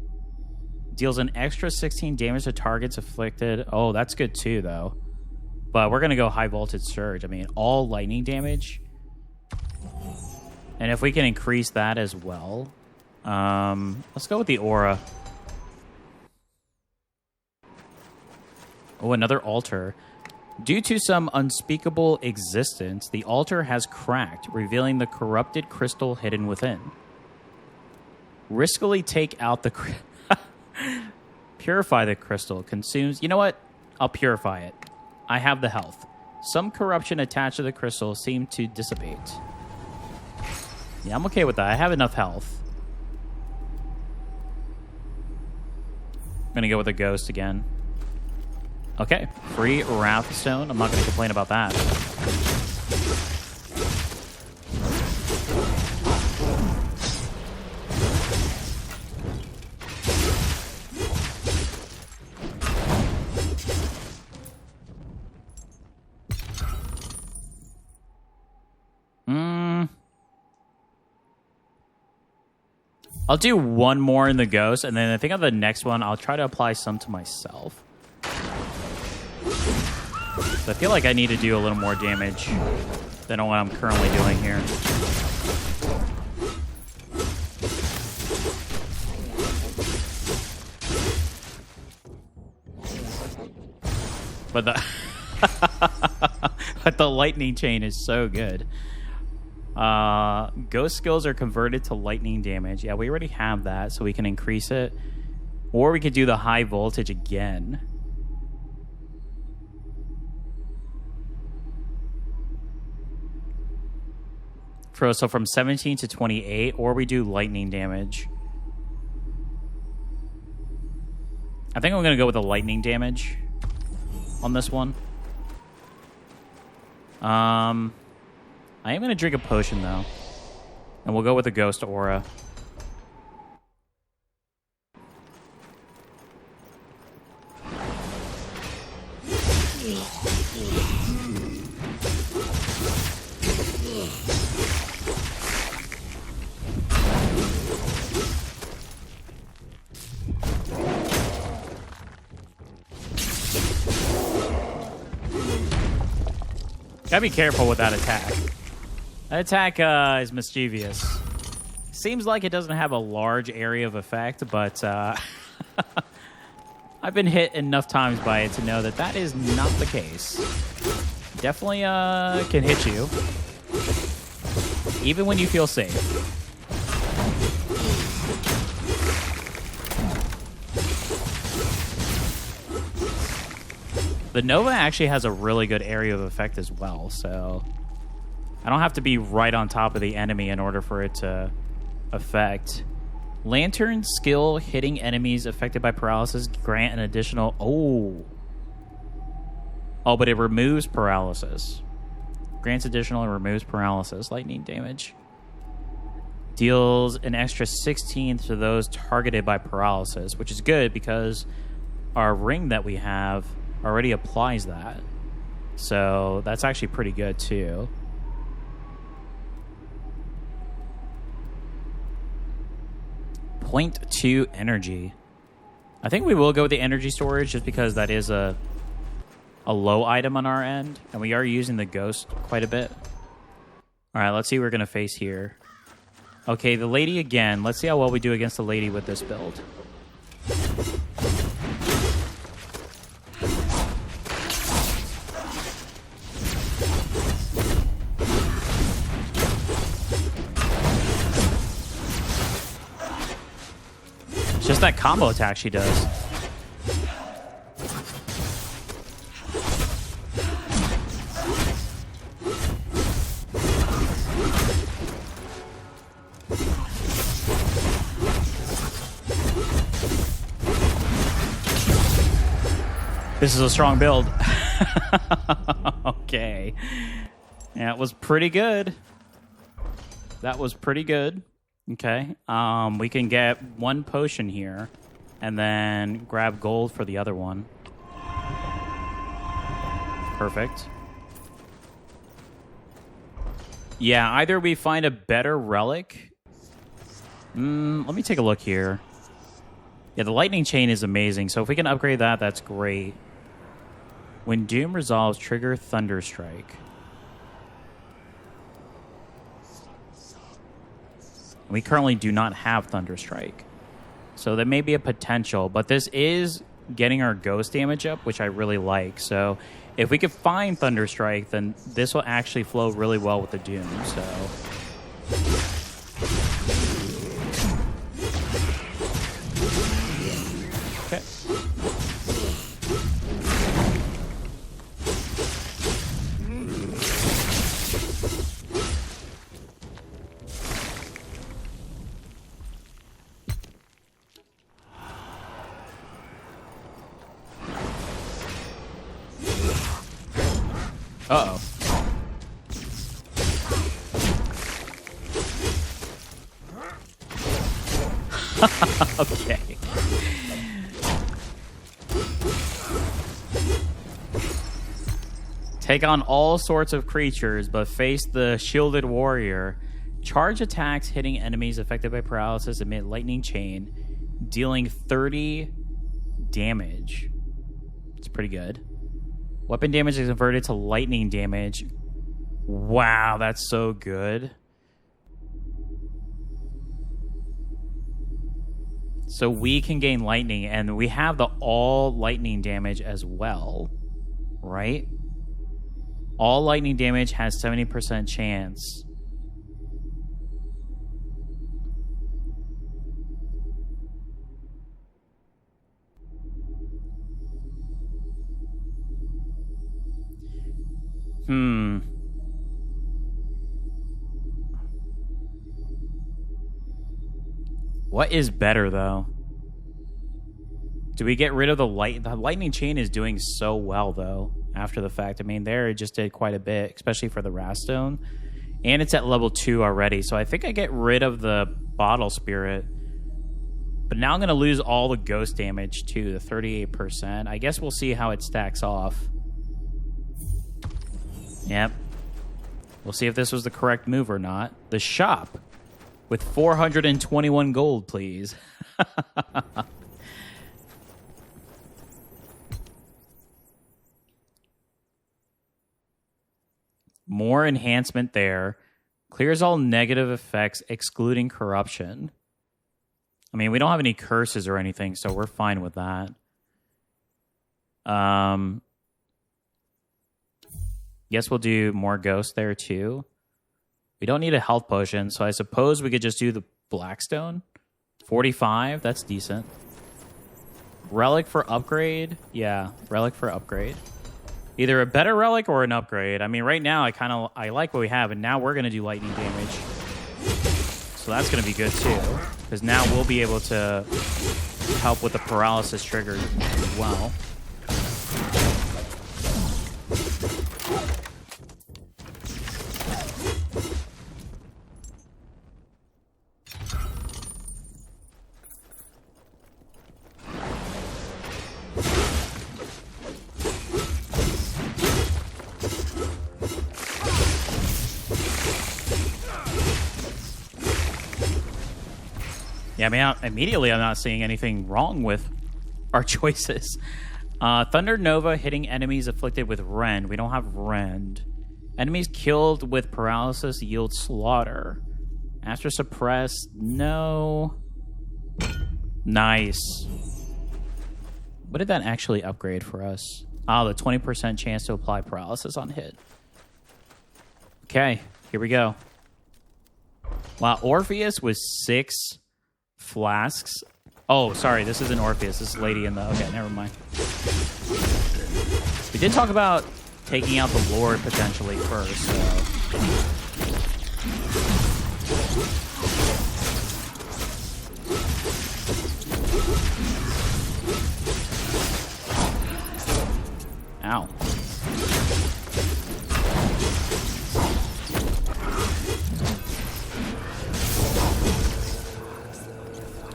Deals an extra 16 damage to targets afflicted. Oh, that's good too, though. But we're going to go high voltage surge. I mean, all lightning damage. And if we can increase that as well... let's go with the aura. Oh, another altar. Due to some unspeakable existence, the altar has cracked, revealing the corrupted crystal hidden within. Riskily take out the... Purify the crystal. Consumes... You know what? I'll purify it. I have the health. Some corruption attached to the crystal seemed to dissipate. Yeah, I'm okay with that. I have enough health. I'm going to go with a ghost again. Okay, free Wrathstone. I'm not going to complain about that. I'll do one more in the ghost, and then I think on the next one, I'll try to apply some to myself. So I feel like I need to do a little more damage than what I'm currently doing here. But the lightning chain is so good. Ghost skills are converted to lightning damage. Yeah, we already have that, so we can increase it. Or we could do the high voltage again. So from 17 to 28, or we do lightning damage. I think I'm going to go with the lightning damage on this one. I am going to drink a potion, though. And we'll go with the Ghost Aura. Gotta be careful with that attack. That attack is mischievous. Seems like it doesn't have a large area of effect, but I've been hit enough times by it to know that that is not the case. Definitely can hit you, even when you feel safe. The Nova actually has a really good area of effect as well, so I don't have to be right on top of the enemy in order for it to affect. Lantern skill hitting enemies affected by paralysis grant an additional... Oh, but it removes paralysis. Grants additional and removes paralysis. Lightning damage. Deals an extra 16 to those targeted by paralysis, which is good because our ring that we have already applies that. So that's actually pretty good too. .2 energy. I think we will go with the energy storage just because that is a low item on our end, and we are using the ghost quite a bit. All right, let's see what we're going to face here. Okay, the lady again. Let's see how well we do against the lady with this build. It's just that combo attack she does. This is a strong build. Okay. Yeah, it was pretty good. That was pretty good. Okay. We can get one potion here and then grab gold for the other one. Perfect. Yeah, either we find a better relic. Let me take a look here. Yeah, the lightning chain is amazing. So if we can upgrade that, that's great. When Doom resolves, trigger Thunderstrike. We currently do not have Thunderstrike. So there may be a potential, but this is getting our ghost damage up, which I really like. So if we could find Thunderstrike, then this will actually flow really well with the Doom. So okay. Uh-oh. Okay. Take on all sorts of creatures, but face the shielded warrior. Charge attacks hitting enemies affected by paralysis emit lightning chain, dealing 30 damage. It's pretty good. Weapon damage is converted to lightning damage. Wow, that's so good. So we can gain lightning, and we have the all lightning damage as well, right? All lightning damage has 70% chance. What is better, though? Do we get rid of the light? The lightning chain is doing so well, though, after the fact. I mean, there it just did quite a bit, especially for the Raststone. And it's at level 2 already, so I think I get rid of the Bottle Spirit. But now I'm going to lose all the ghost damage, too, the 38%. I guess we'll see how it stacks off. Yep. We'll see if this was the correct move or not. The shop with 421 gold, please. More enhancement there. Clears all negative effects, excluding corruption. I mean, we don't have any curses or anything, so we're fine with that. Guess we'll do more ghosts there too. We don't need a health potion, so I suppose we could just do the Blackstone. 45, that's decent. Relic for upgrade? Yeah, relic for upgrade. Either a better relic or an upgrade. I mean, right now I like what we have, and now we're gonna do lightning damage. So that's gonna be good too, because now we'll be able to help with the paralysis trigger as well. Yeah, I mean, immediately I'm not seeing anything wrong with our choices. Thunder Nova hitting enemies afflicted with rend. We don't have rend. Enemies killed with paralysis yield slaughter. After suppress, no. Nice. What did that actually upgrade for us? The 20% chance to apply paralysis on hit. Okay, here we go. Wow, Orpheus was 6 flasks. Oh, sorry, this isn't Orpheus. This is Lady in the... Okay, never mind. We did talk about taking out the Lord potentially first, so... Ow.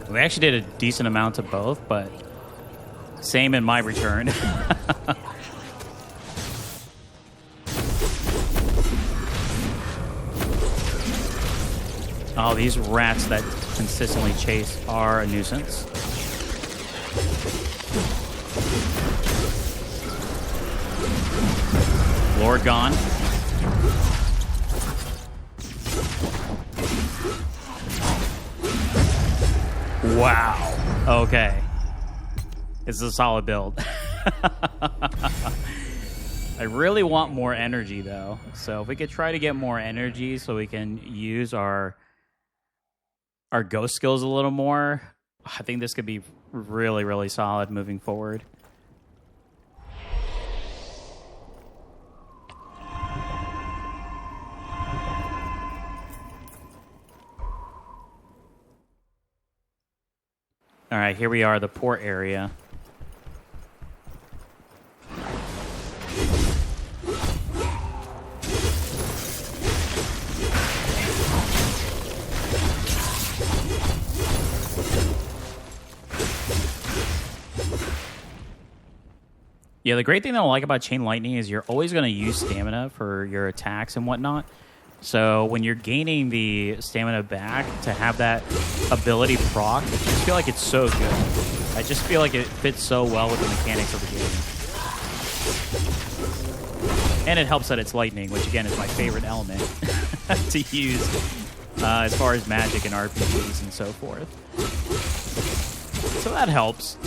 We actually did a decent amount of both, but same in my return. Oh, these rats that consistently chase are a nuisance. Lord gone. Wow. Okay. This is a solid build. I really want more energy, though. So if we could try to get more energy so we can use our ghost skills a little more, I think this could be really, really solid moving forward. All right, here we are, the port area. Yeah, the great thing that I like about Chain Lightning is you're always going to use stamina for your attacks and whatnot. So when you're gaining the stamina back, to have that ability proc, I just feel like it's so good. I just feel like it fits so well with the mechanics of the game. And it helps that it's lightning, which again is my favorite element to use as far as magic and RPGs and so forth. So that helps.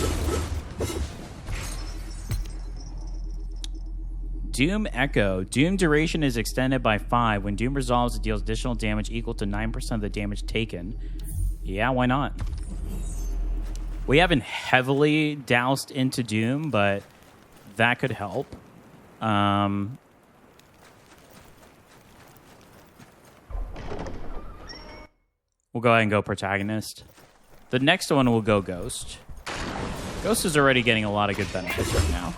Doom Echo. Doom duration is extended by 5. When Doom resolves, it deals additional damage equal to 9% of the damage taken. Yeah, why not? We haven't heavily doused into Doom, but that could help. We'll go ahead and go Protagonist. The next one will go Ghost. Ghost is already getting a lot of good benefits right now.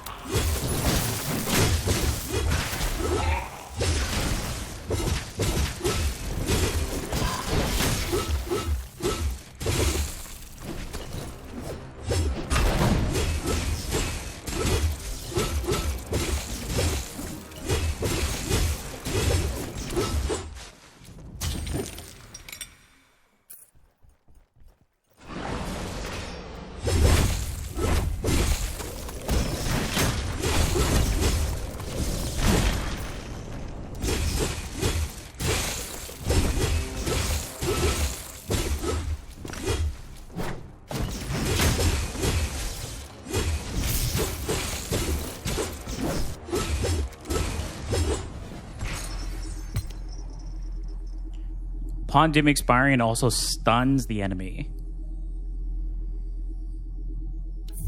Upon Doom expiring, it also stuns the enemy.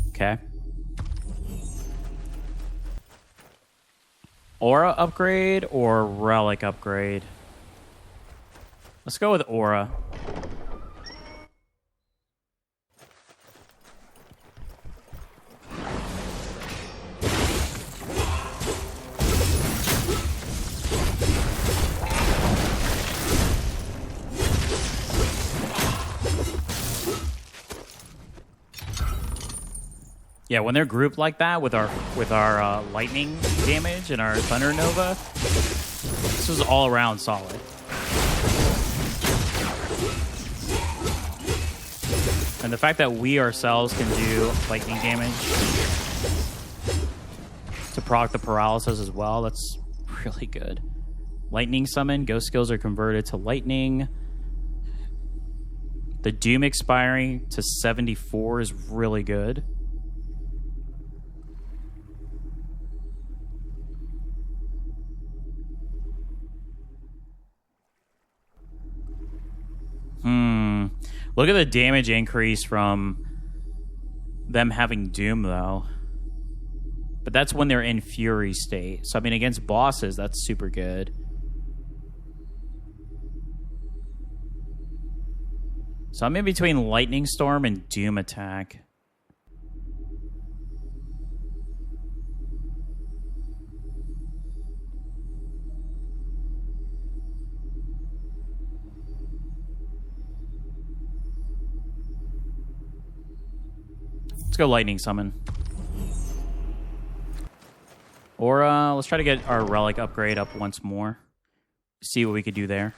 Okay. Aura upgrade or relic upgrade? Let's go with Aura. Yeah, when they're grouped like that with our lightning damage and our Thunder Nova, this is all around solid. And the fact that we ourselves can do lightning damage to proc the paralysis as well, that's really good. Lightning summon, ghost skills are converted to lightning. The doom expiring to 74 is really good. Look at the damage increase from them having doom, though. But that's when they're in fury state. So, I mean, against bosses, that's super good. So I'm in between Lightning Storm and Doom Attack. Let's go Lightning Summon. Or let's try to get our Relic upgrade up once more. See what we could do there.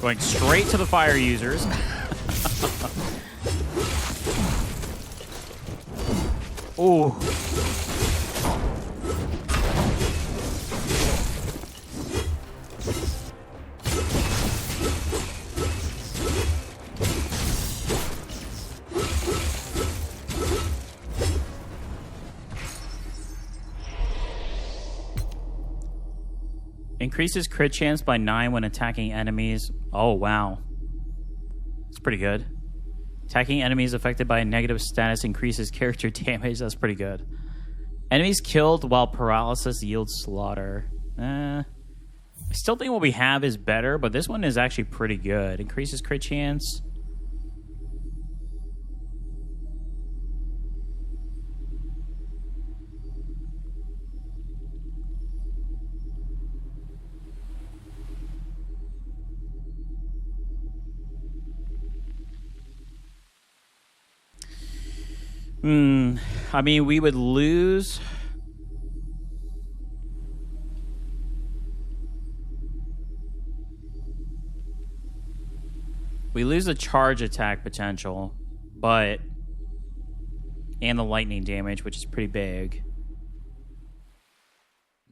Going straight to the fire users. Ooh. Increases crit chance by 9 when attacking enemies. Oh, wow. That's pretty good. Attacking enemies affected by a negative status increases character damage. That's pretty good. Enemies killed while paralysis yields slaughter. I still think what we have is better, but this one is actually pretty good. Increases crit chance. I mean, we would lose. We lose the charge attack potential, but and the lightning damage, which is pretty big.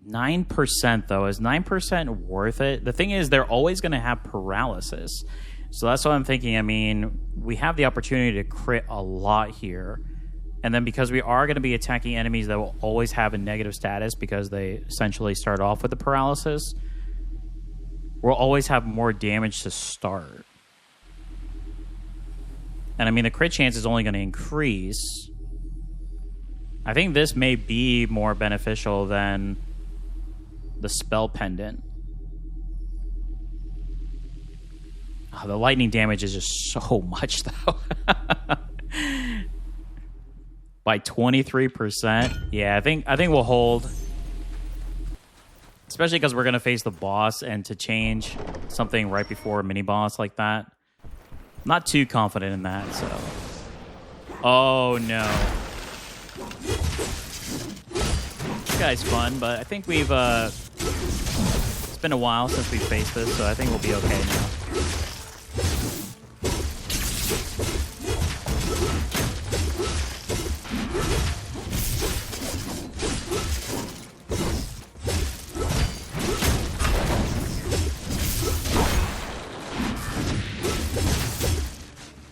9% though, is 9% worth it? The thing is, they're always going to have paralysis, so that's what I'm thinking. I mean, we have the opportunity to crit a lot here. And then because we are going to be attacking enemies that will always have a negative status because they essentially start off with the paralysis, we'll always have more damage to start. And I mean, the crit chance is only going to increase. I think this may be more beneficial than the spell pendant. Oh, the lightning damage is just so much, though. By 23%. Yeah, I think we'll hold. Especially because we're going to face the boss, and to change something right before a mini-boss like that, I'm not too confident in that, so. Oh, no. This guy's fun, but I think we've... it's been a while since we've faced this, so I think we'll be okay now.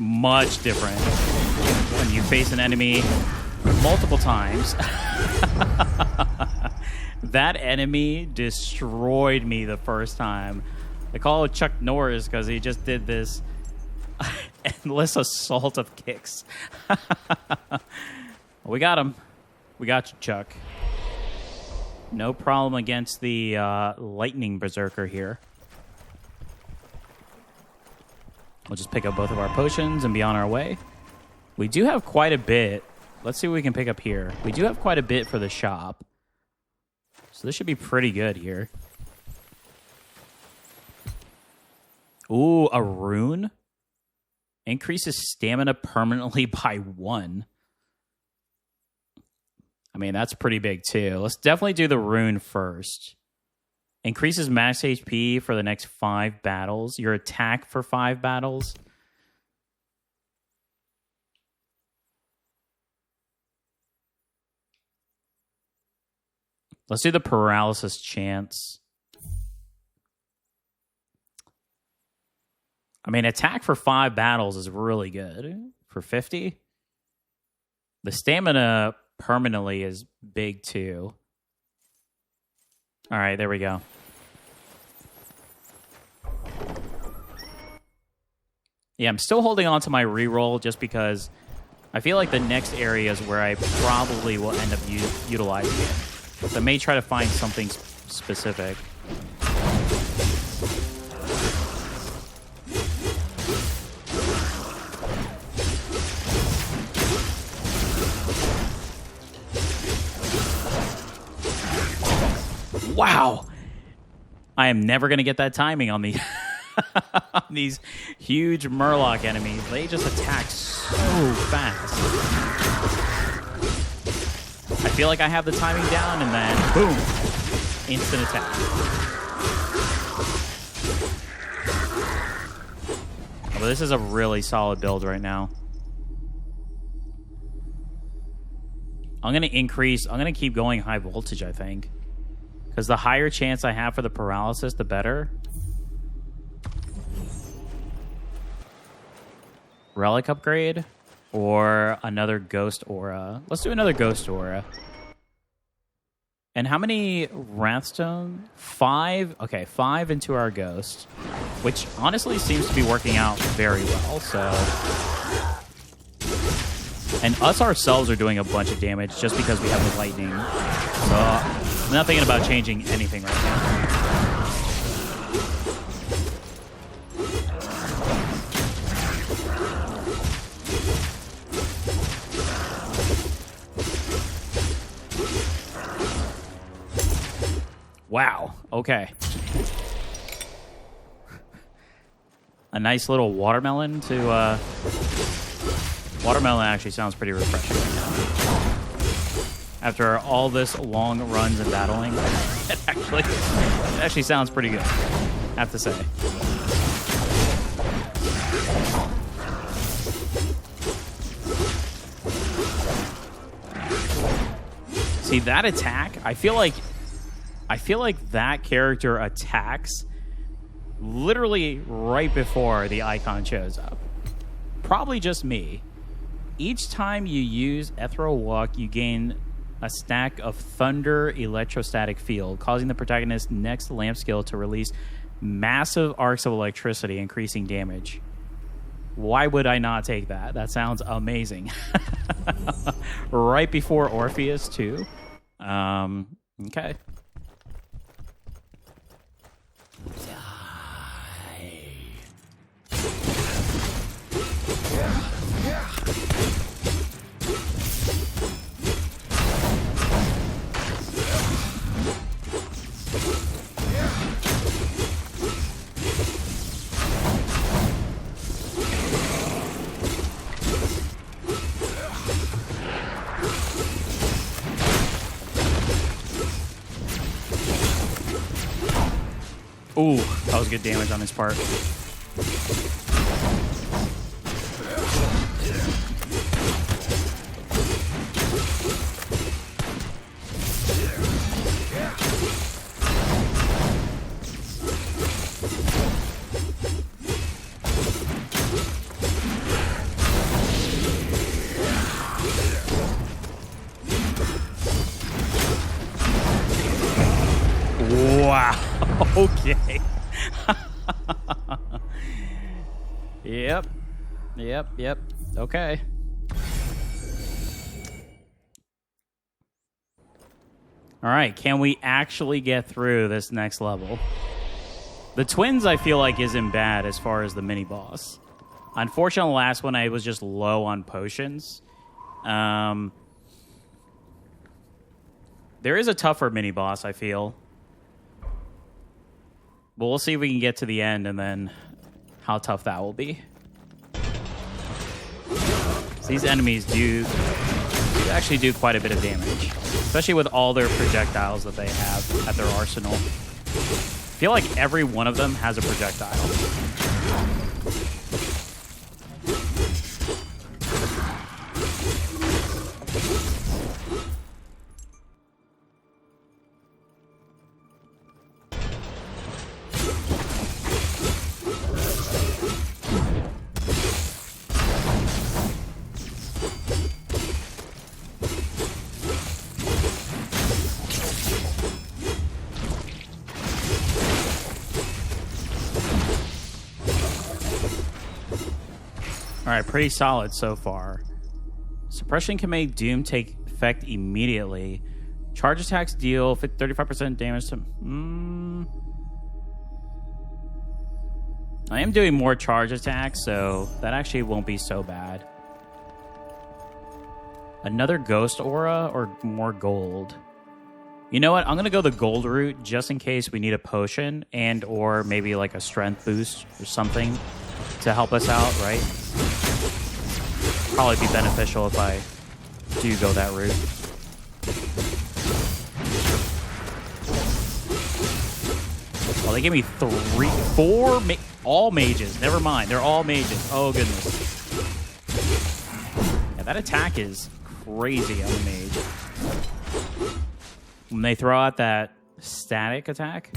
Much different when you face an enemy multiple times. That enemy destroyed me the first time. I call it Chuck Norris because he just did this endless assault of kicks. We got him. We got you, Chuck. No problem against the lightning berserker here. We'll just pick up both of our potions and be on our way. We do have quite a bit. Let's see what we can pick up here. We do have quite a bit for the shop. So this should be pretty good here. Ooh, a rune. Increases stamina permanently by 1. I mean, that's pretty big too. Let's definitely do the rune first. Increases max HP for the next 5 battles. Your attack for 5 battles. Let's do the paralysis chance. I mean, attack for 5 battles is really good. For 50. The stamina permanently is big too. All right, there we go. Yeah, I'm still holding on to my reroll just because I feel like the next area is where I probably will end up utilizing it. So I may try to find something specific. Wow. I am never going to get that timing on the on these huge Murloc enemies. They just attack so fast. I feel like I have the timing down, and then boom, instant attack. Oh, but this is a really solid build right now. I'm going to keep going high voltage, I think. Because the higher chance I have for the paralysis, the better. Relic upgrade or another ghost aura. Let's do another ghost aura. And how many Wrathstone? 5. Okay, 5 into our ghost, which honestly seems to be working out very well. So, and us ourselves are doing a bunch of damage just because we have the lightning. So I'm not thinking about changing anything right now. Wow. Okay. A nice little watermelon to... Watermelon actually sounds pretty refreshing right now. After all this long runs and battling, it actually sounds pretty good, I have to say. See, that attack, I feel like that character attacks literally right before the icon shows up. Probably just me. Each time you use Ethereal Walk, you gain a stack of Thunder Electrostatic Field, causing the protagonist's next lamp skill to release massive arcs of electricity, increasing damage. Why would I not take that? That sounds amazing. Right before Orpheus, too. Okay. Ooh, that was good damage on his part. Wow. Okay. Yep. Okay. All right, can we actually get through this next level? The twins, I feel like, isn't bad as far as the mini-boss. Unfortunately, the last one I was just low on potions. There is a tougher mini boss, I feel. But we'll see if we can get to the end and then how tough that will be. So these enemies do actually do quite a bit of damage, especially with all their projectiles that they have at their arsenal. I feel like every one of them has a projectile. All right, pretty solid so far. Suppression can make Doom take effect immediately. Charge attacks deal 35% damage to... I am doing more charge attacks, so that actually won't be so bad. Another ghost aura or more gold? You know what? I'm going to go the gold route just in case we need a potion and or maybe like a strength boost or something to help us out, right? Probably be beneficial if I do go that route. Oh, they gave me four, all mages. Never mind, they're all mages. Oh, goodness. Yeah, that attack is crazy on the mage. When they throw out that static attack.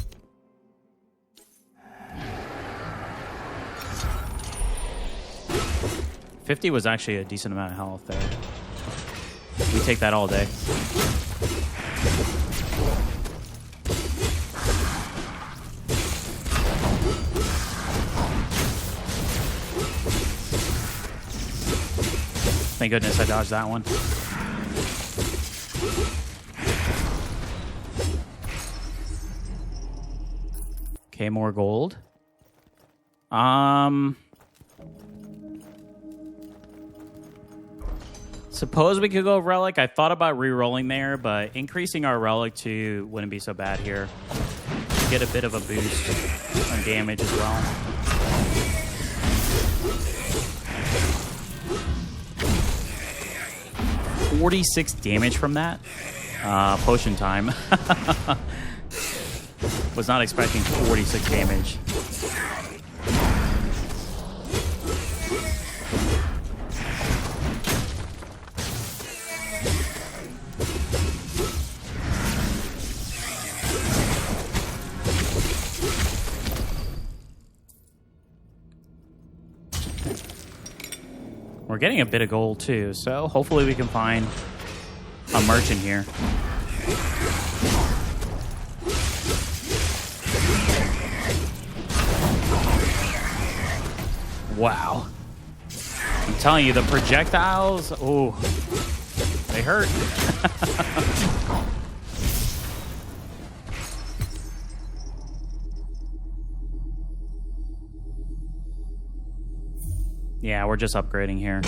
$50 was actually a decent amount of health there. We take that all day. Thank goodness I dodged that one. Okay, more gold. Suppose we could go relic. I thought about re-rolling there, but increasing our relic to wouldn't be so bad here. Get a bit of a boost on damage as well. $46 damage from that. Potion time. Was not expecting 46 damage. We're getting a bit of gold too, so hopefully we can find a merchant here. Wow. I'm telling you, the projectiles, oh, they hurt. Yeah, we're just upgrading here.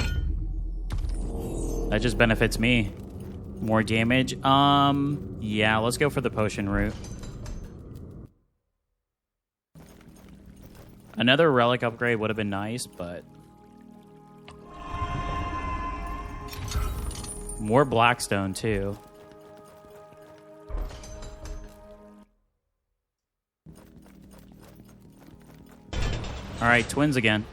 That just benefits me. More damage. Yeah, let's go for the potion route. Another relic upgrade would have been nice, but... More blackstone, too. Alright, twins again.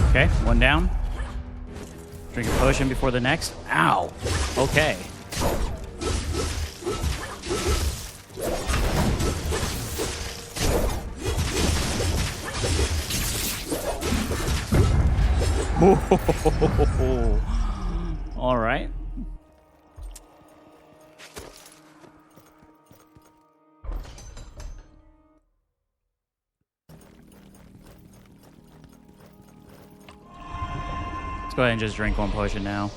Okay, one down. Drink a potion before the next. Ow! Okay. All right. Let's go ahead and just drink one potion now.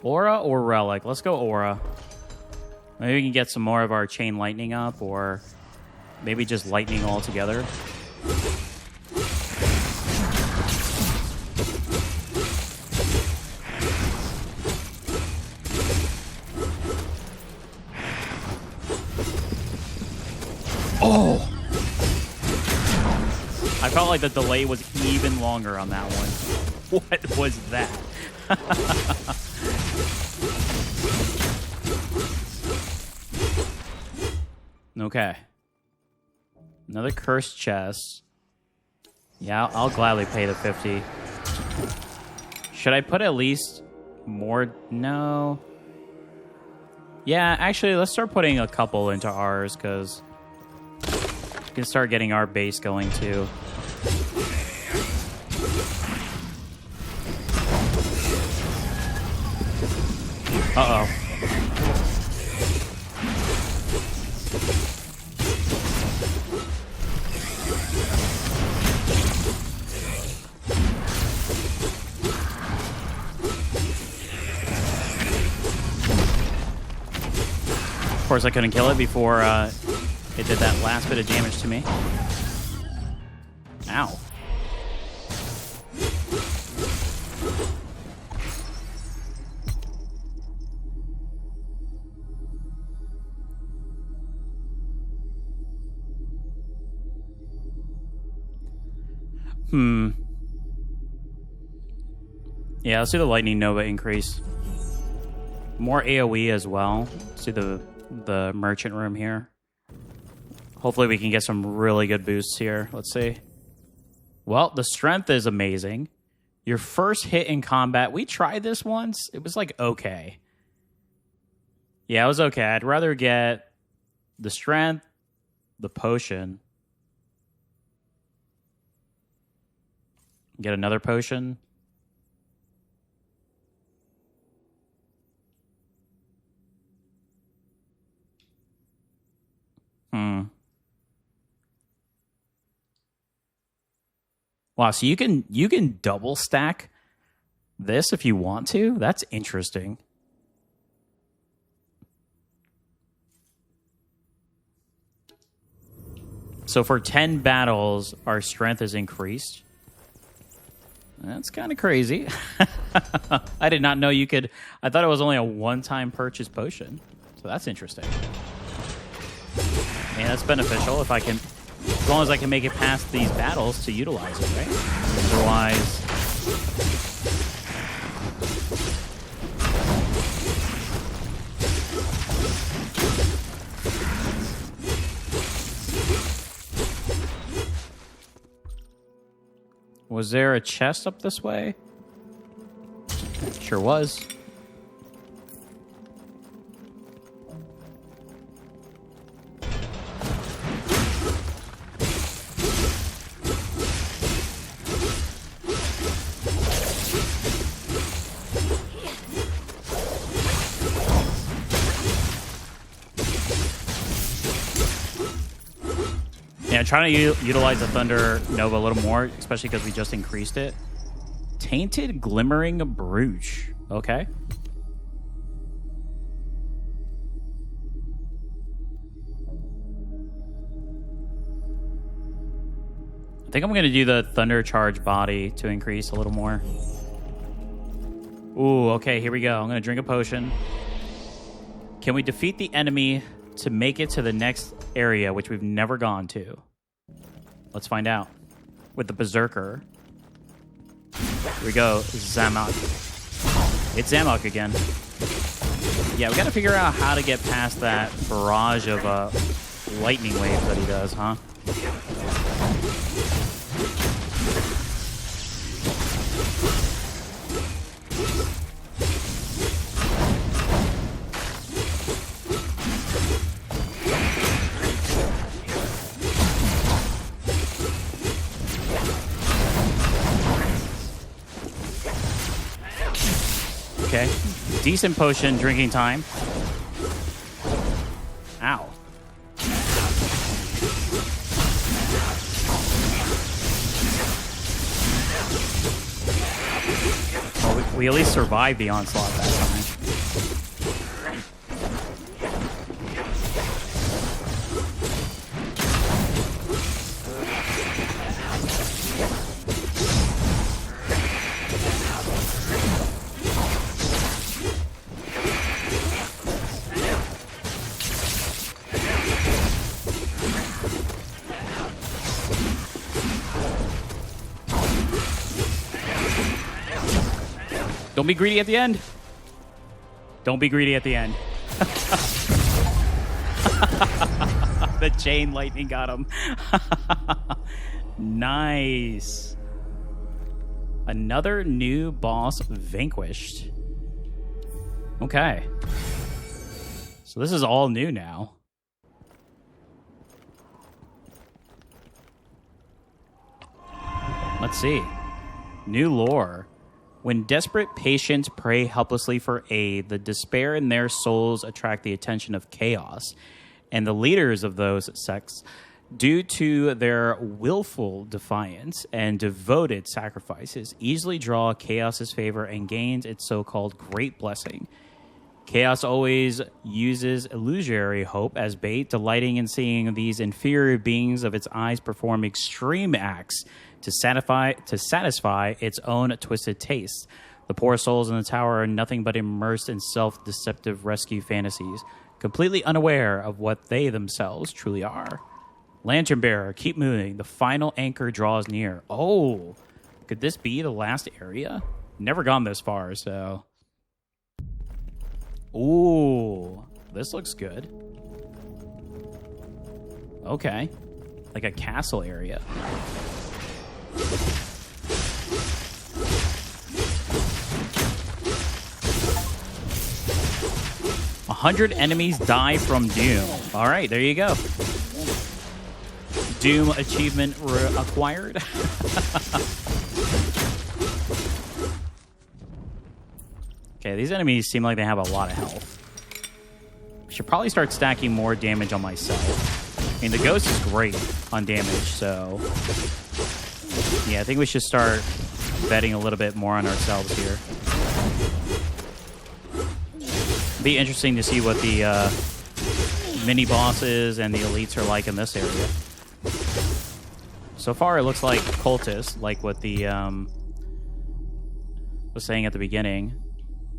Aura or relic? Let's go aura. Maybe we can get some more of our chain lightning up, or maybe just lightning altogether. Oh! I felt like the delay was even longer on that one. What was that? Okay. Another cursed chest. Yeah, I'll gladly pay the 50. Should I put at least more? No. Yeah, actually, let's start putting a couple into ours, because we can start getting our base going, too. Uh-oh. Of course, I couldn't kill it before it did that last bit of damage to me. Ow. Yeah, let's do the Lightning Nova increase. More AoE as well. Let's do the merchant room here. Hopefully we can get some really good boosts here. Let's see. Well, the strength is amazing. Your first hit in combat. We tried this once. It was like okay. Yeah, it was okay. I'd rather get the strength, the potion. Get another potion. Wow, so you can double stack this if you want to? That's interesting. So for 10 battles, our strength is increased. That's kind of crazy. I did not know you could... I thought it was only a one-time purchase potion. So that's interesting. Yeah, that's beneficial if I can... As long as I can make it past these battles to utilize it, right? Otherwise... Was there a chest up this way? Sure was. Yeah, trying to utilize the Thunder Nova a little more, especially because we just increased it. Tainted Glimmering Brooch. Okay. I think I'm going to do the Thunder Charge body to increase a little more. Ooh, okay, here we go. I'm going to drink a potion. Can we defeat the enemy to make it to the next area, which we've never gone to? Let's find out. With the Berserker. Here we go. Zamok. It's Zamok again. Yeah, we got to figure out how to get past that barrage of lightning waves that he does, huh? decent potion drinking time. Ow. Well, we at least survived the onslaught that time. Don't be greedy at the end. Don't be greedy at the end. The chain lightning got him. Nice. Another new boss vanquished. Okay. So this is all new now. Let's see. New lore. When desperate patients pray helplessly for aid, the despair in their souls attract the attention of chaos, and the leaders of those sects, due to their willful defiance and devoted sacrifices, easily draw chaos's favor and gains its so-called great blessing. Chaos always uses illusory hope as bait, delighting in seeing these inferior beings of its eyes perform extreme acts to satisfy its own twisted tastes. The poor souls in the tower are nothing but immersed in self-deceptive rescue fantasies, completely unaware of what they themselves truly are. Lantern bearer, keep moving. The final anchor draws near. Oh, could this be the last area? Never gone this far, so... Ooh, this looks good. Okay. Like a castle area. 100 enemies die from Doom. All right, there you go. Doom achievement acquired. Okay, these enemies seem like they have a lot of health. Should probably start stacking more damage on myself. I mean, the ghost is great on damage, so... yeah, I think we should start betting a little bit more on ourselves here. Be interesting to see what the mini-bosses and the elites are like in this area. So far, it looks like cultists, like what the was saying at the beginning.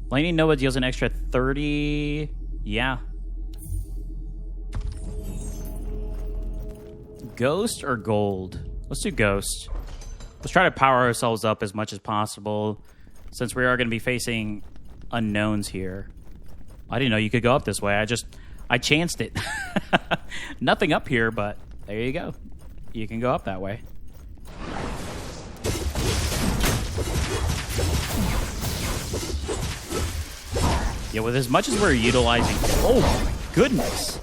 Lightning Nova deals an extra 30... yeah. Ghost or gold? Let's do ghost. Let's try to power ourselves up as much as possible, since we are going to be facing unknowns here. I didn't know you could go up this way. I chanced it. Nothing up here, but there you go. You can go up that way. Yeah, with as much as we're utilizing... oh, my goodness.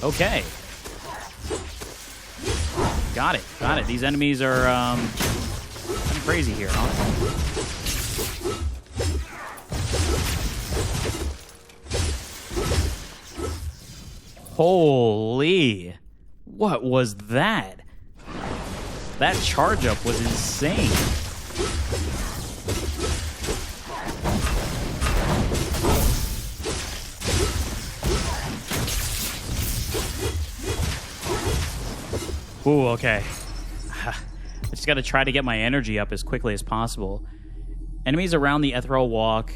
Okay. Got it. Got it. These enemies are kind of crazy here, huh? Holy. What was that? That charge up was insane. Ooh, okay. I just got to try to get my energy up as quickly as possible. Enemies around the ethereal walk.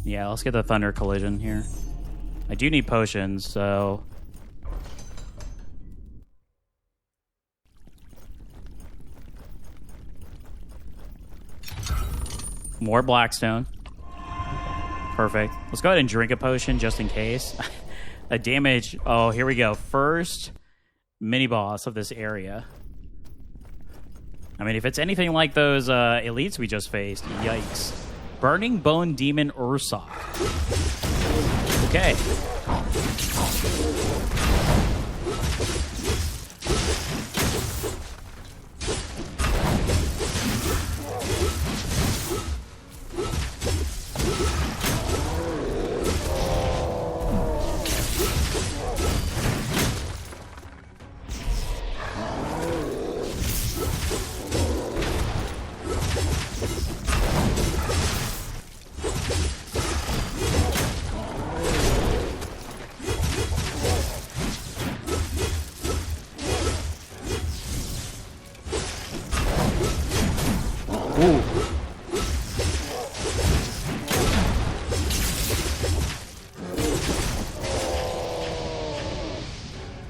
Yeah, let's get the thunder collision here. I do need potions, so... more Blackstone. Perfect. Let's go ahead and drink a potion just in case. A damage... oh, here we go. First mini-boss of this area. I mean, if it's anything like those elites we just faced, yikes. Burning Bone Demon Ursak. Okay.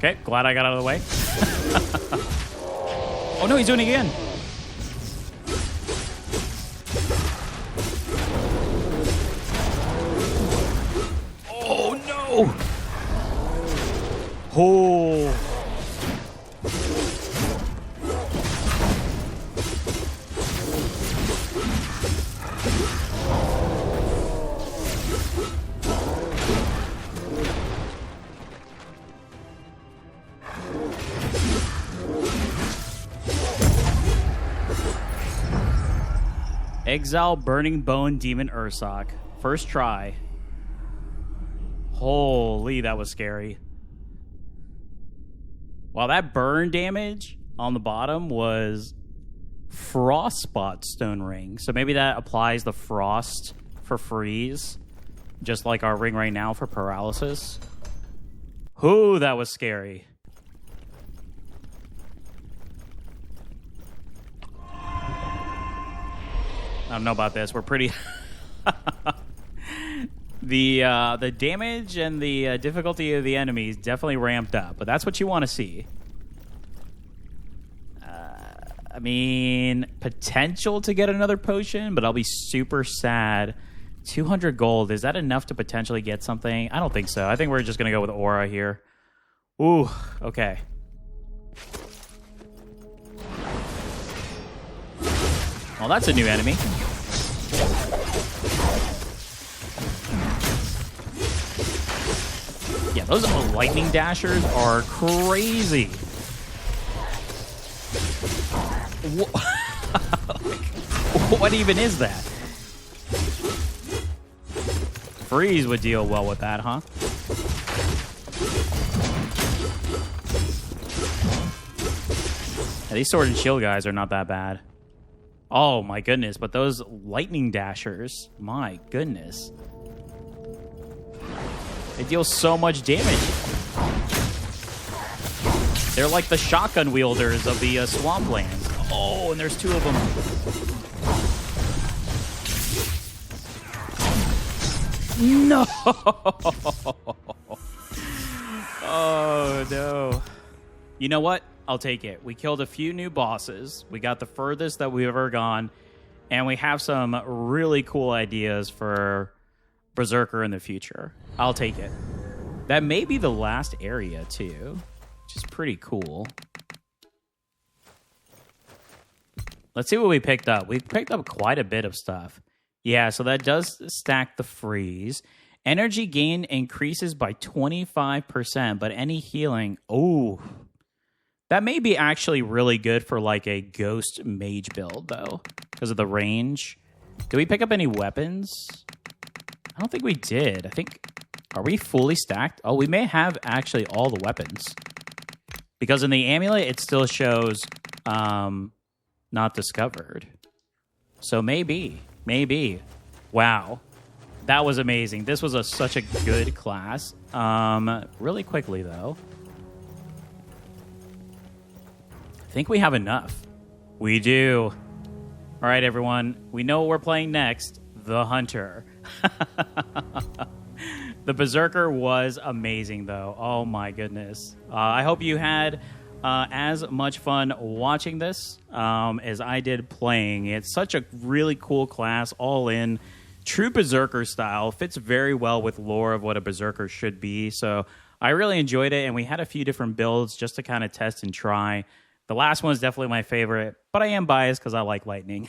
Okay, glad I got out of the way. Oh no, he's doing it again. Oh no! Oh. Exile Burning Bone Demon Ursoc. First try. Holy, that was scary. Wow, that burn damage on the bottom was Frost Spot Stone Ring. So maybe that applies the frost for freeze, just like our ring right now for paralysis. Ooh, that was scary. I don't know about this. We're pretty... The damage and the difficulty of the enemies definitely ramped up, but that's what you want to see. I mean, potential to get another potion, but I'll be super sad. 200 gold, is that enough to potentially get something? I don't think so. I think we're just going to go with Aura here. Ooh, okay. Well, that's a new enemy. Yeah, those lightning dashers are crazy. What even is that? Freeze would deal well with that, huh? Yeah, these sword and shield guys are not that bad. Oh my goodness, but those lightning dashers, my goodness. They deal so much damage. They're like the shotgun wielders of the swamplands. Oh, and there's two of them. No! Oh, no. You know what? I'll take it. We killed a few new bosses. We got the furthest that we've ever gone. And we have some really cool ideas for Berserker in the future. I'll take it. That may be the last area, too. Which is pretty cool. Let's see what we picked up. We picked up quite a bit of stuff. Yeah, so that does stack the freeze. Energy gain increases by 25%, but any healing... Oh, that may be actually really good for like a ghost mage build, though, because of the range. Did we pick up any weapons? I don't think we did. I think... Are we fully stacked? Oh, we may have actually all the weapons. Because in the amulet, it still shows not discovered. So maybe. Maybe. Wow. That was amazing. This was such a good class. Really quickly, though. I think we have enough. We do. All right, everyone. We know what we're playing next. The Hunter. The Berserker was amazing, though. Oh, my goodness. I hope you had as much fun watching this as I did playing. It's such a really cool class, all in. True Berserker style. Fits very well with lore of what a Berserker should be. So I really enjoyed it, and we had a few different builds just to kind of test and try. The last one is definitely my favorite, but I am biased because I like lightning.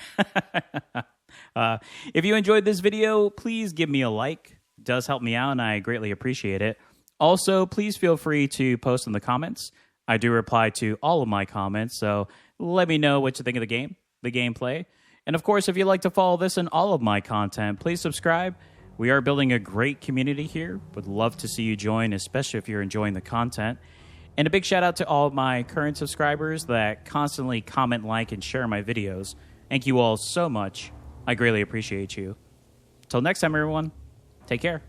If you enjoyed this video, please give me a like. It does help me out, and I greatly appreciate it. Also, please feel free to post in the comments. I do reply to all of my comments, so let me know what you think of the game, the gameplay. And of course, if you'd like to follow this and all of my content, please subscribe. We are building a great community here. Would love to see you join, especially if you're enjoying the content. And a big shout out to all of my current subscribers that constantly comment, like, and share my videos. Thank you all so much. I greatly appreciate you. Till next time, everyone. Take care.